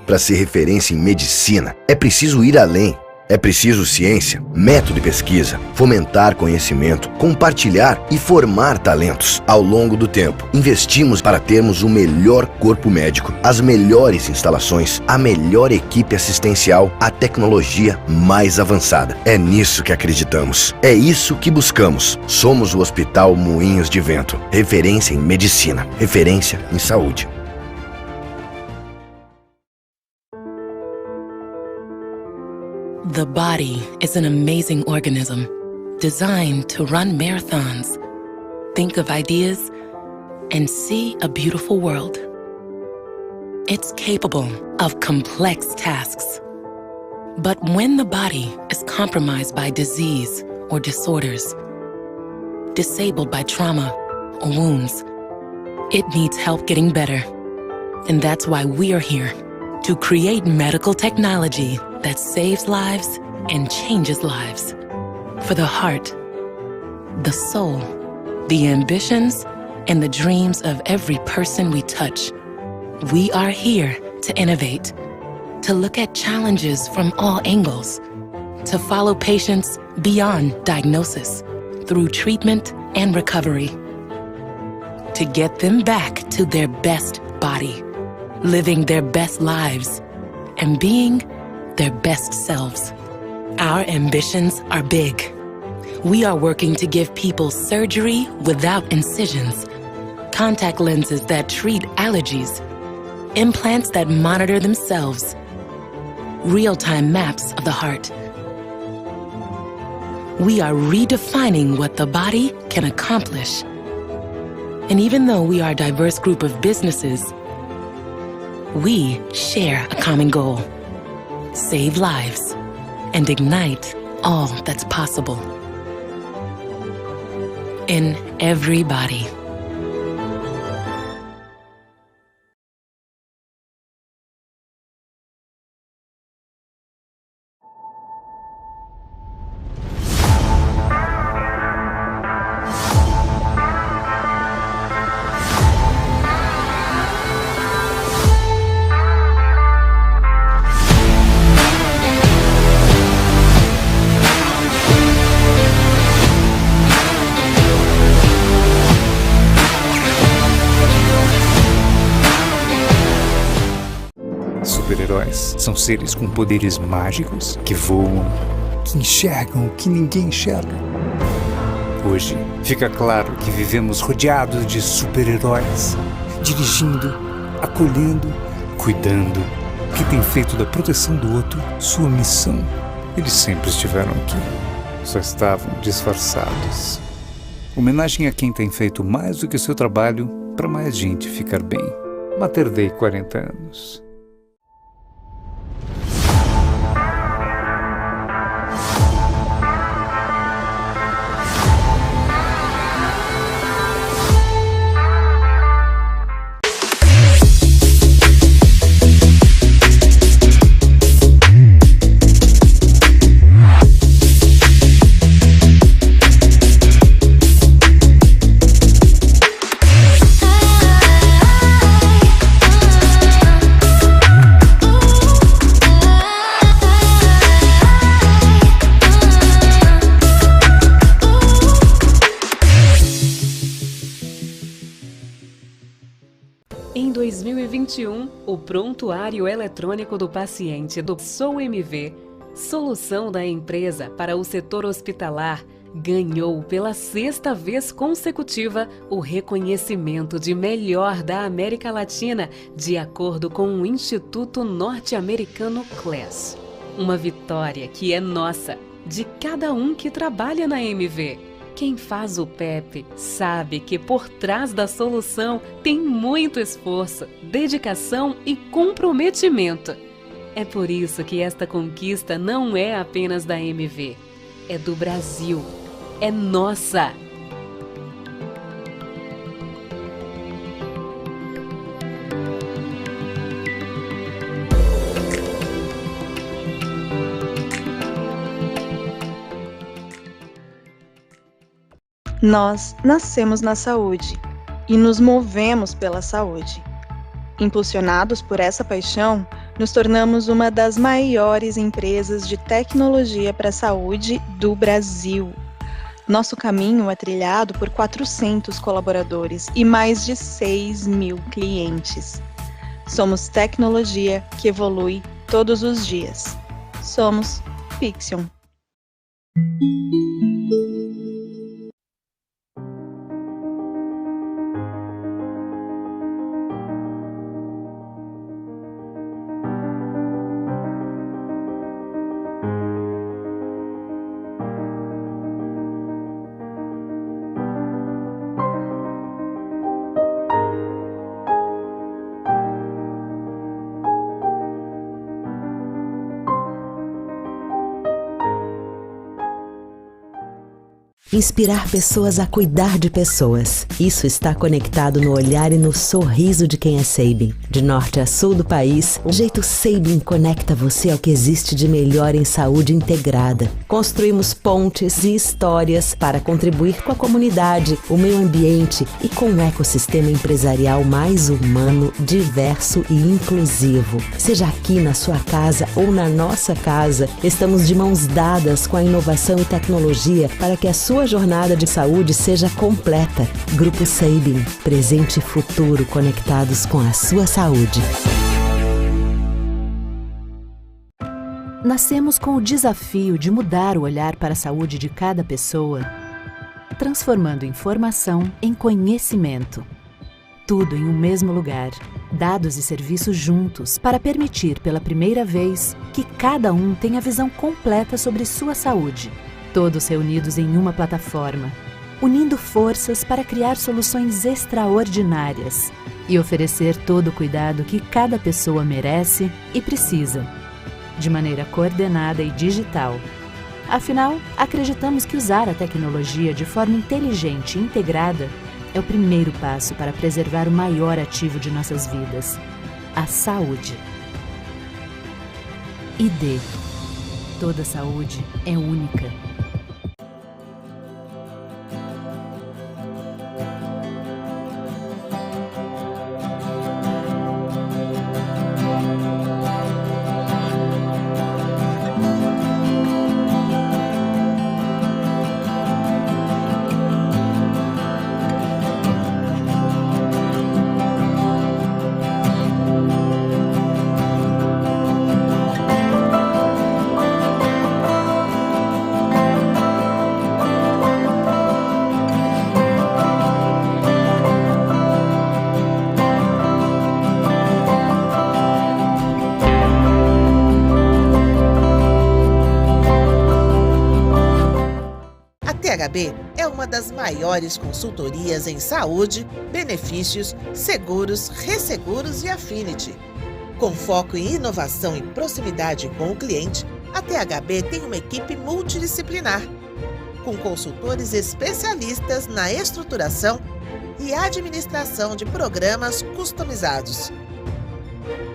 Para ser referência em medicina, é preciso ir além. É preciso ciência, método de pesquisa, fomentar conhecimento, compartilhar e formar talentos. Ao longo do tempo, investimos para termos o melhor corpo médico, as melhores instalações, a melhor equipe assistencial, a tecnologia mais avançada. É nisso que acreditamos. É isso que buscamos. Somos o Hospital Moinhos de Vento. Referência em medicina, referência em saúde. The body is an amazing organism, designed to run marathons, think of ideas, and see a beautiful world. It's capable of complex tasks. But when the body is compromised by disease or disorders, disabled by trauma or wounds, it needs help getting better. And that's why we're here, to create medical technology that saves lives and changes lives. For the heart, the soul, the ambitions, and the dreams of every person we touch, we are here to innovate, to look at challenges from all angles, to follow patients beyond diagnosis, through treatment and recovery, to get them back to their best body, living their best lives, and being their best selves. Our ambitions are big. We are working to give people surgery without incisions, contact lenses that treat allergies, implants that monitor themselves, real-time maps of the heart. We are redefining what the body can accomplish. And even though we are a diverse group of businesses, we share a common goal: save lives and ignite all that's possible in every body. Super-heróis são seres com poderes mágicos que voam, que enxergam o que ninguém enxerga. Hoje, fica claro que vivemos rodeados de super-heróis, dirigindo, acolhendo, cuidando, que têm feito da proteção do outro sua missão. Eles sempre estiveram aqui, só estavam disfarçados. Homenagem a quem tem feito mais do que o seu trabalho para mais gente ficar bem. Mater Dei 40 anos. Em 2021, o prontuário eletrônico do paciente do SOMV Solução da empresa para o setor hospitalar ganhou pela 6ª vez consecutiva o reconhecimento de melhor da América Latina, de acordo com o Instituto Norte-Americano CLES. Uma vitória que é nossa, de cada um que trabalha na MV. Quem faz o PEP sabe que por trás da solução tem muito esforço, dedicação e comprometimento. É por isso que esta conquista não é apenas da MV, é do Brasil, é nossa! Nós nascemos na saúde e nos movemos pela saúde. Impulsionados por essa paixão, nos tornamos uma das maiores empresas de tecnologia para a saúde do Brasil. Nosso caminho é trilhado por 400 colaboradores e mais de 6.000 clientes. Somos tecnologia que evolui todos os dias. Somos Fixion. Inspirar pessoas a cuidar de pessoas. Isso está conectado no olhar e no sorriso de quem é Sabin. De norte a sul do país, o jeito Sabin conecta você ao que existe de melhor em saúde integrada. Construímos pontes e histórias para contribuir com a comunidade, o meio ambiente e com um ecossistema empresarial mais humano, diverso e inclusivo. Seja aqui na sua casa ou na nossa casa, estamos de mãos dadas com a inovação e tecnologia para que a sua jornada de saúde seja completa. Grupo Sabin, presente e futuro conectados com a sua saúde. Nascemos com o desafio de mudar o olhar para a saúde de cada pessoa, transformando informação em conhecimento. Tudo em um mesmo lugar, dados e serviços juntos para permitir pela primeira vez que cada um tenha a visão completa sobre sua saúde. Todos reunidos em uma plataforma, unindo forças para criar soluções extraordinárias e oferecer todo o cuidado que cada pessoa merece e precisa, de maneira coordenada e digital. Afinal, acreditamos que usar a tecnologia de forma inteligente e integrada é o primeiro passo para preservar o maior ativo de nossas vidas, a saúde. ID. Toda saúde é única. THB é uma das maiores consultorias em saúde, benefícios, seguros, resseguros e affinity. Com foco em inovação e proximidade com o cliente, a THB tem uma equipe multidisciplinar, com consultores especialistas na estruturação e administração de programas customizados.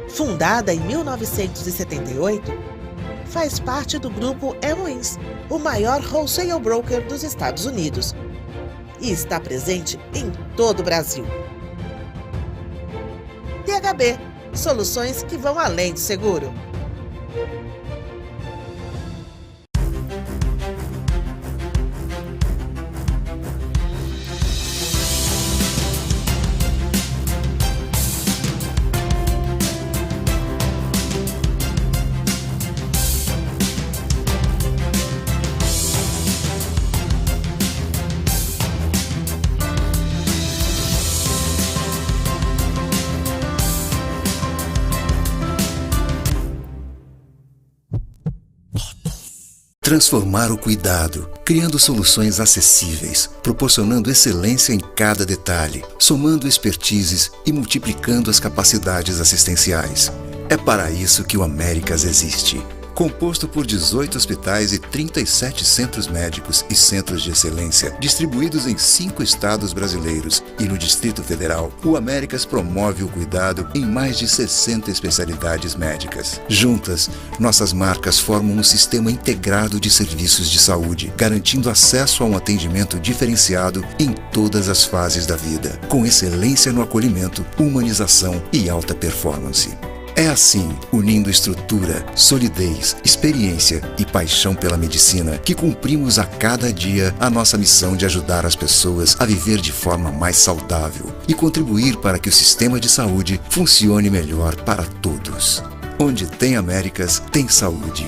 Fundada em 1978, faz parte do grupo MODELOS, o maior wholesale broker dos Estados Unidos, e está presente em todo o Brasil. THB, soluções que vão além do seguro. Transformar o cuidado, criando soluções acessíveis, proporcionando excelência em cada detalhe, somando expertises e multiplicando as capacidades assistenciais. É para isso que o Américas existe. Composto por 18 hospitais e 37 centros médicos e centros de excelência, distribuídos em 5 estados brasileiros e no Distrito Federal, o Américas promove o cuidado em mais de 60 especialidades médicas. Juntas, nossas marcas formam um sistema integrado de serviços de saúde, garantindo acesso a um atendimento diferenciado em todas as fases da vida, com excelência no acolhimento, humanização e alta performance. É assim, unindo estrutura, solidez, experiência e paixão pela medicina, que cumprimos a cada dia a nossa missão de ajudar as pessoas a viver de forma mais saudável e contribuir para que o sistema de saúde funcione melhor para todos. Onde tem Américas, tem saúde.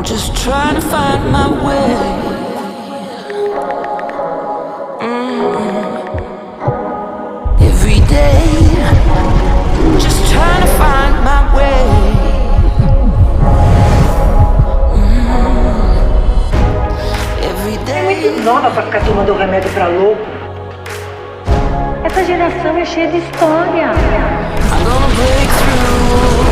Just trying to find my way. Every day, just trying to find my way. Every day. É muito nova pra ficar tomando remédio pra louco. Essa geração é cheia de história. I'm gonna break through.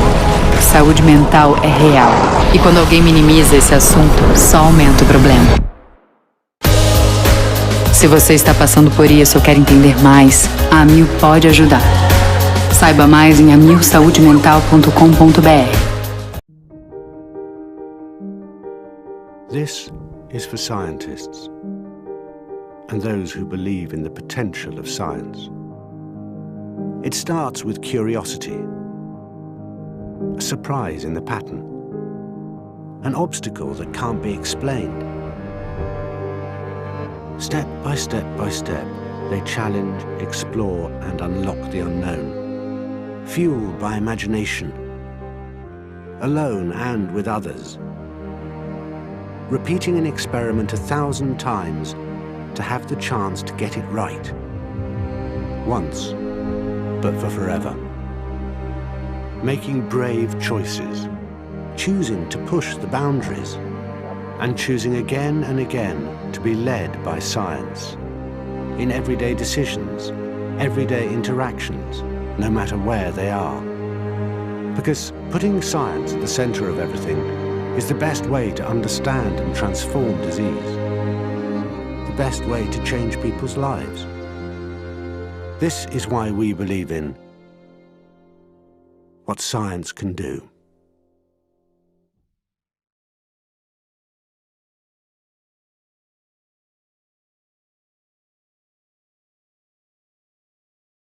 Saúde mental é real. E quando alguém minimiza esse assunto, só aumenta o problema. Se você está passando por isso ou quer entender mais, a Amil pode ajudar. Saiba mais em amilsaudemental.com.br. This is for scientists and those who believe in the potential of science. It starts with curiosity. A surprise in the pattern, an obstacle that can't be explained. Step by step by step, they challenge, explore, and unlock the unknown, fueled by imagination, alone and with others, repeating an experiment 1,000 times to have the chance to get it right, once, but for forever. Making brave choices, choosing to push the boundaries, and choosing again and again to be led by science in everyday decisions, everyday interactions, no matter where they are. Because putting science at the center of everything is the best way to understand and transform disease, the best way to change people's lives. This is why we believe in what science can do.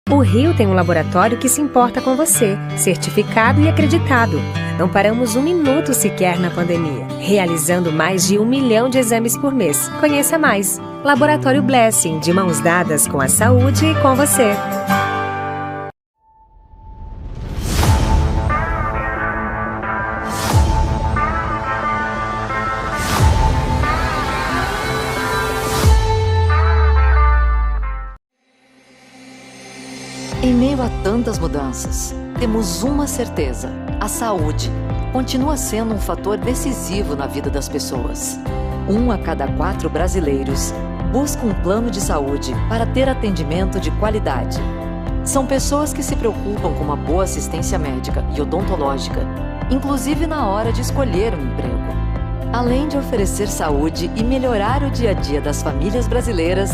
O Rio tem um laboratório que se importa com você, certificado e acreditado. Não paramos um minuto sequer na pandemia, realizando mais de 1 milhão de exames por mês. Conheça mais. Laboratório Blessing, de mãos dadas com a saúde e com você. Em meio a tantas mudanças, temos uma certeza: a saúde continua sendo um fator decisivo na vida das pessoas. 1 a cada 4 brasileiros busca um plano de saúde para ter atendimento de qualidade. São pessoas que se preocupam com uma boa assistência médica e odontológica, inclusive na hora de escolher um emprego. Além de oferecer saúde e melhorar o dia a dia das famílias brasileiras,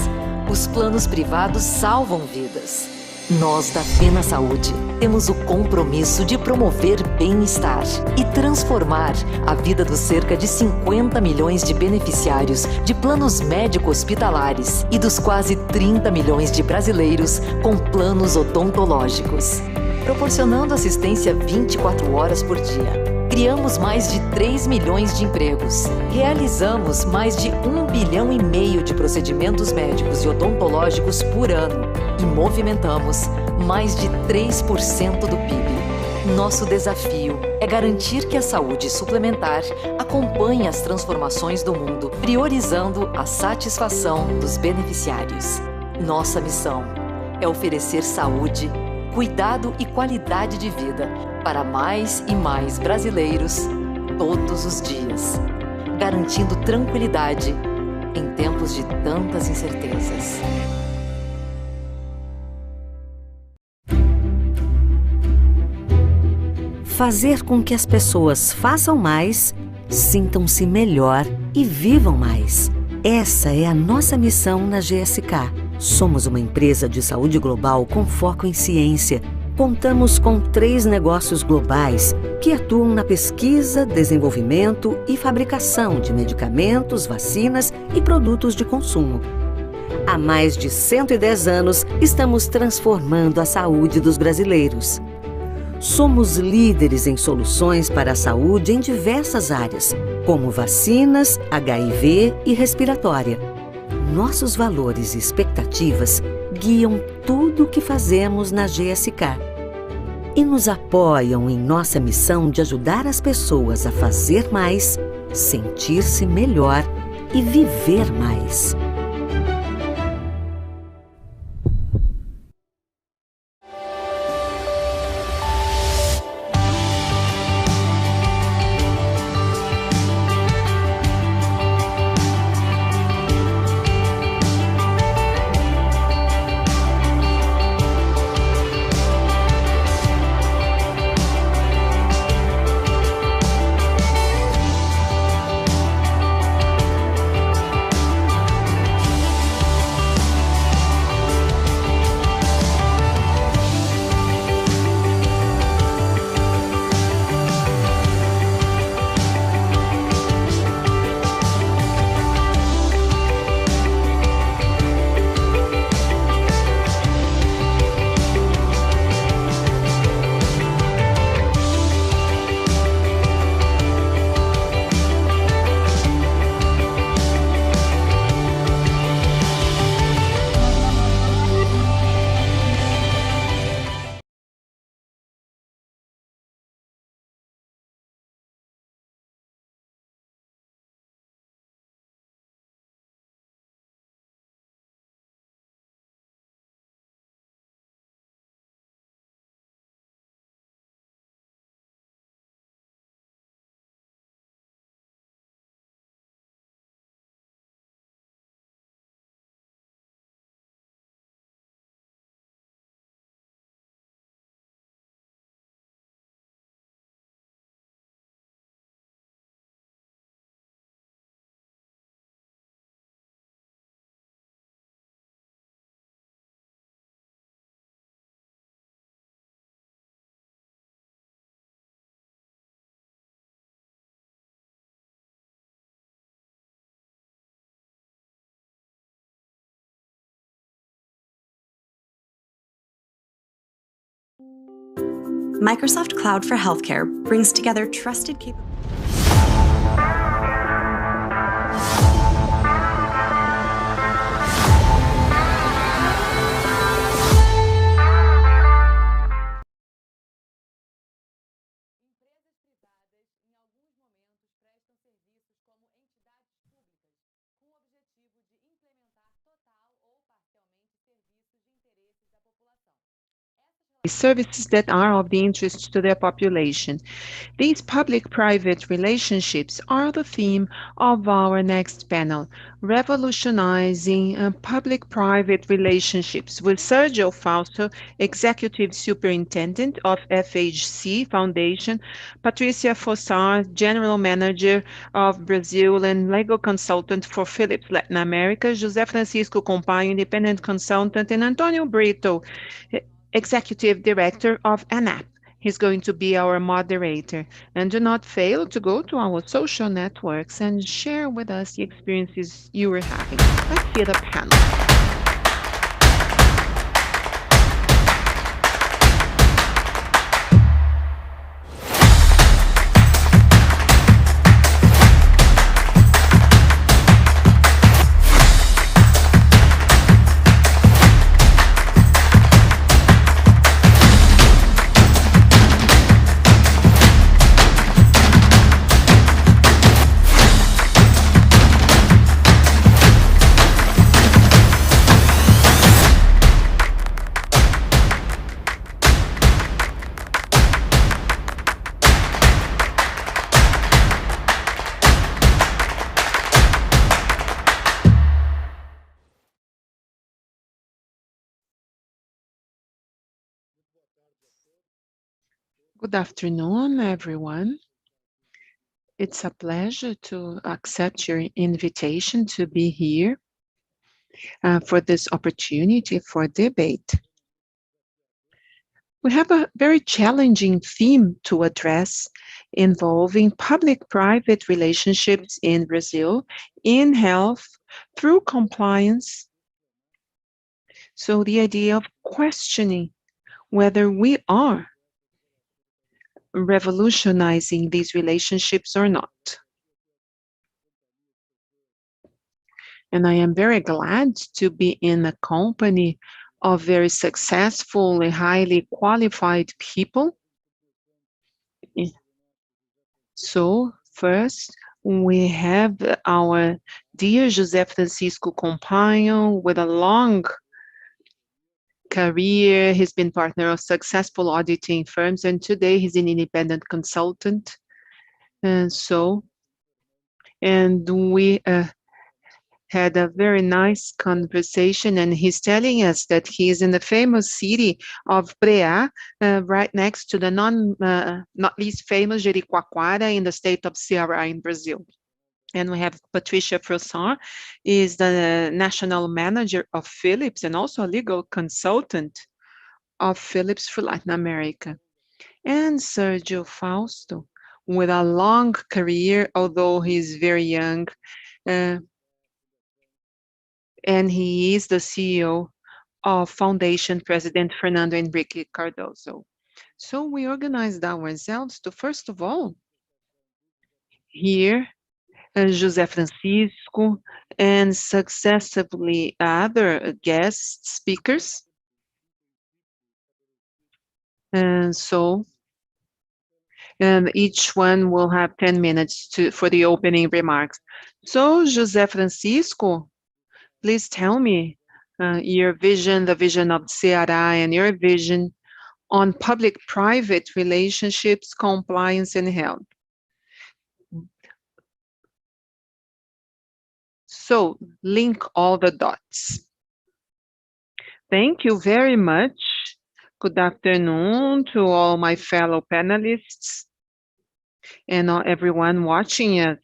os planos privados salvam vidas. Nós da Pena Saúde temos o compromisso de promover bem-estar e transformar a vida dos cerca de 50 milhões de beneficiários de planos médico-hospitalares e dos quase 30 milhões de brasileiros com planos odontológicos. Proporcionando assistência 24 horas por dia. Criamos mais de 3 milhões de empregos. Realizamos mais de 1,5 bilhão de procedimentos médicos e odontológicos por ano. E movimentamos mais de 3% do PIB. Nosso desafio é garantir que a saúde suplementar acompanhe as transformações do mundo, priorizando a satisfação dos beneficiários. Nossa missão é oferecer saúde, cuidado e qualidade de vida para mais e mais brasileiros todos os dias, garantindo tranquilidade em tempos de tantas incertezas. Fazer com que as pessoas façam mais, sintam-se melhor e vivam mais. Essa é a nossa missão na GSK. Somos uma empresa de saúde global com foco em ciência. Contamos com 3 negócios globais que atuam na pesquisa, desenvolvimento e fabricação de medicamentos, vacinas e produtos de consumo. Há mais de 110 anos, estamos transformando a saúde dos brasileiros. Somos líderes em soluções para a saúde em diversas áreas, como vacinas, HIV e respiratória. Nossos valores e expectativas guiam tudo o que fazemos na GSK e nos apoiam em nossa missão de ajudar as pessoas a fazer mais, sentir-se melhor e viver mais. Microsoft Cloud for Healthcare brings together trusted capabilities. Services that are of the interest to their population. These public-private relationships are the theme of our next panel, Revolutionizing Public-Private Relationships, with Sergio Fausto, Executive Superintendent of FHC Foundation, Patricia Fossar, General Manager of Brazil and Legal Consultant for Philips Latin America, José Francisco Compaio, Independent Consultant, and Antonio Brito, Executive Director of ANAP. He's going to be our moderator. And do not fail to go to our social networks and share with us the experiences you were having. Let's hear the panel. Good afternoon, everyone. It's a pleasure to accept your invitation to be here for this opportunity for debate. We have a very challenging theme to address involving public-private relationships in Brazil in health through compliance. So the idea of questioning whether we are revolutionizing these relationships or not. And I am very glad to be in a company of very successful and highly qualified people. So first, we have our dear José Francisco Compagno with a long career. He's been partner of successful auditing firms, and today he's an independent consultant. And we had a very nice conversation, and he's telling us that he is in the famous city of Preá, right next to the not least famous Jericoacoara in the state of Ceará in Brazil. And we have Patricia Frosson, is the national manager of Philips and also a legal consultant of Philips for Latin America. And Sergio Fausto, with a long career, although he's very young, and he is the CEO of Foundation President Fernando Henrique Cardoso. So we organized ourselves to, first of all, hear José Francisco and successively other guest speakers. And so each one will have 10 minutes for the opening remarks. So José Francisco, please tell me your vision, the vision of Ceará, and your vision on public-private relationships, compliance, and health. So, link all the dots. Thank you very much. Good afternoon to all my fellow panelists and everyone watching us.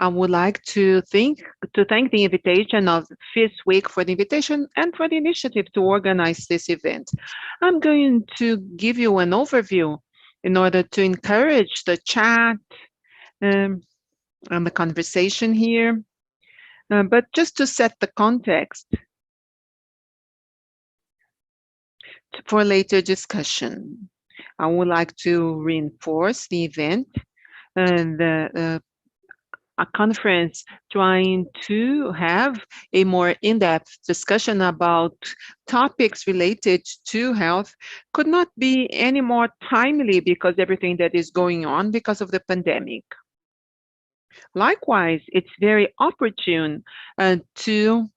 I would like to thank the invitation of FIS Week for the invitation and for the initiative to organize this event. I'm going to give you an overview in order to encourage the chat and the conversation here. But just to set the context for later discussion, I would like to reinforce the event and a conference trying to have a more in-depth discussion about topics related to health could not be any more timely because everything that is going on because of the pandemic. Likewise, it's very opportune to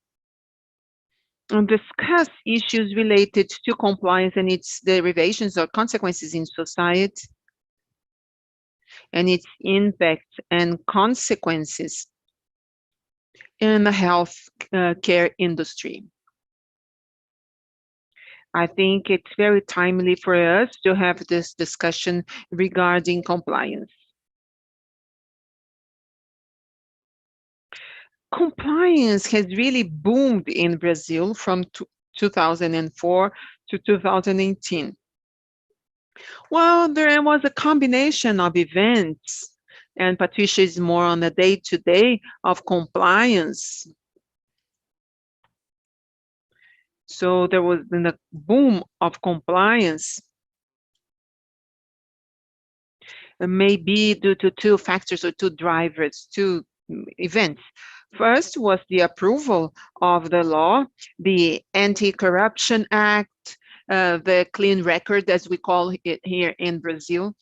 discuss issues related to compliance and its derivations or consequences in society, and its impacts and consequences in the health care industry. I think it's very timely for us to have this discussion regarding compliance. Compliance has really boomed in Brazil from 2004 to 2018. Well, there was a combination of events, and Patricia is more on the day-to-day of compliance. So there was the boom of compliance, maybe due to two factors or two drivers, two events. First was the approval of the law, the Anti-Corruption Act, the Clean Record, as we call it here in Brazil.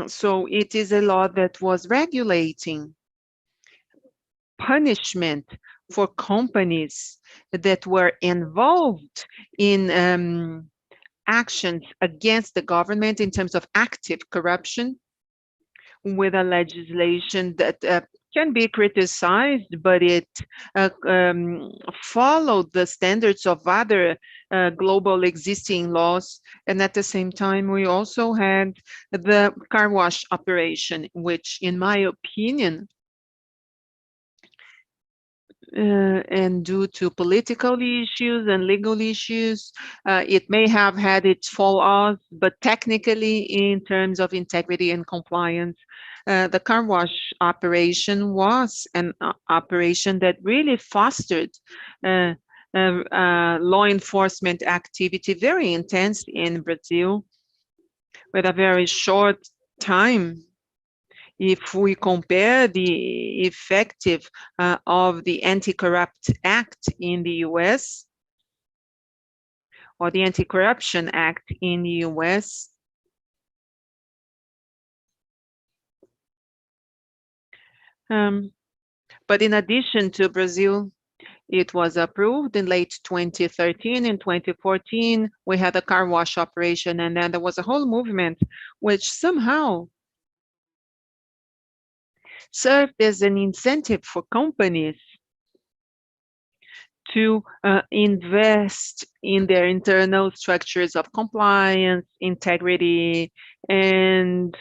So it is a law that was regulating punishment for companies that were involved in actions against the government in terms of active corruption, with a legislation that can be criticized, but it followed the standards of other global existing laws. And at the same time, we also had the car wash operation, which, in my opinion, and due to political issues and legal issues, it may have had its flaws, but technically, in terms of integrity and compliance, the car wash operation was an operation that really fostered law enforcement activity, very intense in Brazil, with a very short time. If we compare the effective of the Anti-Corrupt Act in the US or the Anti-Corruption Act in the US, but in addition to Brazil, it was approved in late 2013. In 2014, we had a car wash operation, and then there was a whole movement which somehow served as an incentive for companies to invest in their internal structures of compliance, integrity, and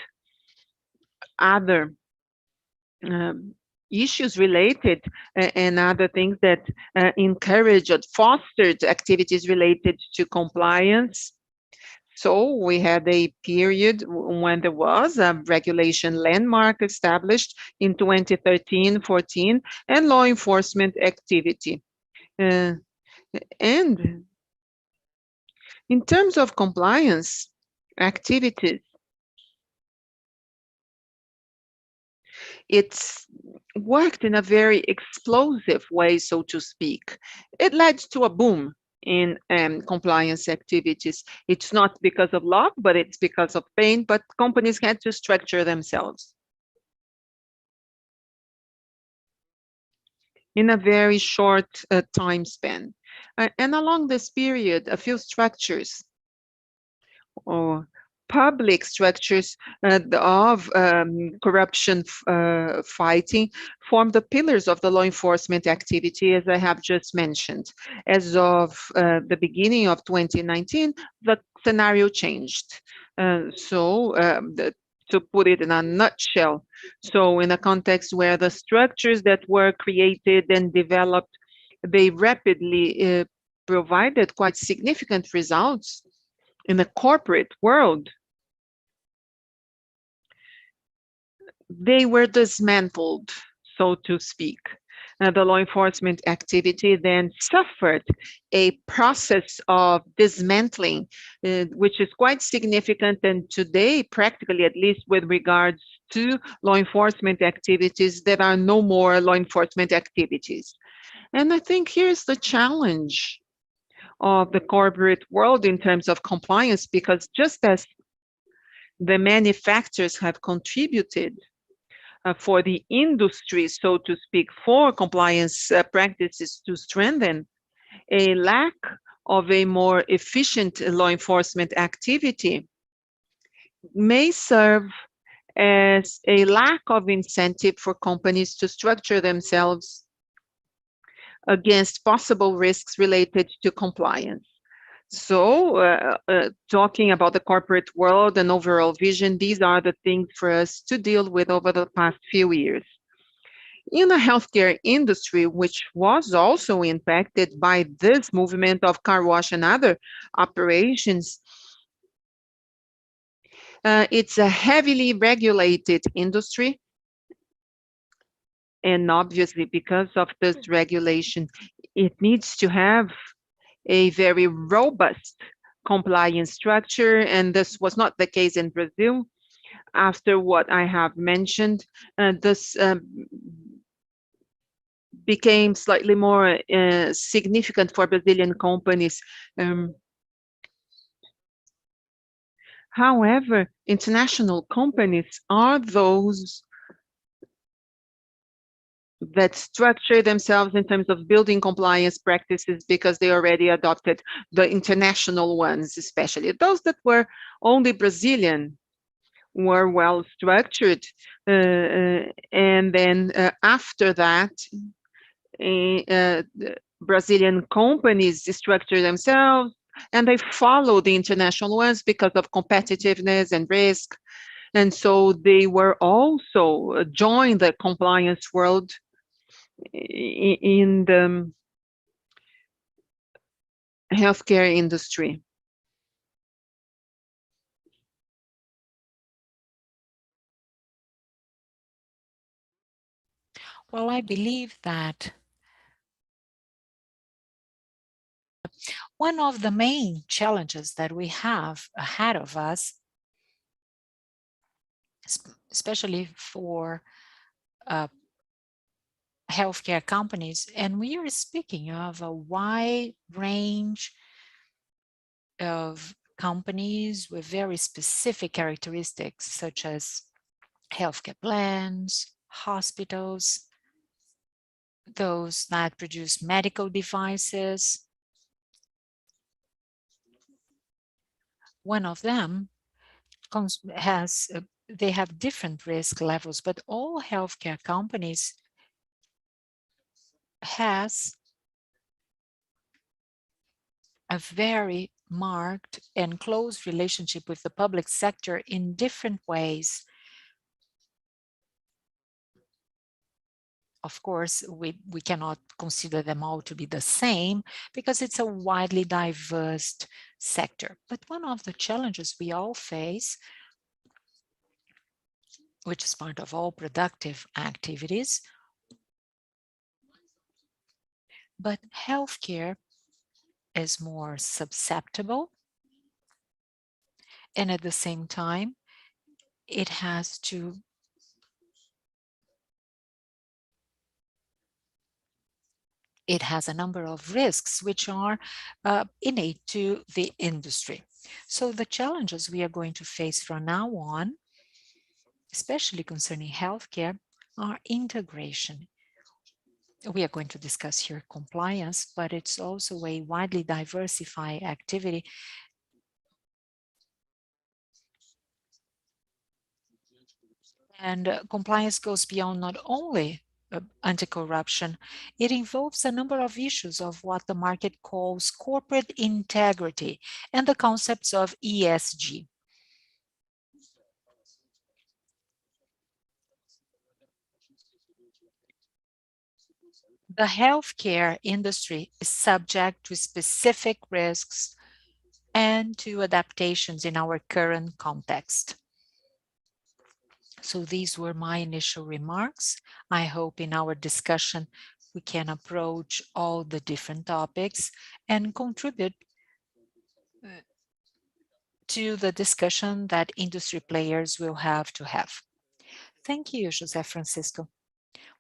other issues related, and other things that encouraged or fostered activities related to compliance. So we had a period when there was a regulation landmark established in 2013-14 and law enforcement activity. And in terms of compliance activities, it's worked in a very explosive way, so to speak. It led to a boom in compliance activities. It's not because of luck, but it's because of pain, but companies had to structure themselves in a very short time span. And along this period, a few structures or public structures of corruption fighting form the pillars of the law enforcement activity, as I have just mentioned. As of the beginning of 2019, the scenario changed. To put it in a nutshell, so in a context where the structures that were created and developed, they rapidly provided quite significant results in the corporate world, they were dismantled, so to speak. The law enforcement activity then suffered a process of dismantling, which is quite significant. And today, practically, at least with regards to law enforcement activities, there are no more law enforcement activities. And I think here's the challenge of the corporate world in terms of compliance, because just as the manufacturers have contributed for the industry, so to speak, for compliance practices to strengthen, a lack of a more efficient law enforcement activity may serve as a lack of incentive for companies to structure themselves against possible risks related to compliance. So talking about the corporate world and overall vision, these are the things for us to deal with over the past few years. In the healthcare industry, which was also impacted by this movement of car wash and other operations, it's a heavily regulated industry. And obviously, because of this regulation, it needs to have a very robust compliance structure, and this was not the case in Brazil. After what I have mentioned, this became slightly more significant for Brazilian companies. However, international companies are those that structure themselves in terms of building compliance practices because they already adopted the international ones, especially those that were only Brazilian. were well structured, and then after that, the Brazilian companies structured themselves, and they followed the international ones because of competitiveness and risk. And so they were also joined the compliance world in the healthcare industry. Well, I believe that one of the main challenges that we have ahead of us, especially for healthcare companies, and we are speaking of a wide range of companies with very specific characteristics, such as healthcare plans, hospitals, those that produce medical devices. One of them has, they have different risk levels, but all healthcare companies has a very marked and close relationship with the public sector in different ways. Of course, we cannot consider them all to be the same because it's a widely diverse sector. But one of the challenges we all face, which is part of all productive activities, but healthcare is more susceptible, and at the same time, it has a number of risks which are innate to the industry. So the challenges we are going to face from now on, especially concerning healthcare, are integration. We are going to discuss here compliance, but it's also a widely diversified activity. And compliance goes beyond not only anti-corruption, it involves a number of issues of what the market calls corporate integrity and the concepts of ESG. The healthcare industry is subject to specific risks and to adaptations in our current context. So these were my initial remarks. I hope in our discussion we can approach all the different topics and contribute to the discussion that industry players will have to have. Thank you, José Francisco.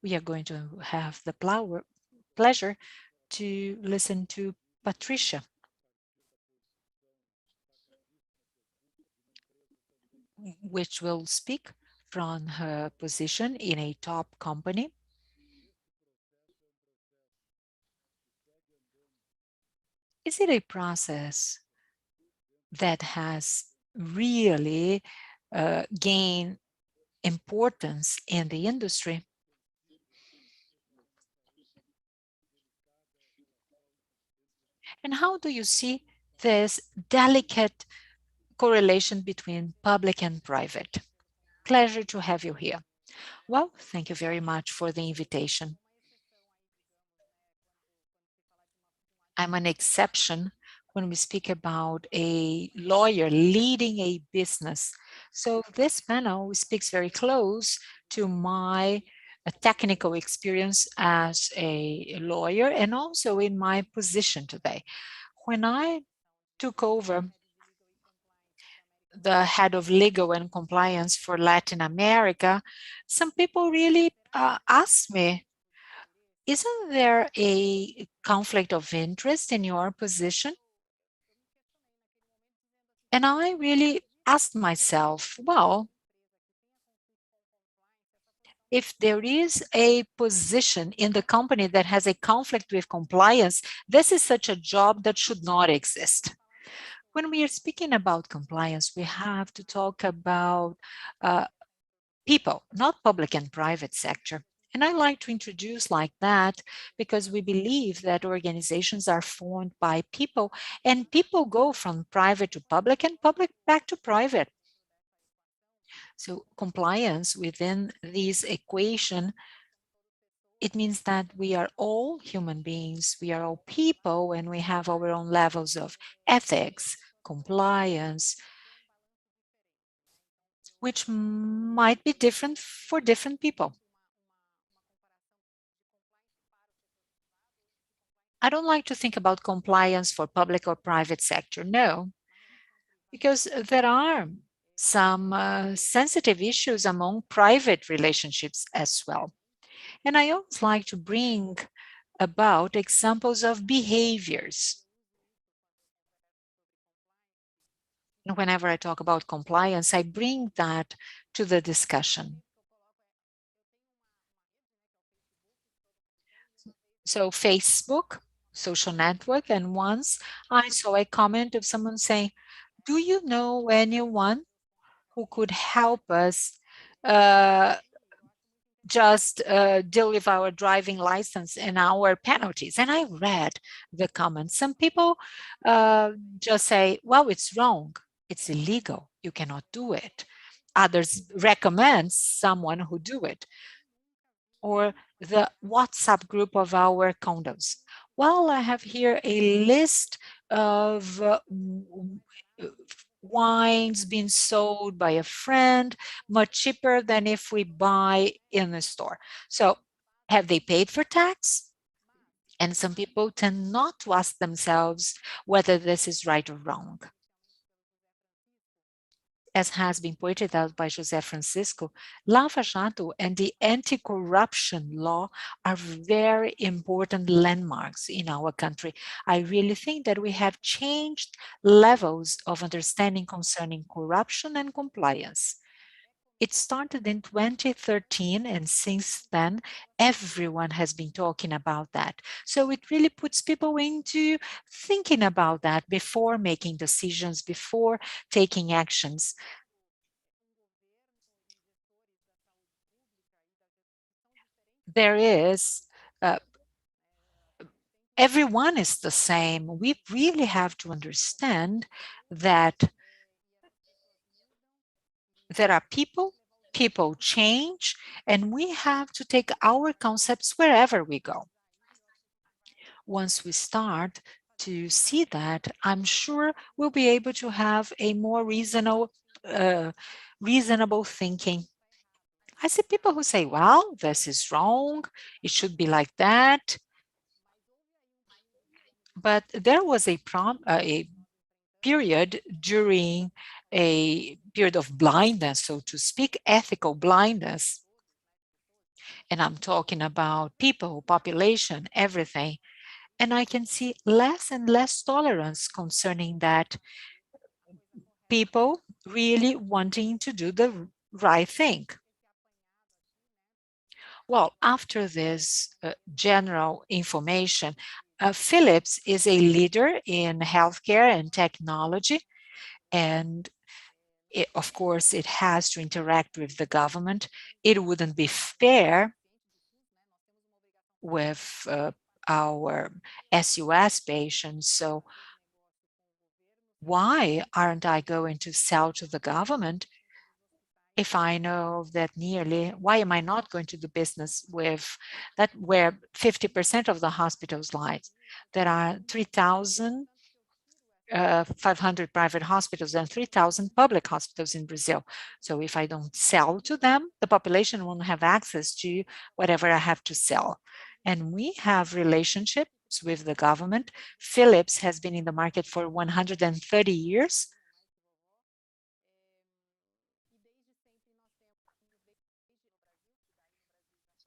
We are going to have the pleasure to listen to Patricia, which will speak from her position in a top company. Is it a process that has really gained importance in the industry? And how do you see this delicate correlation between public and private? Pleasure to have you here. Well, thank you very much for the invitation. I'm an exception when we speak about a lawyer leading a business. So this panel speaks very close to my technical experience as a lawyer and also in my position today. When I took over the head of legal and compliance for Latin America, some people really asked me, isn't there a conflict of interest in your position? And I really asked myself, well, if there is a position in the company that has a conflict with compliance, this is such a job that should not exist. When we are speaking about compliance, we have to talk about people, not public and private sector. And I like to introduce like that because we believe that organizations are formed by people, and people go from private to public and public back to private. So compliance within this equation, it means that we are all human beings, we are all people, and we have our own levels of ethics, compliance, which might be different for different people. I don't like to think about compliance for public or private sector, no, because there are some sensitive issues among private relationships as well. And I always like to bring about examples of behaviors. And whenever I talk about compliance, I bring that to the discussion. So Facebook, social network, and once I saw a comment of someone saying, do you know anyone who could help us just deal with our driving license and our penalties? And I read the comments. Some people just say, well, it's wrong. It's illegal. You cannot do it. Others recommend someone who do it. Or the WhatsApp group of our condos. Well, I have here a list of wines being sold by a friend, much cheaper than if we buy in the store. So have they paid for tax? And some people tend not to ask themselves whether this is right or wrong. As has been pointed out by José Francisco, Lava Jato and the anti-corruption law are very important landmarks in our country. I really think that we have changed levels of understanding concerning corruption and compliance. It started in 2013, and since then, everyone has been talking about that. So it really puts people into thinking about that before making decisions, before taking actions. There is, everyone is the same. We really have to understand that there are people, people change, and we have to take our concepts wherever we go. Once we start to see that, I'm sure we'll be able to have a more reasonable thinking. I see people who say, well, this is wrong, it should be like that. But there was a period during a period of blindness, so to speak, ethical blindness. And I'm talking about people, population, everything. And I can see less and less tolerance concerning that, people really wanting to do the right thing. Well, after this general information, Philips is a leader in healthcare and technology, and of course, it has to interact with the government. It wouldn't be fair with our SUS patients. So why aren't I going to sell to the government if I know that why am I not going to do business with that where 50% of the hospitals lies? There are 3,500 private hospitals and 3,000 public hospitals in Brazil. So if I don't sell to them, the population won't have access to whatever I have to sell. And we have relationships with the government. Philips has been in the market for 130 years.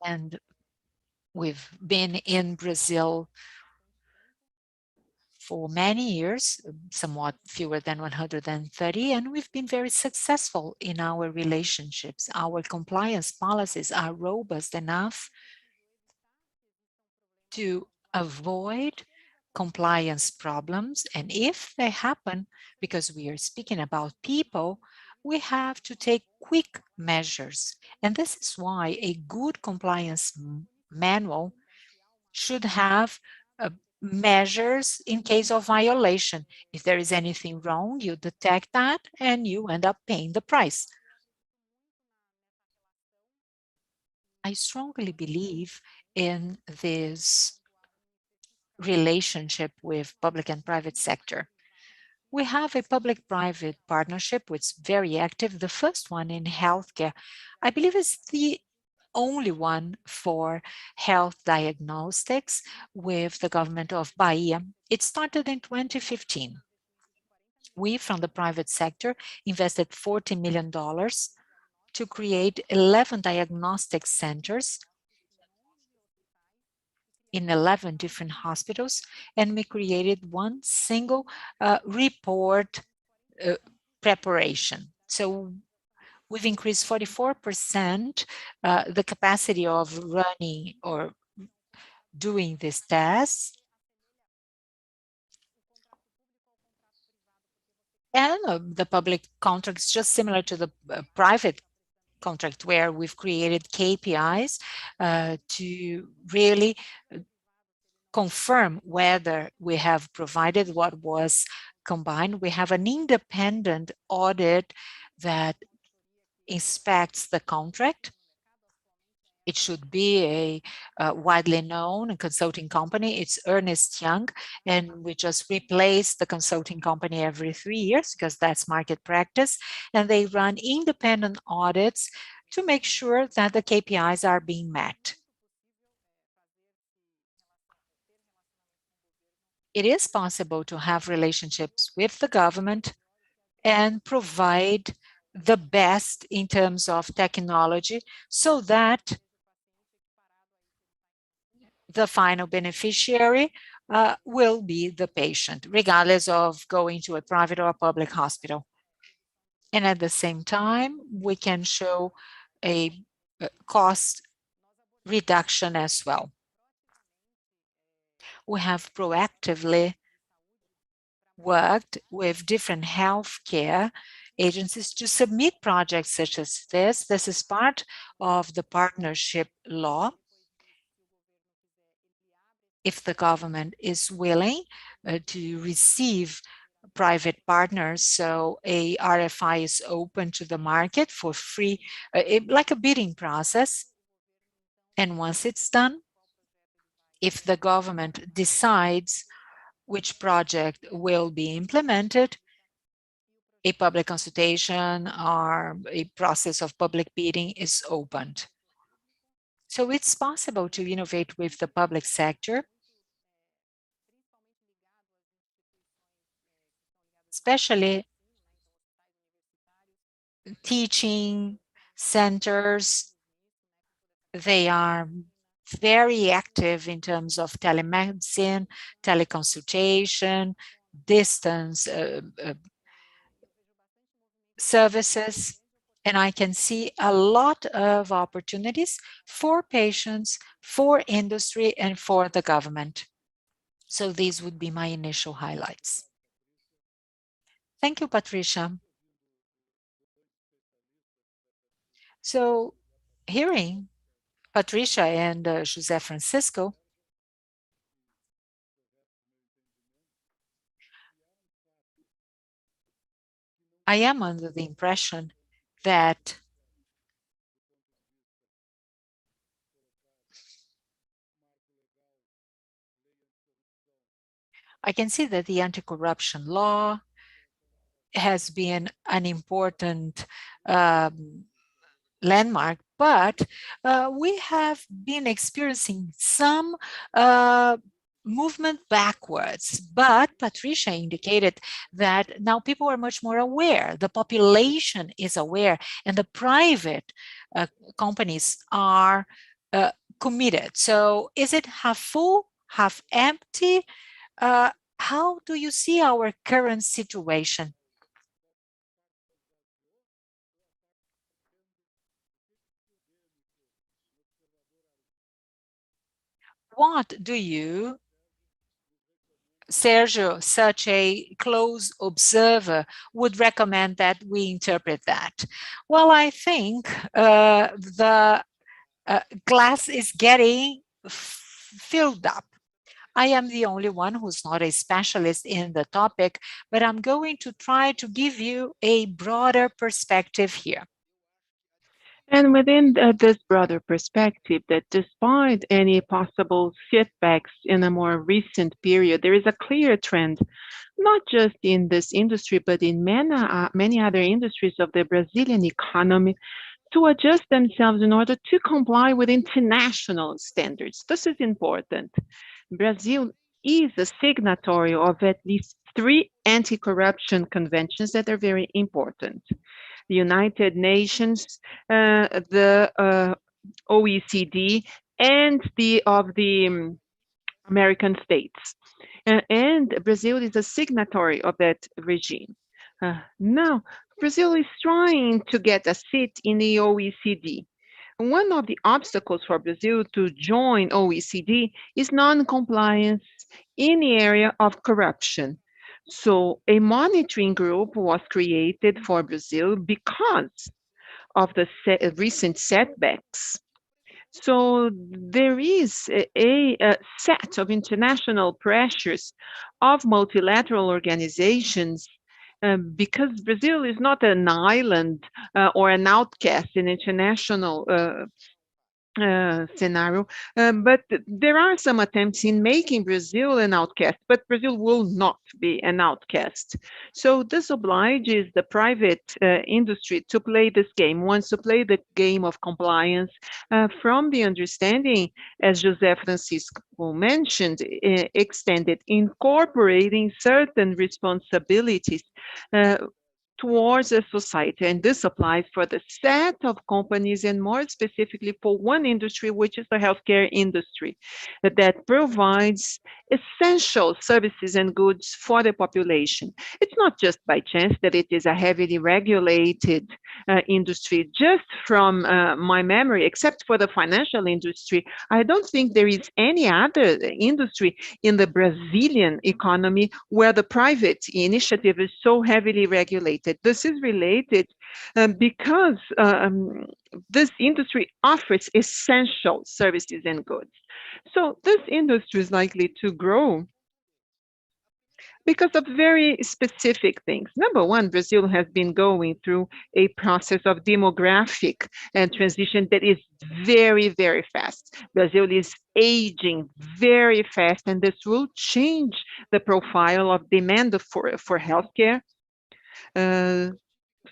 And we've been in Brazil for many years, somewhat fewer than 130, and we've been very successful in our relationships. Our compliance policies are robust enough to avoid compliance problems, and if they happen, because we are speaking about people, we have to take quick measures. And this is why a good compliance manual should have measures in case of violation. If there is anything wrong, you detect that and you end up paying the price. I strongly believe in this relationship with public and private sector. We have a public-private partnership which is very active. The first one in healthcare, I believe, is the only one for health diagnostics with the government of Bahia. It started in 2015. We, from the private sector, invested $40 million to create 11 diagnostic centers in 11 different hospitals, and we created one single report preparation. So we've increased 44% the capacity of running or doing these tests. And the public contract is just similar to the private contract, where we've created KPIs to really confirm whether we have provided what was combined. We have an independent audit that inspects the contract. It should be a widely known consulting company. It's Ernst Young, and we just replace the consulting company every 3 years because that's market practice. And they run independent audits to make sure that the KPIs are being met. It is possible to have relationships with the government and provide the best in terms of technology so that the final beneficiary will be the patient, regardless of going to a private or a public hospital. And at the same time, we can show a cost reduction as well. We have proactively worked with different healthcare agencies to submit projects such as this. This is part of the partnership law. If the government is willing to receive private partners, so a RFI is open to the market for free, like a bidding process. And once it's done, if the government decides which project will be implemented, a public consultation or a process of public bidding is opened. So it's possible to innovate with the public sector, especially teaching centers. They are very active in terms of telemedicine, teleconsultation, distance services, and I can see a lot of opportunities for patients, for industry, and for the government. So these would be my initial highlights. Thank you, Patricia. So hearing Patricia and José Francisco, I am under the impression that I can see that the anti-corruption law has been an important landmark, but we have been experiencing some movement backwards. But Patricia indicated that now people are much more aware. The population is aware, and the private companies are committed. So is it half full, half empty? How do you see our current situation? What do you Sergio, such a close observer, would recommend that we interpret that? Well, I think the glass is getting filled up. I am the only one who's not a specialist in the topic, but I'm going to try to give you a broader perspective here. And within this broader perspective, that despite any possible setbacks in a more recent period, there is a clear trend, not just in this industry, but in many other industries of the Brazilian economy, to adjust themselves in order to comply with international standards. This is important. Brazil is a signatory of at least 3 anti-corruption conventions that are very important. The United Nations, the OECD, and the American states. And Brazil is a signatory of that regime. Now, Brazil is trying to get a seat in the OECD. One of the obstacles for Brazil to join OECD is non-compliance in the area of corruption. So a monitoring group was created for Brazil because of the recent setbacks. So there is a set of international pressures of multilateral organizations because Brazil is not an island or an outcast in international scenario, but there are some attempts in making Brazil an outcast, but Brazil will not be an outcast. So this obliges the private industry to play this game, wants to play the game of compliance from the understanding, as José Francisco mentioned, extended, incorporating certain responsibilities towards a society. And this applies for the set of companies and more specifically for one industry, which is the healthcare industry, that provides essential services and goods for the population. It's not just by chance that it is a heavily regulated industry. Just from my memory, except for the financial industry, I don't think there is any other industry in the Brazilian economy where the private initiative is so heavily regulated. This is related because this industry offers essential services and goods. So this industry is likely to grow because of very specific things. Number one, Brazil has been going through a process of demographic and transition that is very, very fast. Brazil is aging very fast, and this will change the profile of demand for healthcare.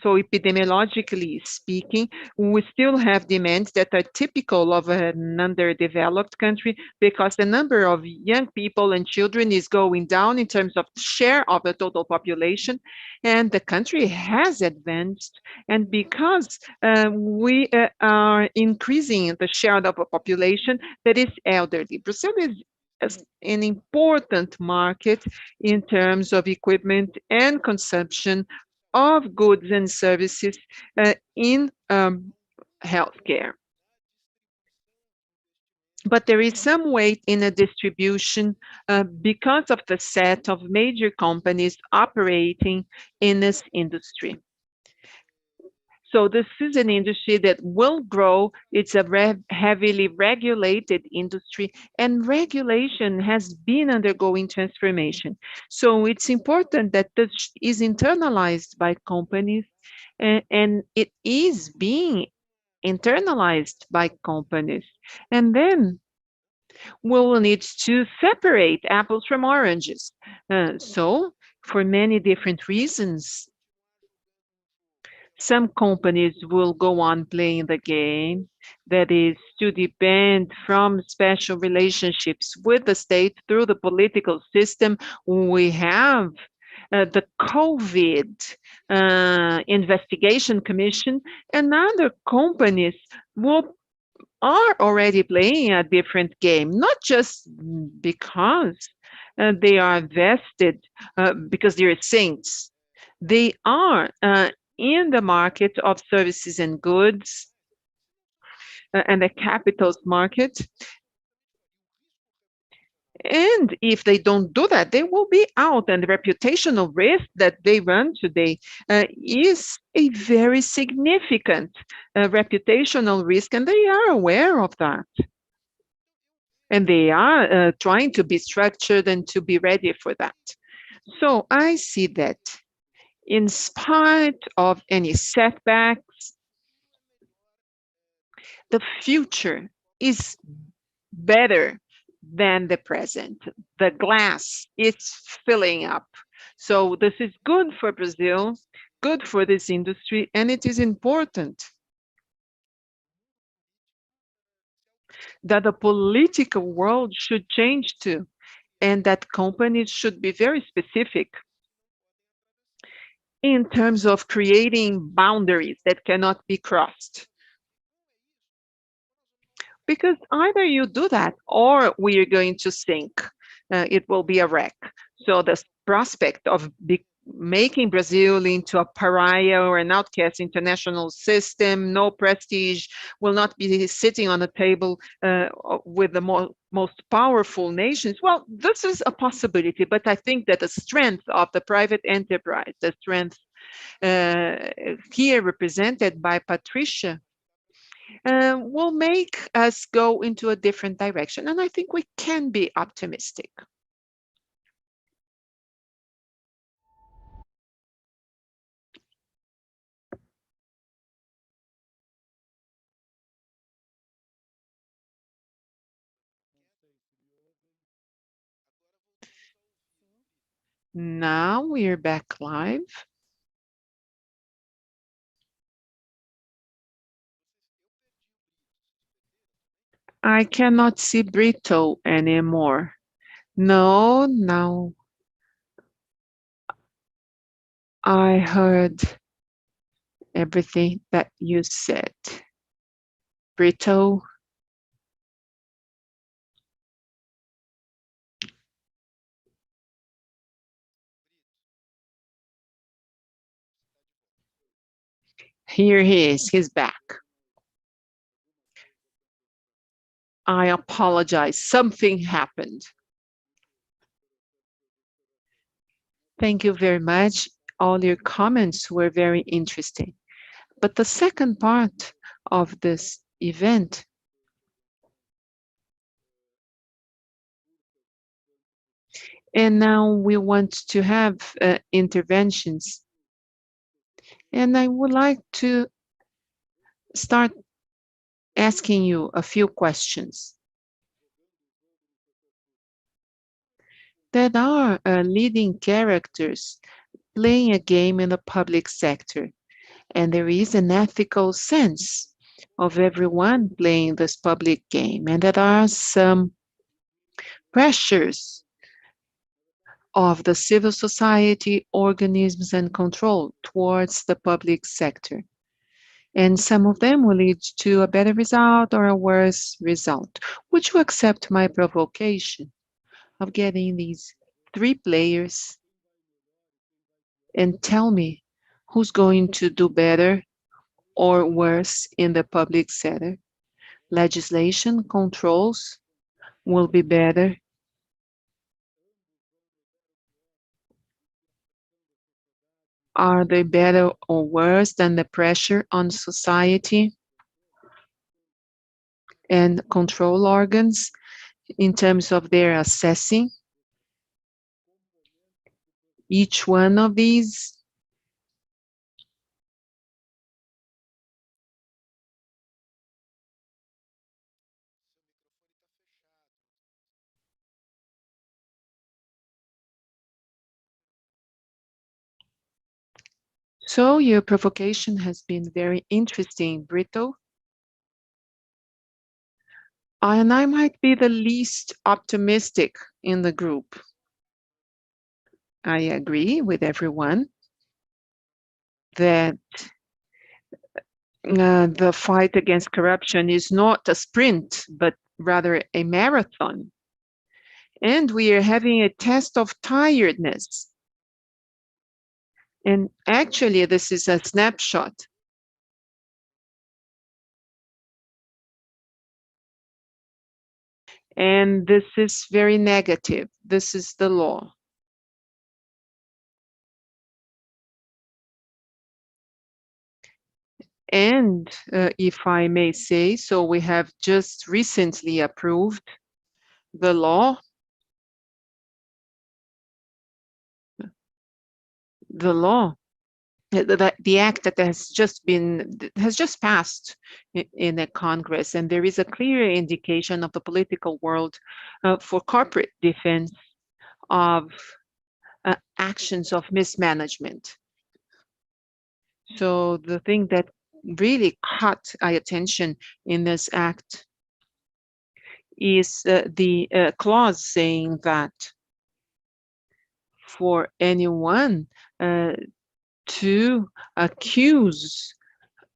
So epidemiologically speaking, we still have demands that are typical of an underdeveloped country because the number of young people and children is going down in terms of share of the total population, and the country has advanced. And because we are increasing the share of the population that is elderly, Brazil is an important market in terms of equipment and consumption of goods and services in healthcare. But there is some weight in a distribution because of the set of major companies operating in this industry. So this is an industry that will grow. It's a heavily regulated industry, and regulation has been undergoing transformation. So it's important that this is internalized by companies, and it is being internalized by companies. And then we will need to separate apples from oranges. So for many different reasons, some companies will go on playing the game, that is to depend from special relationships with the state through the political system. We have the COVID investigation commission, and other companies are already playing a different game, not just because they are vested, because they're saints. They are in the market of services and goods and the capitals market. And if they don't do that, they will be out. And the reputational risk that they run today is a very significant reputational risk, and they are aware of that. And they are trying to be structured and to be ready for that. So I see that in spite of any setbacks, the future is better than the present. The glass is filling up. So this is good for Brazil, good for this industry, and it is important that the political world should change too, and that companies should be very specific in terms of creating boundaries that cannot be crossed. Because either you do that or we are going to sink. It will be a wreck. So the prospect of making Brazil into a pariah or an outcast international system, no prestige, will not be sitting on a table with the most powerful nations. Well, this is a possibility, but I think that the strength of the private enterprise, the strength here represented by Patricia, will make us go into a different direction. And I think we can be optimistic. Now we're back live. I cannot see Brito anymore. No. I heard everything that you said. Brito. Here he is, he's back. I apologize, something happened. Thank you very much. All your comments were very interesting. But the second part of this event and now we want to have interventions. And I would like to start asking you a few questions that are leading characters playing a game in the public sector. And there is an ethical sense of everyone playing this public game. And there are some pressures of the civil society, organisms, and control towards the public sector. And some of them will lead to a better result or a worse result. Would you accept my provocation of getting these three players and tell me who's going to do better or worse in the public sector? Legislation controls will be better. Are they better or worse than the pressure on society and control organs in terms of their assessing each one of these? So your provocation has been very interesting, Brito. And I might be the least optimistic in the group. I agree with everyone that the fight against corruption is not a sprint, but rather a marathon. And we are having a test of tiredness. And actually, this is a snapshot. And this is very negative. This is the law. And if I may say so, we have just recently approved the law. The act that has just passed in the Congress, and there is a clear indication of the political world for corporate defense of actions of mismanagement. So the thing that really caught our attention in this act is the clause saying that for anyone to accuse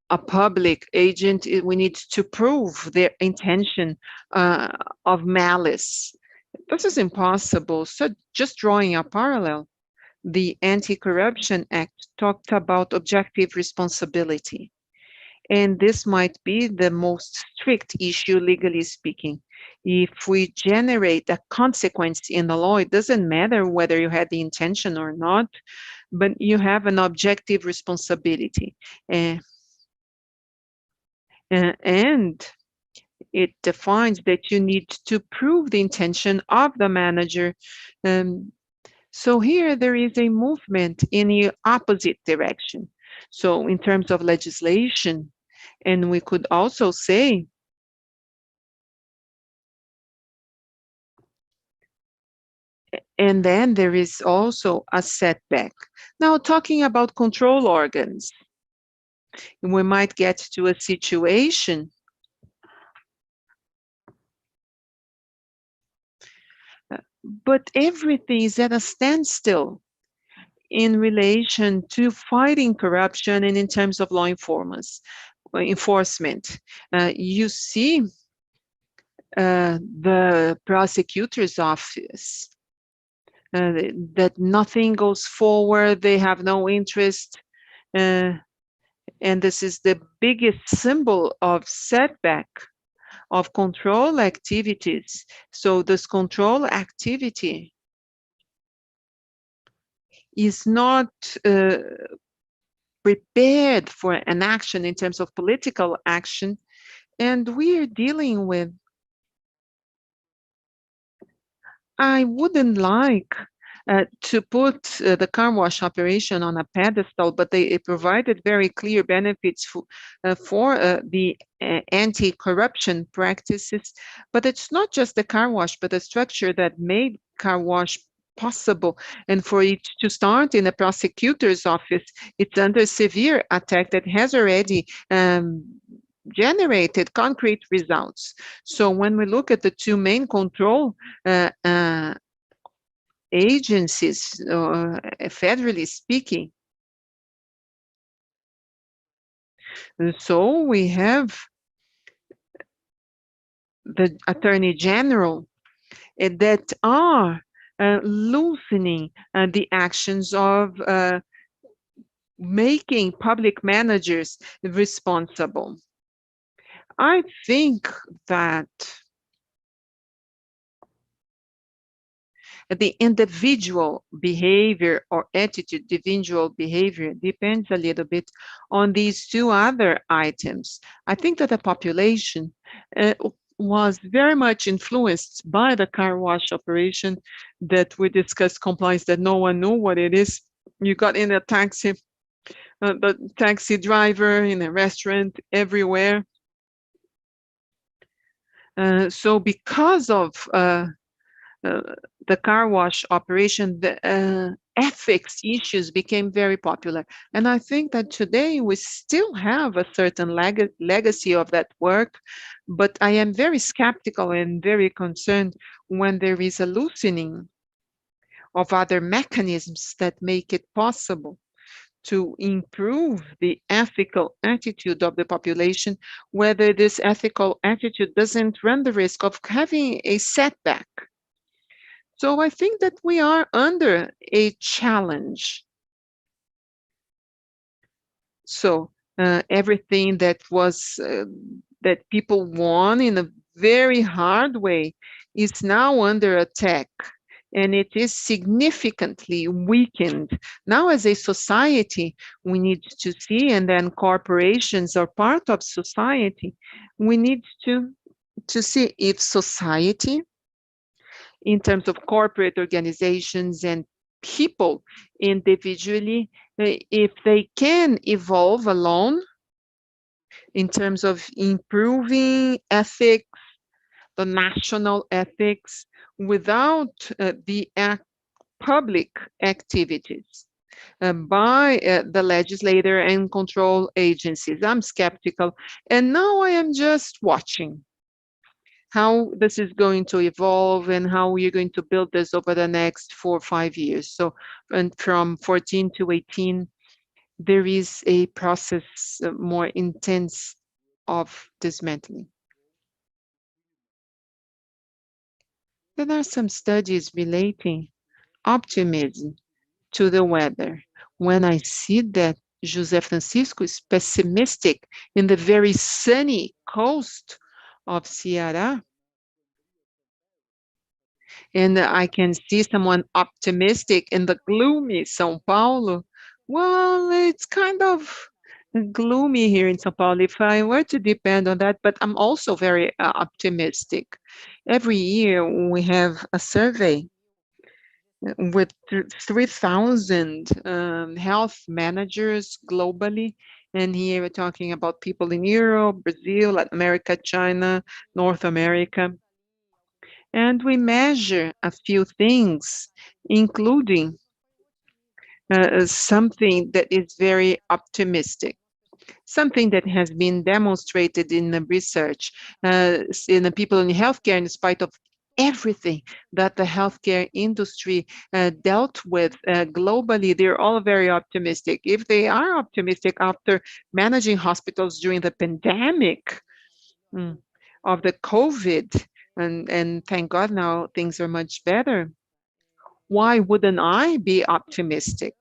a public agent, we need to prove their intention of malice. This is impossible. So just drawing a parallel, the Anti-Corruption Act talked about objective responsibility. And this might be the most strict issue, legally speaking. If we generate a consequence in the law, it doesn't matter whether you had the intention or not, but you have an objective responsibility. And it defines that you need to prove the intention of the manager. So here there is a movement in the opposite direction. So in terms of legislation, and we could also say and then there is also a setback. Now, talking about control organs, we might get to a situation but everything is at a standstill in relation to fighting corruption and in terms of law enforcement. You see the prosecutor's office, that nothing goes forward, they have no interest, and this is the biggest symbol of setback of control activities. So this control activity is not prepared for an action in terms of political action, and we are dealing with, I wouldn't like to put the car wash operation on a pedestal, but they provided very clear benefits for the anti-corruption practices. But it's not just the car wash, but the structure that made car wash possible. And for it to start in the prosecutor's office, it's under severe attack that has already generated concrete results. So when we look at the two main control agencies, federally speaking, so we have the Attorney General that are loosening the actions of making public managers responsible. I think that the individual behavior or attitude, individual behavior depends a little bit on these two other items. I think that the population was very much influenced by the car wash operation that we discussed, compliance, that no one knew what it is. You got in a taxi, the taxi driver, in a restaurant, everywhere. So because of the car wash operation, the ethics issues became very popular. And I think that today we still have a certain legacy of that work, but I am very skeptical and very concerned when there is a loosening of other mechanisms that make it possible to improve the ethical attitude of the population, whether this ethical attitude doesn't run the risk of having a setback. So I think that we are under a challenge. So everything that was that people won in a very hard way is now under attack, and it is significantly weakened. Now, as a society, we need to see, and then corporations are part of society, we need to see if society, in terms of corporate organizations and people individually, if they can evolve alone in terms of improving ethics, the national ethics, without the public activities by the legislator and control agencies. I'm skeptical, and now I am just watching how this is going to evolve and how we are going to build this over the next 4 or 5 years. So, and from 14 to 18, there is a process more intense of dismantling. There are some studies relating optimism to the weather. When I see that José Francisco is pessimistic in the very sunny coast of Ceará, and I can see someone optimistic in the gloomy São Paulo, well, it's kind of gloomy here in São Paulo if I were to depend on that, but I'm also very optimistic. Every year we have a survey with 3,000 health managers globally. And here we're talking about people in Europe, Brazil, Latin America, China, North America. And we measure a few things, including something that is very optimistic, something that has been demonstrated in the research in the people in healthcare, in spite of everything that the healthcare industry dealt with globally, they're all very optimistic. If they are optimistic after managing hospitals during the pandemic of the COVID, and thank God now things are much better, why wouldn't I be optimistic?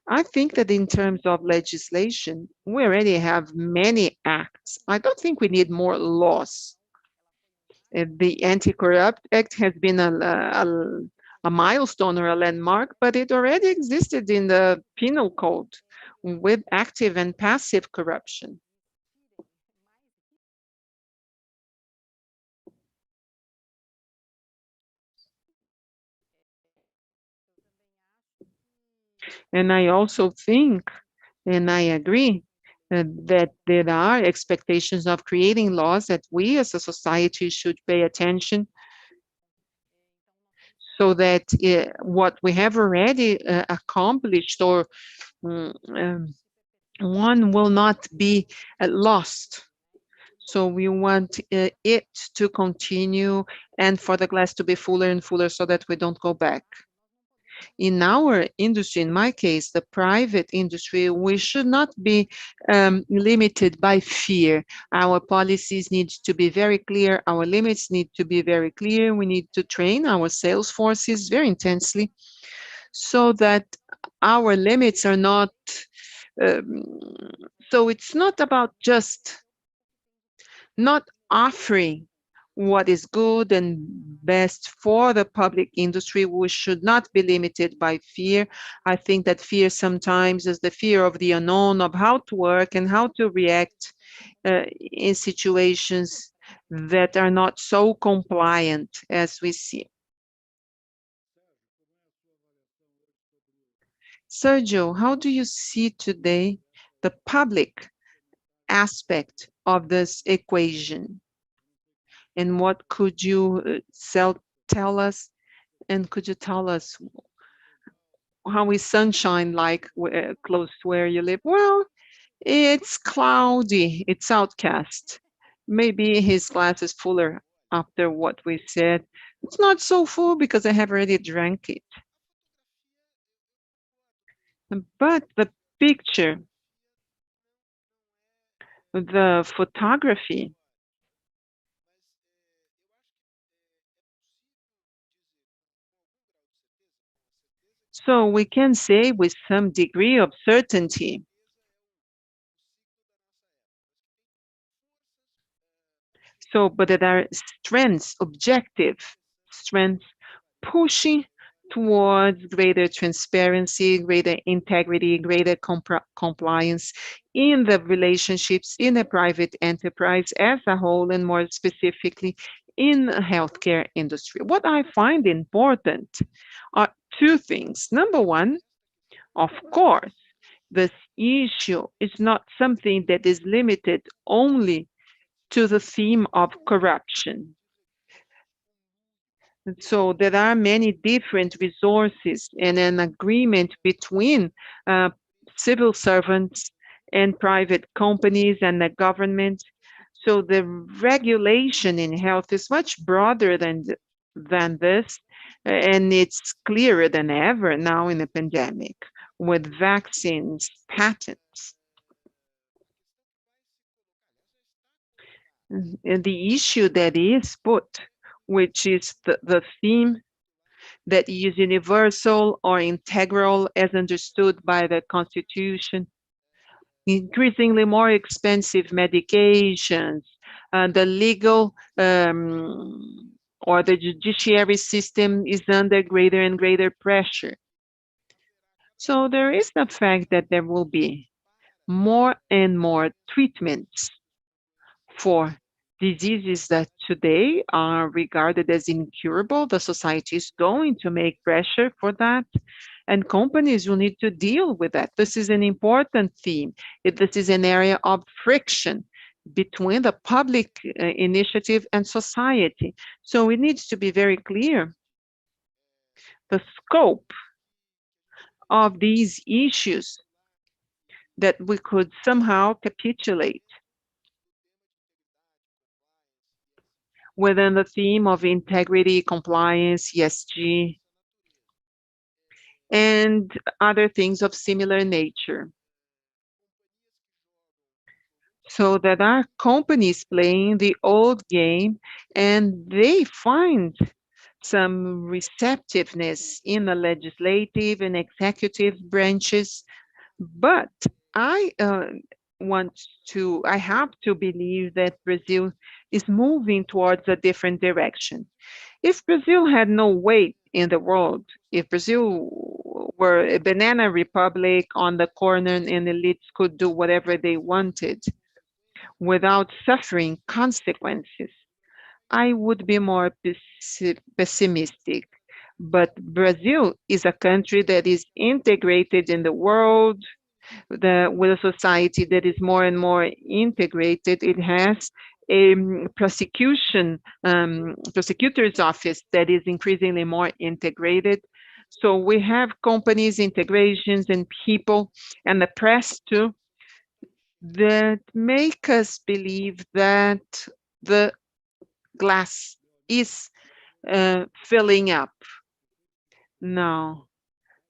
I think that in terms of legislation, we already have many acts. I don't think we need more laws. The Anti-Corrupt Act has been a milestone or a landmark, but it already existed in the penal code with active and passive corruption. And I also think, and I agree, that there are expectations of creating laws that we as a society should pay attention, so that what we have already accomplished or one will not be lost. So we want it to continue and for the glass to be fuller and fuller so that we don't go back. In our industry, in my case, the private industry, we should not be limited by fear. Our policies need to be very clear. Our limits need to be very clear. We need to train our sales forces very intensely so that our limits are not, so it's not about just not offering what is good and best for the public industry. We should not be limited by fear. I think that fear sometimes is the fear of the unknown, of how to work and how to react in situations that are not so compliant as we see. Sergio, how do you see today the public aspect of this equation? And what could you tell us? And could you tell us how is sunshine like close to where you live? Well, it's cloudy, it's outcast. Maybe his glass is fuller after what we said. It's not so full because I have already drank it. But the picture, the photography, so we can say with some degree of certainty So, but there are strengths, objective strengths, pushing towards greater transparency, greater integrity, greater compliance in the relationships in the private enterprise as a whole, and more specifically in the healthcare industry. What I find important are two things. Number one, of course, this issue is not something that is limited only to the theme of corruption. And so there are many different resources and an agreement between civil servants and private companies and the government. So the regulation in health is much broader than this, and it's clearer than ever now in the pandemic with vaccines, patents. And the issue that is put, which is the theme that is universal or integral as understood by the Constitution, increasingly more expensive medications, the legal or the judiciary system is under greater and greater pressure. So there is the fact that there will be more and more treatments for diseases that today are regarded as incurable. The society is going to make pressure for that, and companies will need to deal with that. This is an important theme. This is an area of friction between the public initiative and society. So it needs to be very clear the scope of these issues that we could somehow capitulate within the theme of integrity, compliance, ESG, and other things of similar nature. So there are companies playing the old game, and they find some receptiveness in the legislative and executive branches, but I have to believe that Brazil is moving towards a different direction. If Brazil had no weight in the world, if Brazil were a banana republic on the corner and elites could do whatever they wanted without suffering consequences, I would be more pessimistic. But Brazil is a country that is integrated in the world, with a society that is more and more integrated. It has a prosecutor's office that is increasingly more integrated. So we have companies, integrations, and people, and the press too, that make us believe that the glass is filling up. No.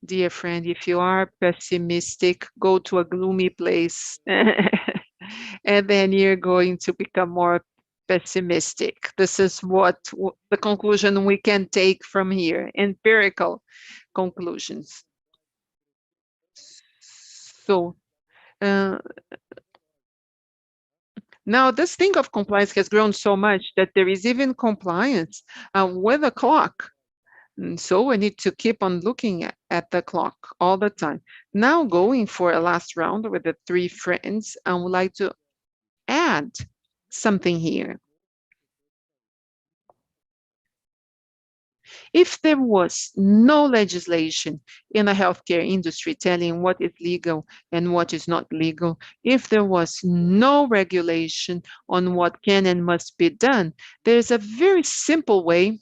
Dear friend, if you are pessimistic, go to a gloomy place and then you're going to become more pessimistic. This is what the conclusion we can take from here, empirical conclusions. So now this thing of compliance has grown so much that there is even compliance with a clock. And so we need to keep on looking at the clock all the time. Now going for a last round with the three friends, I would like to add something here. If there was no legislation in the healthcare industry telling what is legal and what is not legal, if there was no regulation on what can and must be done, there's a very simple way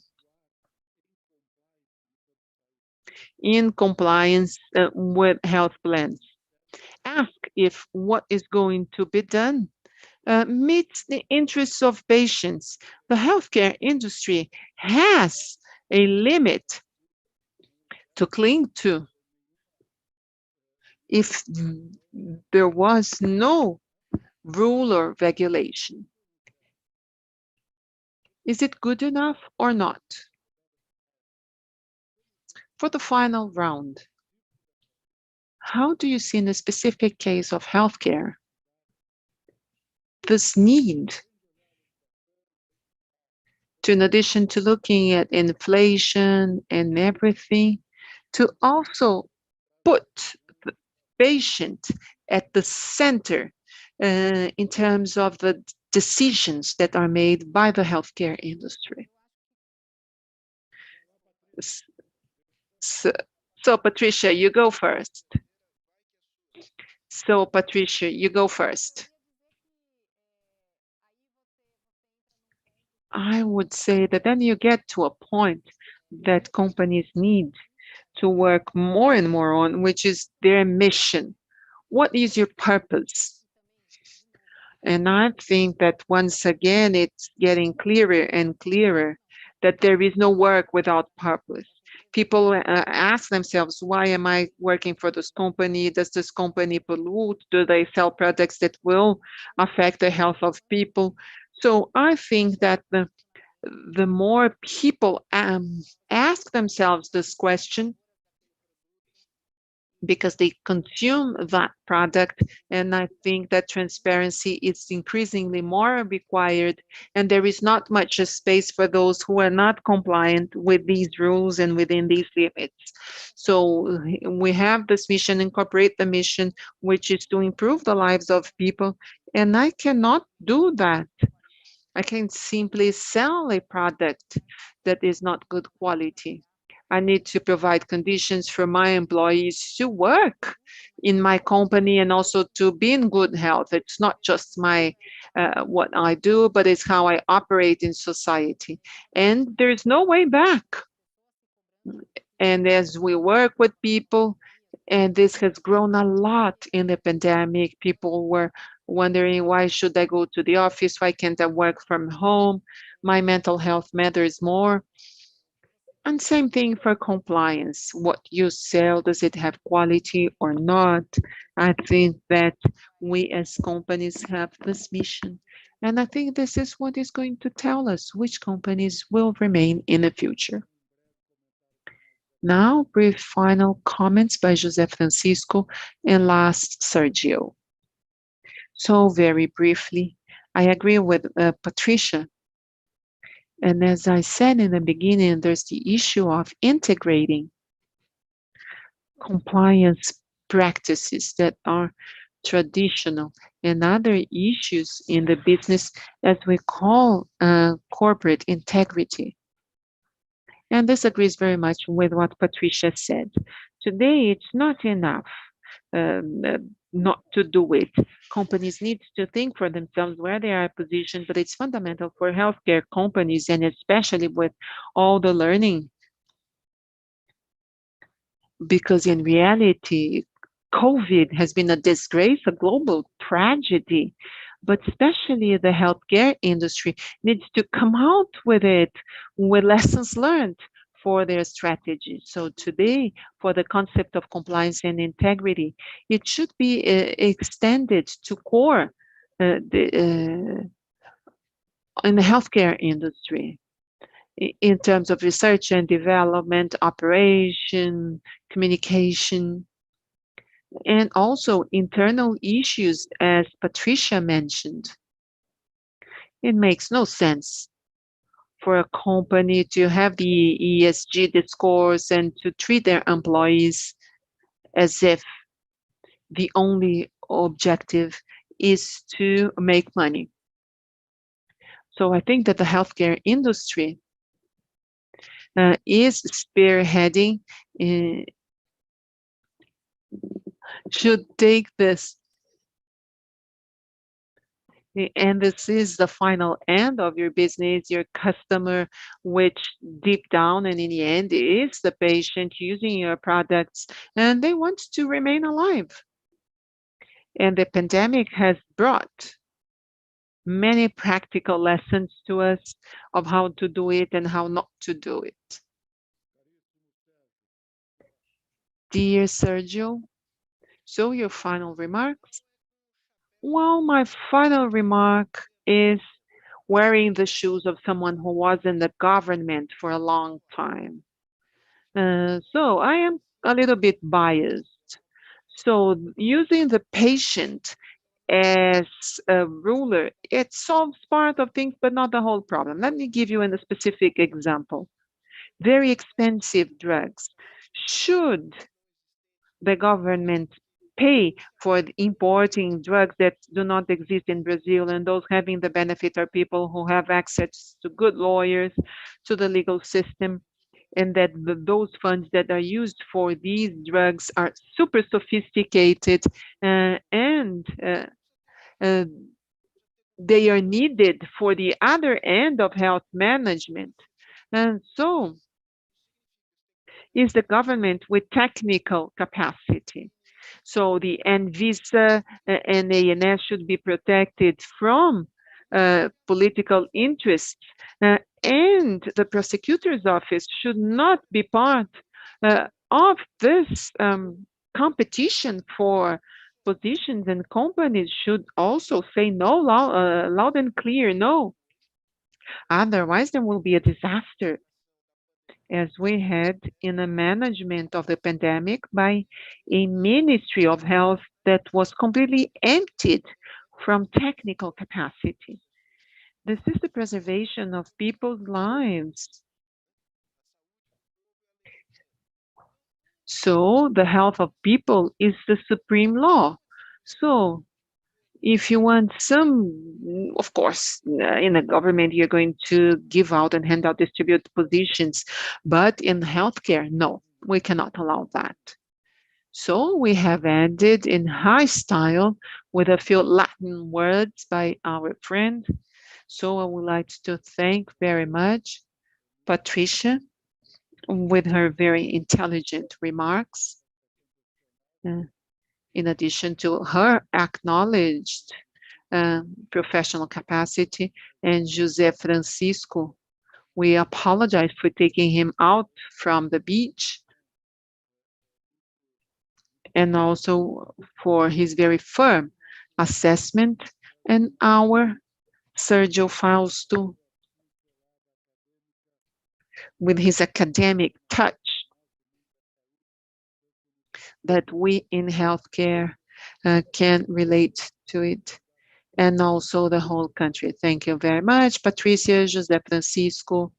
in compliance with health plans. Ask if what is going to be done meets the interests of patients. The healthcare industry has a limit to cling to. If there was no rule or regulation, is it good enough or not? For the final round, how do you see in a specific case of healthcare this need in addition to looking at inflation and everything, to also put the patient at the center in terms of the decisions that are made by the healthcare industry. So Patricia, you go first. I would say that then you get to a point that companies need to work more and more on, which is their mission. What is your purpose? And I think that once again, it's getting clearer and clearer that there is no work without purpose. People ask themselves, why am I working for this company? Does this company pollute? Do they sell products that will affect the health of people? So I think that the more people ask themselves this question, because they consume that product, and I think that transparency is increasingly more required, and there is not much space for those who are not compliant with these rules and within these limits. So we have this mission, incorporate the mission, which is to improve the lives of people, and I cannot do that. I can simply sell a product that is not good quality. I need to provide conditions for my employees to work in my company and also to be in good health. It's not just my what I do, but it's how I operate in society. And there's no way back. And as we work with people, and this has grown a lot in the pandemic, people were wondering, why should I go to the office? Why can't I work from home? My mental health matters more. And same thing for compliance. What you sell, does it have quality or not? I think that we as companies have this mission. And I think this is what is going to tell us which companies will remain in the future. Now, brief final comments by José Francisco and last Sergio. So very briefly, I agree with Patricia. And as I said in the beginning, there's the issue of integrating compliance practices that are traditional and other issues in the business as we call corporate integrity. And this agrees very much with what Patricia said. Today, it's not enough not to do it. Companies need to think for themselves where they are positioned, but it's fundamental for healthcare companies, and especially with all the learning, because in reality, COVID has been a disgrace, a global tragedy, but especially the healthcare industry needs to come out with it, with lessons learned for their strategy. So today, for the concept of compliance and integrity, it should be extended to core in the healthcare industry in terms of research and development, operation, communication, and also internal issues, as Patricia mentioned. It makes no sense for a company to have the ESG discourse and to treat their employees as if the only objective is to make money. So I think that the healthcare industry is spearheading, should take this. And this is the final end of your business, your customer, which deep down and in the end is the patient using your products, and they want to remain alive. And the pandemic has brought many practical lessons to us of how to do it and how not to do it. Dear Sergio, so your final remarks? Well, my final remark is wearing the shoes of someone who was in the government for a long time. So I am a little bit biased. So using the patient as a ruler, it solves part of things, but not the whole problem. Let me give you a specific example. Very expensive drugs. Should the government pay for importing drugs that do not exist in Brazil, and those having the benefit are people who have access to good lawyers, to the legal system, and that those funds that are used for these drugs are super sophisticated and they are needed for the other end of health management. And so is the government with technical capacity. So the Anvisa and ANS should be protected from political interests, and the prosecutor's office should not be part of this competition for positions, and companies should also say no loud and clear, no. Otherwise, there will be a disaster, as we had in the management of the pandemic by a Ministry of Health that was completely emptied from technical capacity. This is the preservation of people's lives. So the health of people is the supreme law. So if you want some, of course, in the government, you're going to give out and hand out, distribute positions, but in healthcare, no, we cannot allow that. So we have ended in high style with a few Latin words by our friend. So I would like to thank very much Patricia with her very intelligent remarks. In addition to her acknowledged professional capacity, and José Francisco, we apologize for taking him out from the beach, and also for his very firm assessment, and our Sergio Fausto with his academic touch that we in healthcare can relate to it, and also the whole country. Thank you very much, Patricia, José Francisco,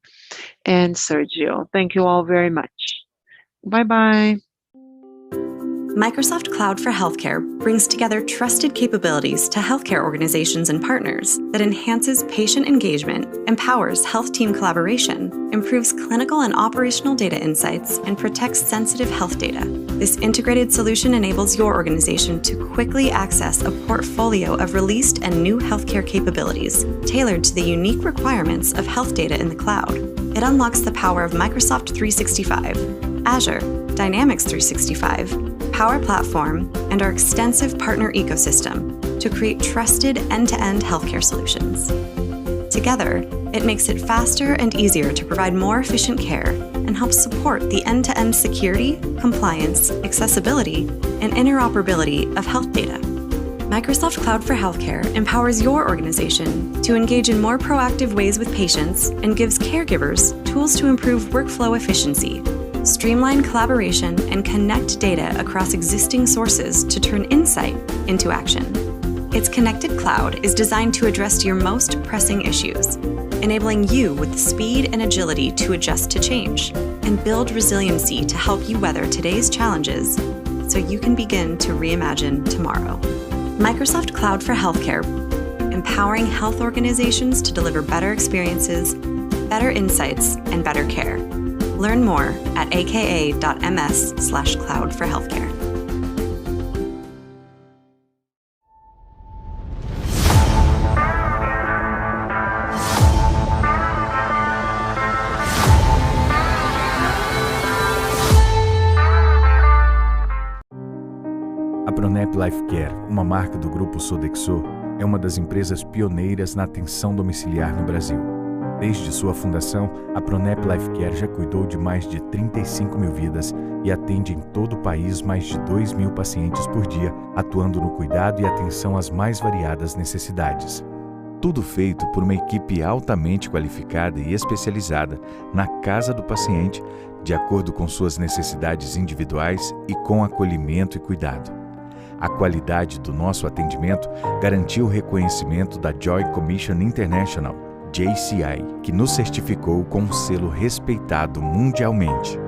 and Sergio. Thank you all very much. Bye-bye. Microsoft Cloud for Healthcare brings together trusted capabilities to healthcare organizations and partners that enhances patient engagement, empowers health team collaboration, improves clinical and operational data insights, and protects sensitive health data. This integrated solution enables your organization to quickly access a portfolio of released and new healthcare capabilities tailored to the unique requirements of health data in the cloud. It unlocks the power of Microsoft 365, Azure, Dynamics 365, Power Platform, and our extensive partner ecosystem to create trusted end-to-end healthcare solutions. Together, it makes it faster and easier to provide more efficient care and helps support the end-to-end security, compliance, accessibility, and interoperability of health data. Microsoft Cloud for Healthcare empowers your organization to engage in more proactive ways with patients and gives caregivers tools to improve workflow efficiency, streamline collaboration, and connect data across existing sources to turn insight into action. Its connected cloud is designed to address your most pressing issues, enabling you with the speed and agility to adjust to change and build resiliency to help you weather today's challenges so you can begin to reimagine tomorrow. Microsoft Cloud for Healthcare, empowering health organizations to deliver better experiences, better insights, and better care. Learn more at aka.ms/cloud-for-healthcare. A Pronep Life Care, uma marca do grupo Sodexo, é uma das empresas pioneiras na atenção domiciliar no Brasil. Desde sua fundação, a Pronep Life Care já cuidou de mais de 35 mil vidas e atende em todo o país mais de 2.000 pacientes por dia, atuando no cuidado e atenção às mais variadas necessidades. Tudo feito por uma equipe altamente qualificada e especializada na casa do paciente, de acordo com suas necessidades individuais e com acolhimento e cuidado. A qualidade do nosso atendimento garantiu o reconhecimento da Joint Commission International, JCI, que nos certificou com um selo respeitado mundialmente.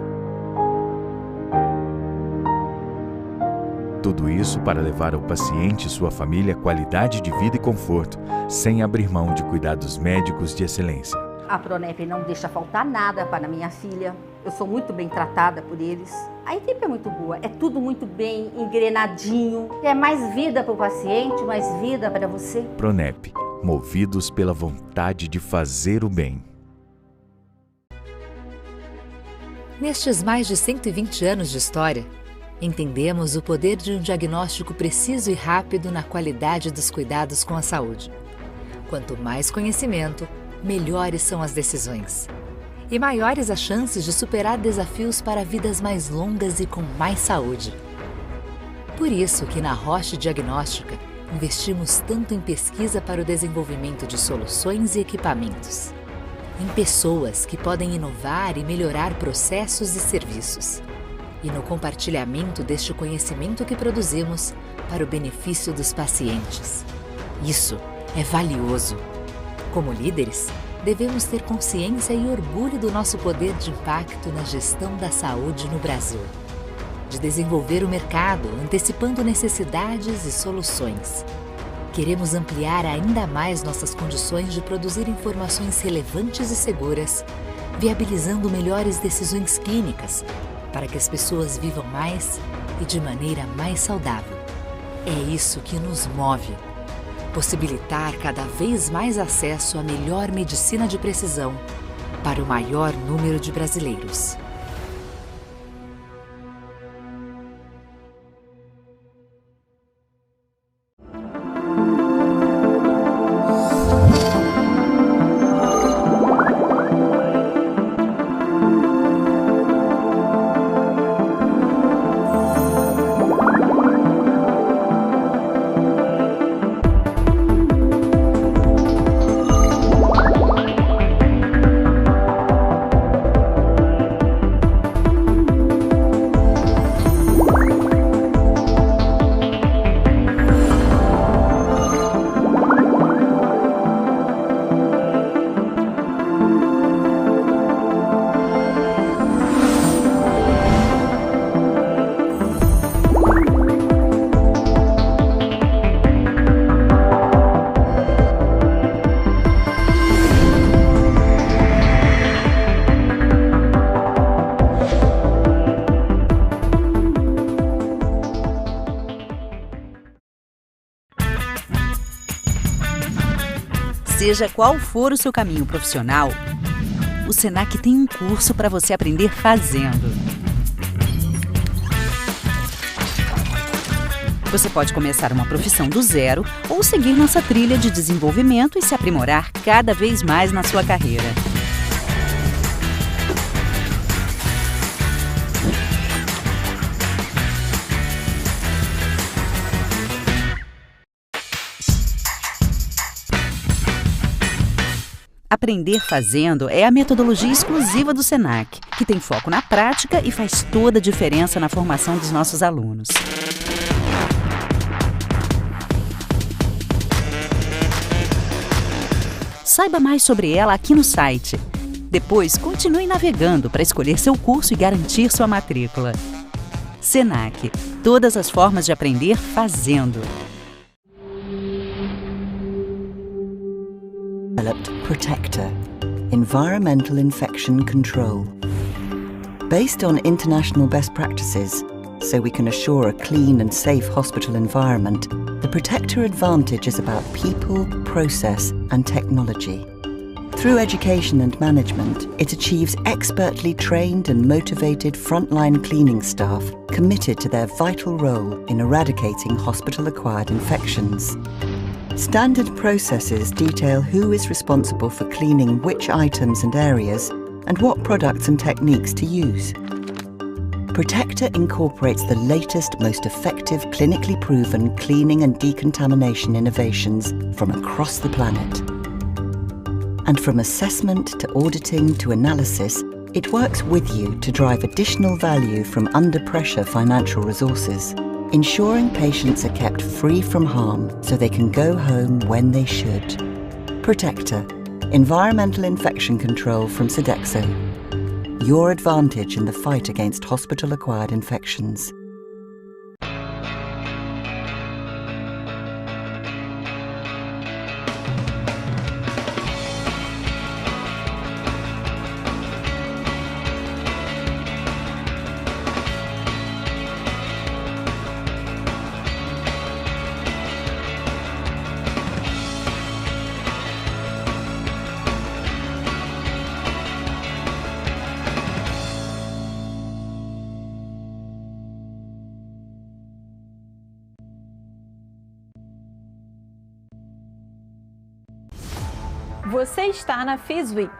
Tudo isso para levar ao paciente e sua família qualidade de vida e conforto, sem abrir mão de cuidados médicos de excelência. A Pronep não deixa faltar nada para minha filha. Eu sou muito bem tratada por eles. A equipe é muito boa, é tudo muito bem engrenadinho. É mais vida para o paciente, mais vida para você. Pronep, movidos pela vontade de fazer o bem. Nestes mais de 120 anos de história, entendemos o poder de um diagnóstico preciso e rápido na qualidade dos cuidados com a saúde. Quanto mais conhecimento, melhores são as decisões. E maiores as chances de superar desafios para vidas mais longas e com mais saúde. Por isso que na Roche Diagnóstica investimos tanto em pesquisa para o desenvolvimento de soluções e equipamentos. Em pessoas que podem inovar e melhorar processos e serviços. E no compartilhamento deste conhecimento que produzimos para o benefício dos pacientes. Isso é valioso. Como líderes, devemos ter consciência e orgulho do nosso poder de impacto na gestão da saúde no Brasil. De desenvolver o mercado, antecipando necessidades e soluções. Queremos ampliar ainda mais nossas condições de produzir informações relevantes e seguras, viabilizando melhores decisões clínicas, para que as pessoas vivam mais e de maneira mais saudável. É isso que nos move. Possibilitar cada vez mais acesso à melhor medicina de precisão para o maior número de brasileiros. Seja qual for o seu caminho profissional, o Senac tem um curso para você aprender fazendo. Você pode começar uma profissão do zero ou seguir nossa trilha de desenvolvimento e se aprimorar cada vez mais na sua carreira. Aprender fazendo é a metodologia exclusiva do Senac, que tem foco na prática e faz toda a diferença na formação dos nossos alunos. Saiba mais sobre ela aqui no site. Depois, continue navegando para escolher seu curso e garantir sua matrícula. Senac, todas as formas de aprender fazendo. Developed Protector, Environmental Infection Control. Based on international best practices, so we can assure a clean and safe hospital environment, the Protector Advantage is about people, process and technology. Through education and management, it achieves expertly trained and motivated frontline cleaning staff committed to their vital role in eradicating hospital-acquired infections. Standard processes detail who is responsible for cleaning which items and areas and what products and techniques to use. Protector incorporates the latest, most effective, clinically proven cleaning and decontamination innovations from across the planet. And from assessment to auditing to analysis, it works with you to drive additional value from under-pressure financial resources. ensuring patients are kept free from harm so they can go home when they should. Protector, environmental infection control from Sodexo. Your advantage in the fight against hospital-acquired infections. Você está na FIS Week.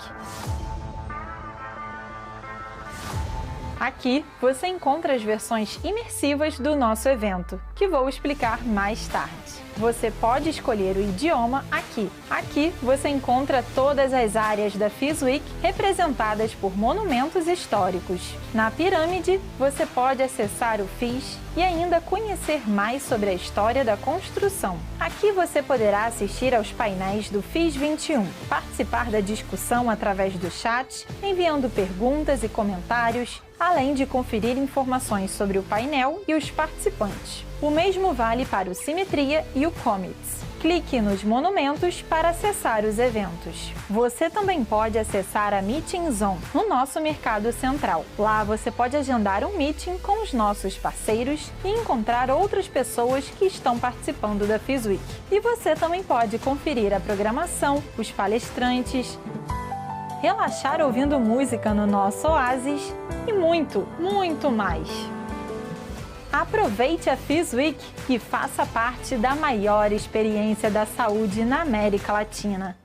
Aqui você encontra as versões imersivas do nosso evento, que vou explicar mais tarde. Você pode escolher o idioma aqui. Aqui você encontra todas as áreas da FIS Week representadas por monumentos históricos. Na pirâmide, você pode acessar o FIS e ainda conhecer mais sobre a história da construção. Aqui você poderá assistir aos painéis do FIS 21, participar da discussão através do chat, enviando perguntas e comentários, além de conferir informações sobre o painel e os participantes. O mesmo vale para o Simetria e o Commits. Clique nos monumentos para acessar os eventos. Você também pode acessar a Meeting Zone no nosso mercado central. Lá você pode agendar um meeting com os nossos parceiros e encontrar outras pessoas que estão participando da FIS Week. E você também pode conferir a programação, os palestrantes, relaxar ouvindo música no nosso oásis e muito, muito mais. Aproveite a FIS Week e faça parte da maior experiência da saúde na América Latina.